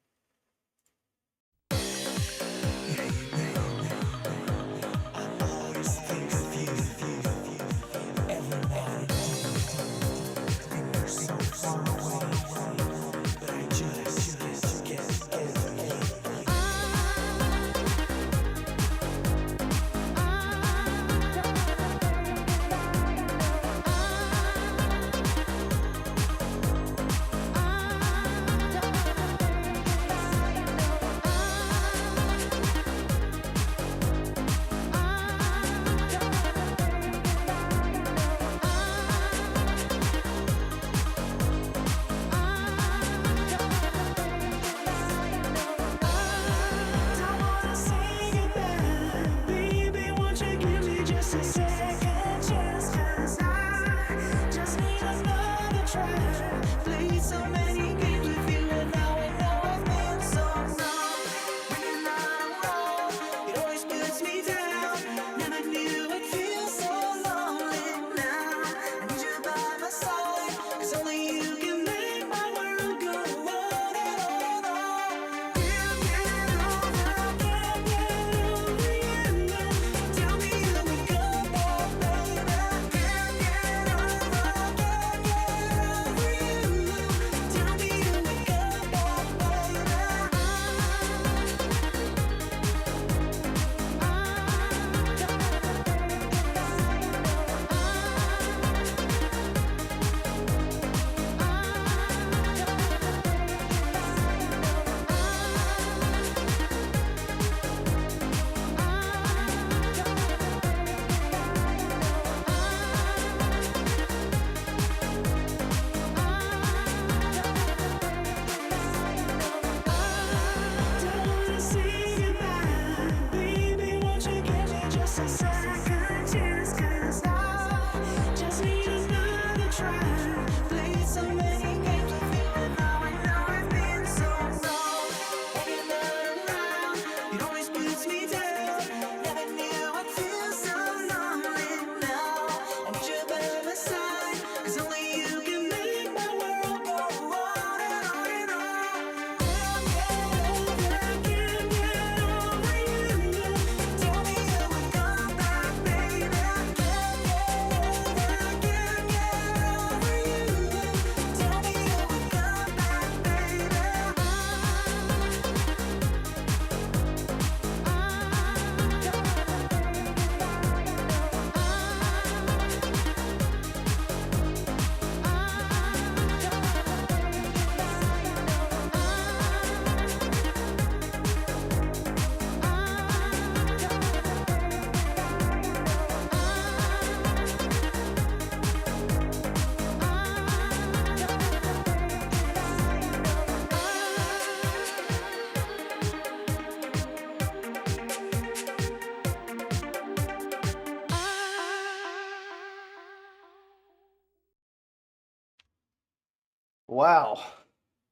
Wow.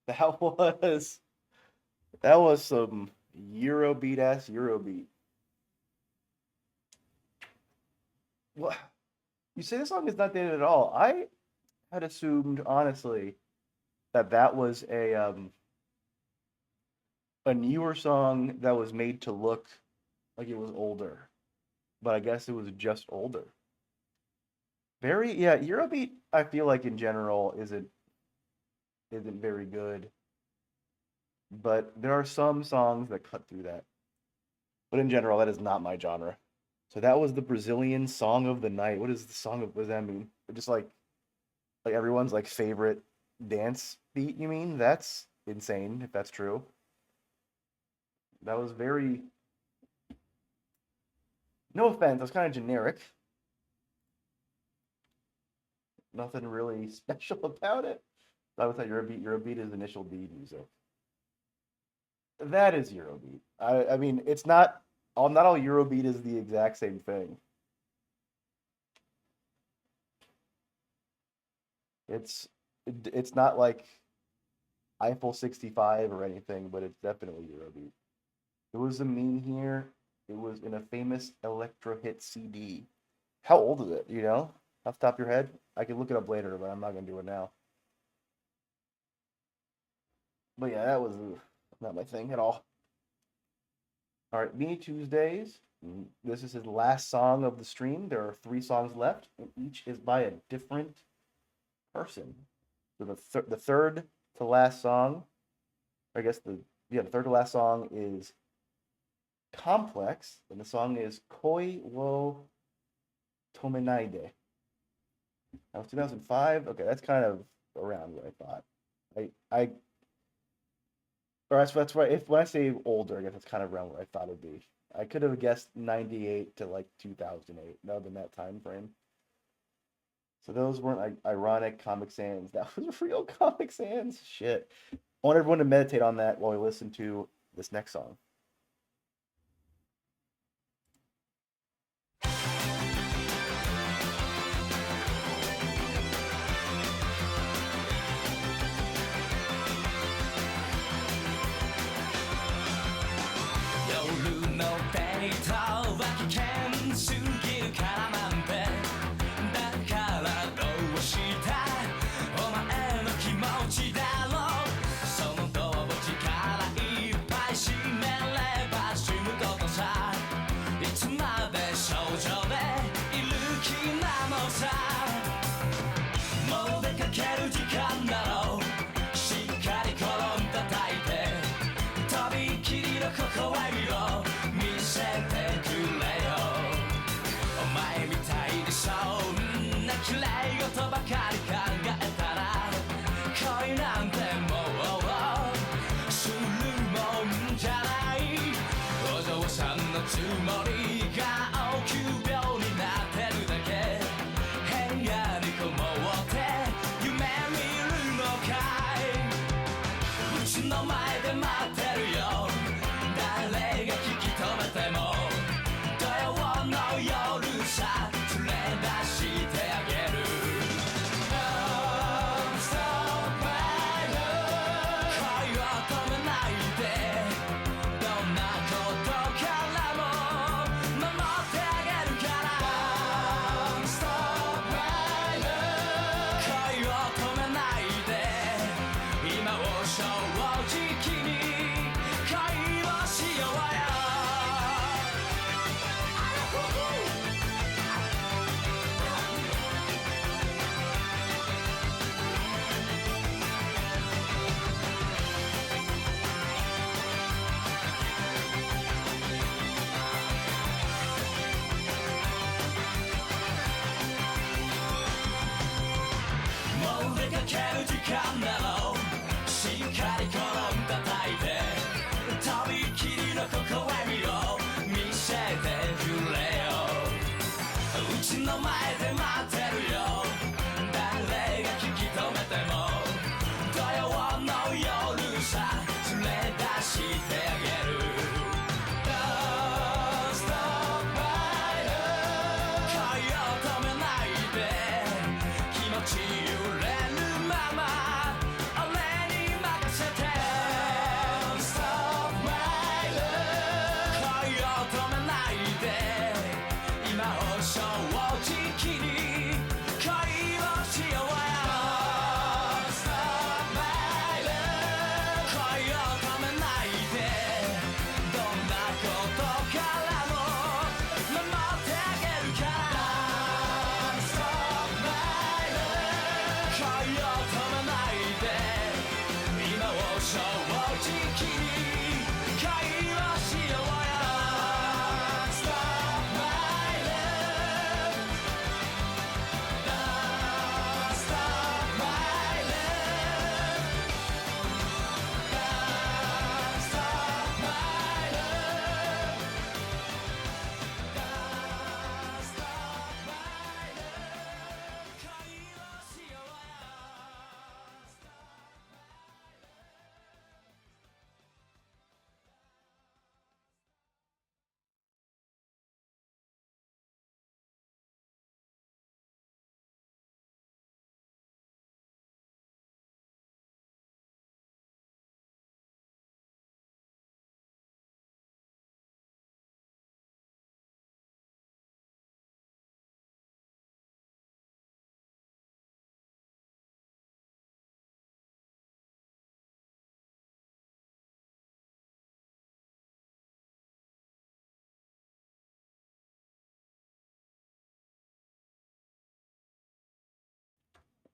That was some Eurobeat ass Eurobeat. What? You say the song is not dated at all. I had assumed, honestly, that was a newer song that was made to look like it was older. But I guess it was just older. Very, yeah, Eurobeat, I feel like in general isn't isn't very good. But there are some songs that cut through that. But in general, that is not my genre. So that was the Brazilian song of the night. What is the song of? What does that mean? Just like everyone's like favorite dance beat. You mean? That's insane. If that's true. That was very. No offense. That's kind of generic. Nothing really special about it. I would say Eurobeat. Eurobeat is initial D music. That is Eurobeat. I mean, it's not all. Not all Eurobeat is the exact same thing. It's not like Eiffel 65 or anything, but it's definitely Eurobeat. There was a meme here. It was in a famous electro hit CD. How old is it? You know, off the top of your head? I can look it up later, but I'm not gonna do it now. But yeah, that was not my thing at all. All right, Beanie Tuesdays. This is his last song of the stream. There are 3 songs left, and each is by a different person. So the third to last song, I guess the third to last song is Complex, and the song is Koi wo Tomenaide. That was 2005. Okay, that's kind of around what I thought. Or that's right. If when I say older, I guess that's kind of around what I thought it'd be. I could have guessed 98 to like 2008. That would have been that time frame. So those weren't like ironic Comic Sans. That was real Comic Sans. Shit. I want everyone to meditate on that while we listen to this next song.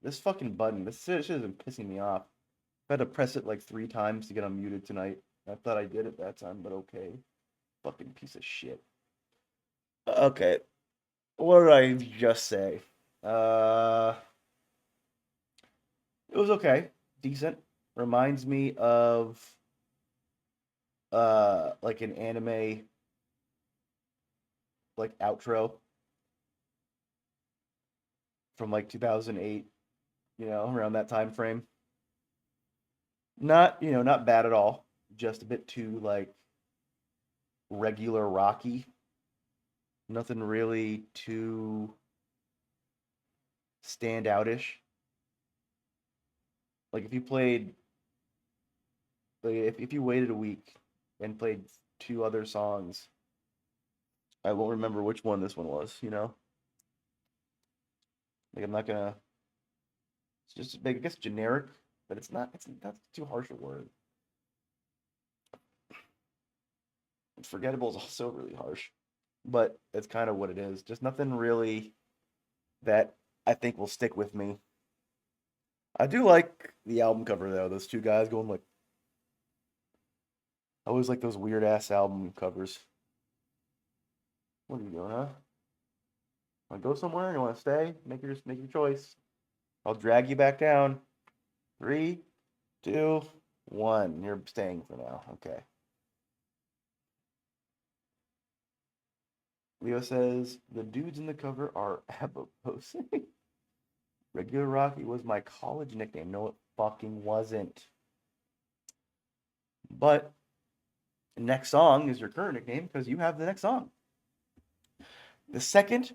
This fucking button, this shit has been pissing me off. I had to press it like 3 times to get unmuted tonight. I thought I did it that time, but okay. Fucking piece of shit. Okay. What did I just say? It was okay. Decent. Reminds me of like an anime like outro from like 2008, around that time frame. Not bad at all. Just a bit too like regular rocky. Nothing really too standoutish. Like if you played, like if you waited a week and played 2 other songs, I won't remember which one this one was. Like I'm not gonna. It's just like, I guess generic, but it's not. It's that's too harsh a word. Forgettable is also really harsh, but it's kind of what it is. Just nothing really that I think will stick with me. I do like the album cover though. Those two guys going like, I always like those weird ass album covers. What are you doing, huh? Want to go somewhere? You want to stay? Make your choice. I'll drag you back down. 3, 2, 1. You're staying for now. Okay. Leo says the dudes in the cover are Abapose. Regular Rocky was my college nickname. No, it fucking wasn't. But next song is your current nickname because you have the next song. The second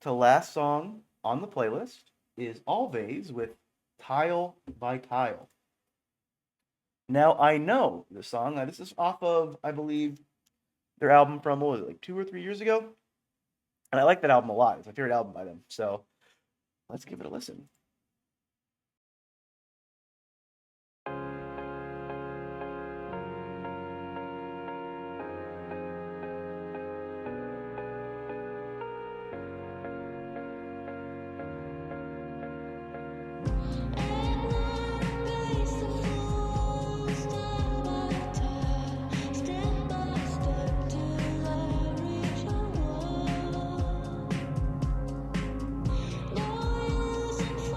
to last song on the playlist is Always with Tile by Tile. Now, I know the song. This is off of, I believe, their album from, what was it, like 2 or 3 years ago? And I like that album a lot. It's my favorite album by them. So let's give it a listen. No use in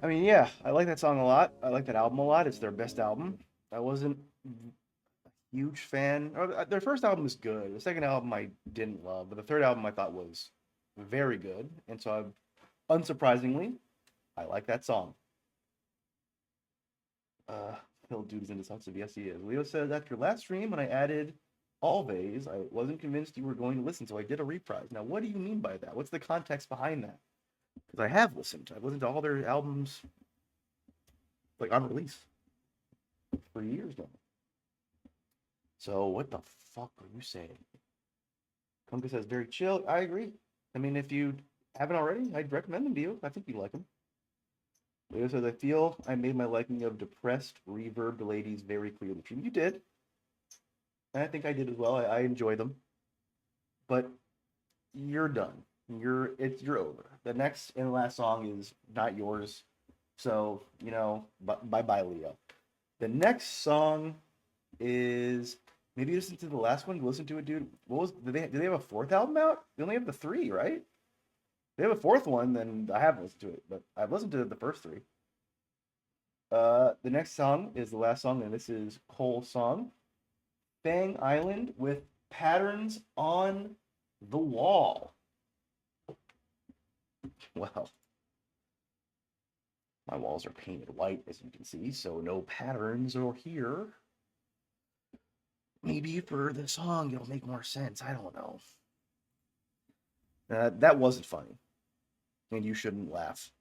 I mean, yeah, I like that song a lot. I like that album a lot. It's their best album. I wasn't a huge fan. Their first album is good. The second album I didn't love, but the third album I thought was very good. And so, unsurprisingly, I like that song. Uh, Phil Dude's into songs of yes, he is. Leo says after last stream when I added Always, I wasn't convinced you were going to listen, so I did a reprise. Now, what do you mean by that? What's the context behind that? Because I have listened. I've listened to all their albums like on release for years now. So what the fuck are you saying? Kunka says very chill. I agree. I mean, if you haven't already, I'd recommend them to you. I think you like them. Leo says I feel I made my liking of depressed reverb ladies very clearly. You did. And I think I did as well. I enjoy them. But you're done. You're over. The next and last song is not yours. So, bye bye, Leo. The next song is maybe listen to the last one. Listen to it, dude. Did they have a fourth album out? They only have the three, right? If they have a fourth one, then I haven't listened to it, but I've listened to the first three. The next song is the last song, and this is Cole's song. Fang Island with Patterns on the Wall. Well, my walls are painted white, as you can see, so no patterns are here. Maybe for the song it'll make more sense. I don't know. That wasn't funny, and you shouldn't laugh.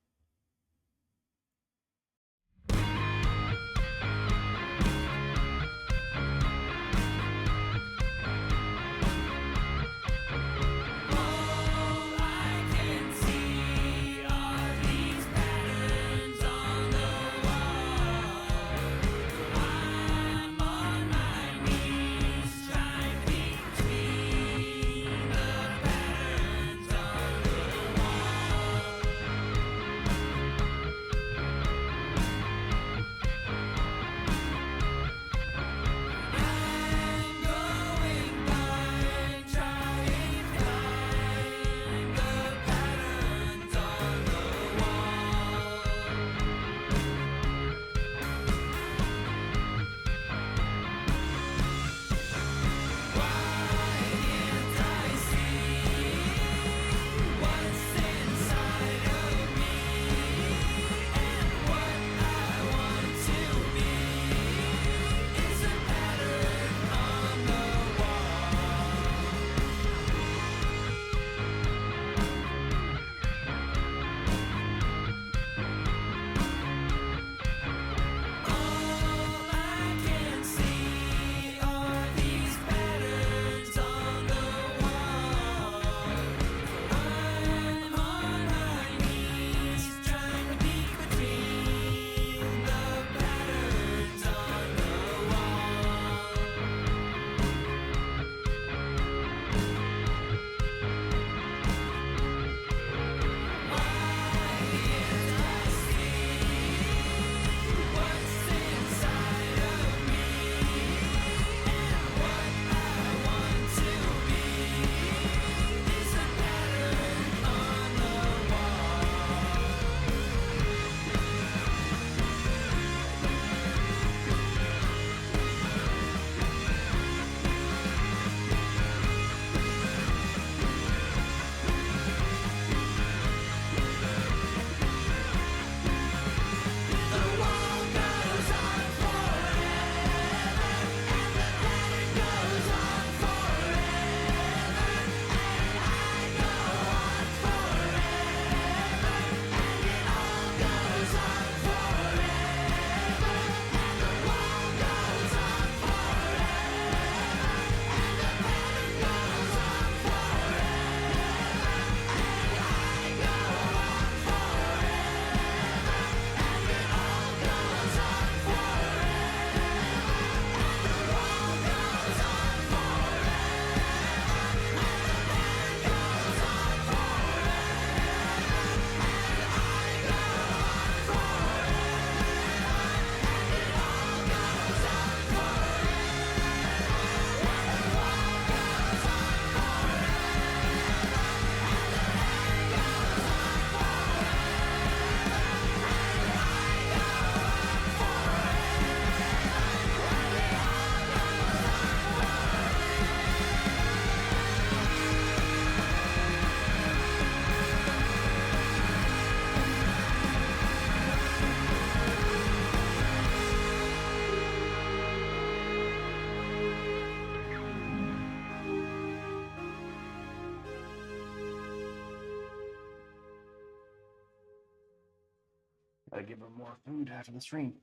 Gotta give her more food after the stream.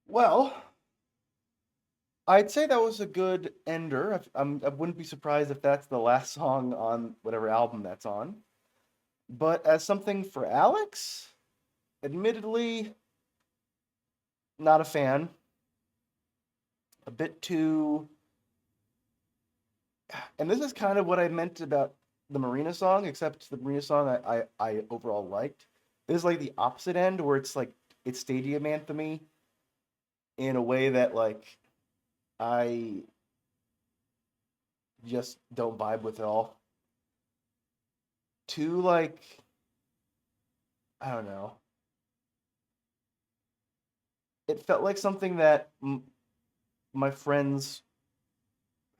Well, I'd say that was a good ender. I wouldn't be surprised if that's the last song on whatever album that's on. But as something for Alex, admittedly, not a fan. A bit too. And this is kind of what I meant about the Marina song, except the Marina song I overall liked. This is like the opposite end where it's like it's stadium anthemy in a way that like I just don't vibe with at all. Too like I don't know. It felt like something that my friends,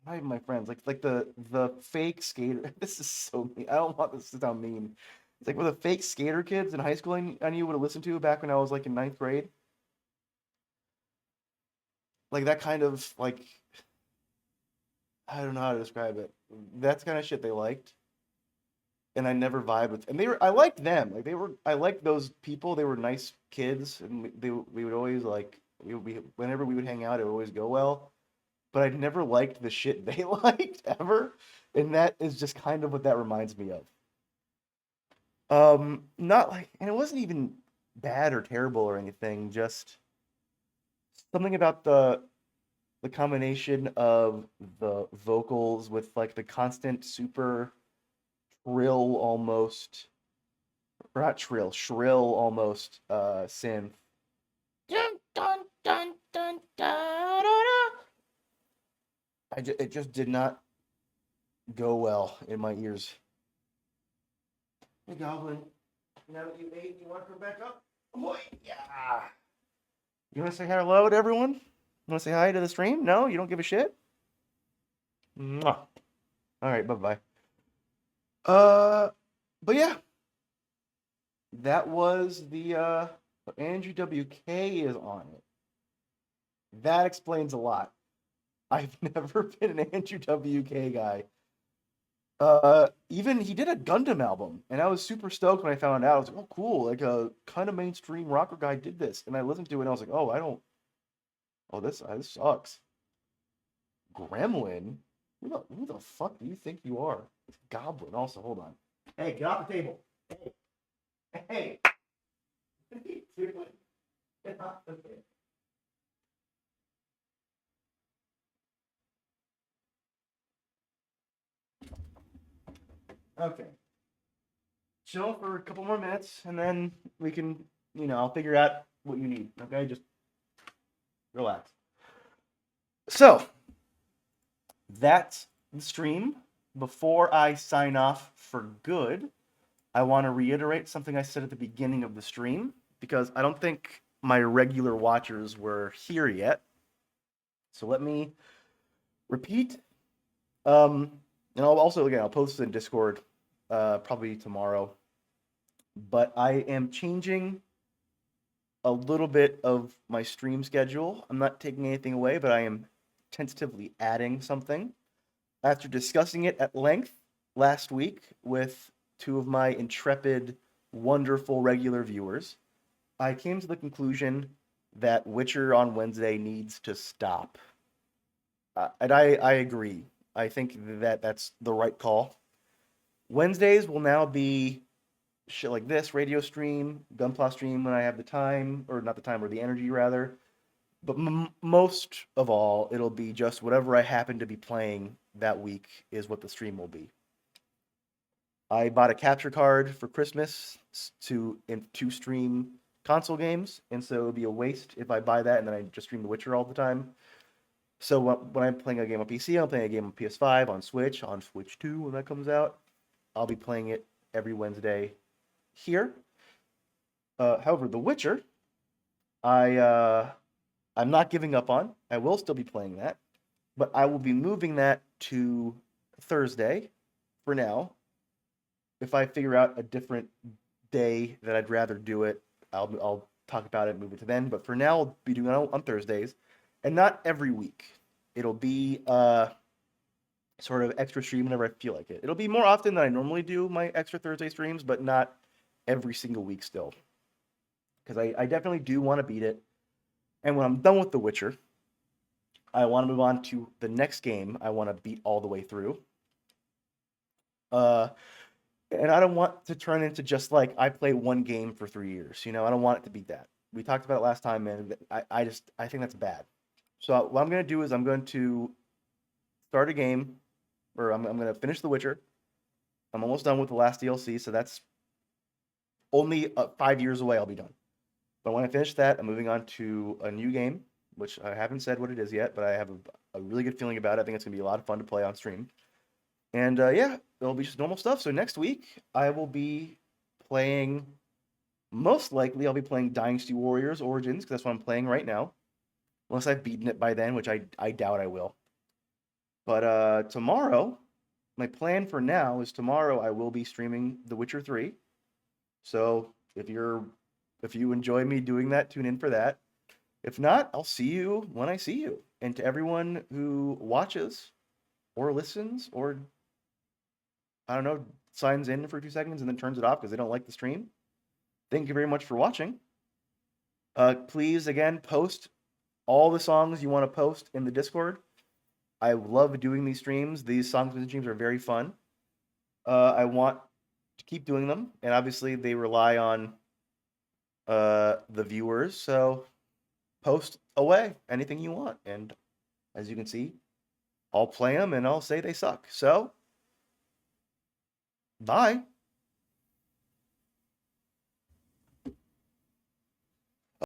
not even my friends, like the fake skater. This is so mean. I don't want this to sound mean. It's like with the fake skater kids in high school I knew would have listened to back when I was like in ninth grade. Like that kind of like I don't know how to describe it. That's the kind of shit they liked, and I never vibed with. And they were I liked them. Like they were I liked those people. They were nice kids, and we would always like we whenever we would hang out, it would always go well. But I'd never liked the shit they liked ever, and that is just kind of what that reminds me of. Not like, and it wasn't even bad or terrible or anything. Just something about the combination of the vocals with like the constant super shrill almost, or not shrill, shrill almost synth. Dun, dun, dun, dun, da, da, da. It just did not go well in my ears. Hey, Goblin. Now that you ate, you want to come back up? Boy, yeah. You want to say hello to everyone? You want to say hi to the stream? No, you don't give a shit. Mwah. All right, bye bye. But yeah, that was the Andrew WK is on it. That explains a lot. I've never been an Andrew WK guy. Even he did a Gundam album, and I was super stoked when I found out. I was like, "Oh, cool! Like a kind of mainstream rocker guy did this." And I listened to it, and I was like, "Oh, I don't. Oh, this sucks." Gremlin? Who the fuck do you think you are? It's Goblin. Also, hold on. Hey, get off the table. Hey, hey. What are you doing? Get off the table. Okay. Chill for a couple more minutes, and then we can, I'll figure out what you need. Okay, just relax. So, that's the stream. Before I sign off for good, I want to reiterate something I said at the beginning of the stream because I don't think my regular watchers were here yet. So let me repeat. And I'll post it in Discord probably tomorrow. But I am changing a little bit of my stream schedule. I'm not taking anything away, but I am tentatively adding something. After discussing it at length last week with two of my intrepid, wonderful regular viewers, I came to the conclusion that Witcher on Wednesday needs to stop. And I agree. I think that that's the right call. Wednesdays will now be shit like this, radio stream, Gunpla stream when I have the time, or not the time, or the energy rather. But most of all, it'll be just whatever I happen to be playing that week is what the stream will be. I bought a capture card for Christmas to stream console games, and so it would be a waste if I buy that and then I just stream The Witcher all the time. So when I'm playing a game on PC, I'm playing a game on PS5, on Switch 2 when that comes out. I'll be playing it every Wednesday here. However, The Witcher, I'm not giving up on. I will still be playing that, but I will be moving that to Thursday for now. If I figure out a different day that I'd rather do it, I'll talk about it and move it to then. But for now, I'll be doing it on Thursdays, and not every week. It'll be sort of extra stream whenever I feel like it. It'll be more often than I normally do my extra Thursday streams, but not every single week still. because I definitely do want to beat it. And when I'm done with The Witcher, I want to move on to the next game I want to beat all the way through. Uh, and I don't want to turn into just like I play one game for 3 years. You know, I don't want it to be that. We talked about it last time, and I think that's bad. So what I'm gonna do is I'm going to start a game, or I'm gonna finish The Witcher. I'm almost done with the last DLC, so that's only 5 years away. I'll be done. But when I finish that, I'm moving on to a new game, which I haven't said what it is yet, but I have a really good feeling about it. I think it's gonna be a lot of fun to play on stream. And yeah, it'll be just normal stuff. So next week I will be playing. Most likely, I'll be playing Dynasty Warriors Origins because that's what I'm playing right now. Unless I've beaten it by then, which I doubt I will. But tomorrow, my plan for now is tomorrow I will be streaming The Witcher 3. So if you enjoy me doing that, tune in for that. If not, I'll see you when I see you. And to everyone who watches or listens or I don't know, signs in for a few seconds and then turns it off because they don't like the stream, thank you very much for watching. Please again post all the songs you want to post in the Discord. I love doing these streams. These songs and streams are very fun. I want to keep doing them, and obviously they rely on the viewers. So post away anything you want, and as you can see, I'll play them and I'll say they suck. So bye.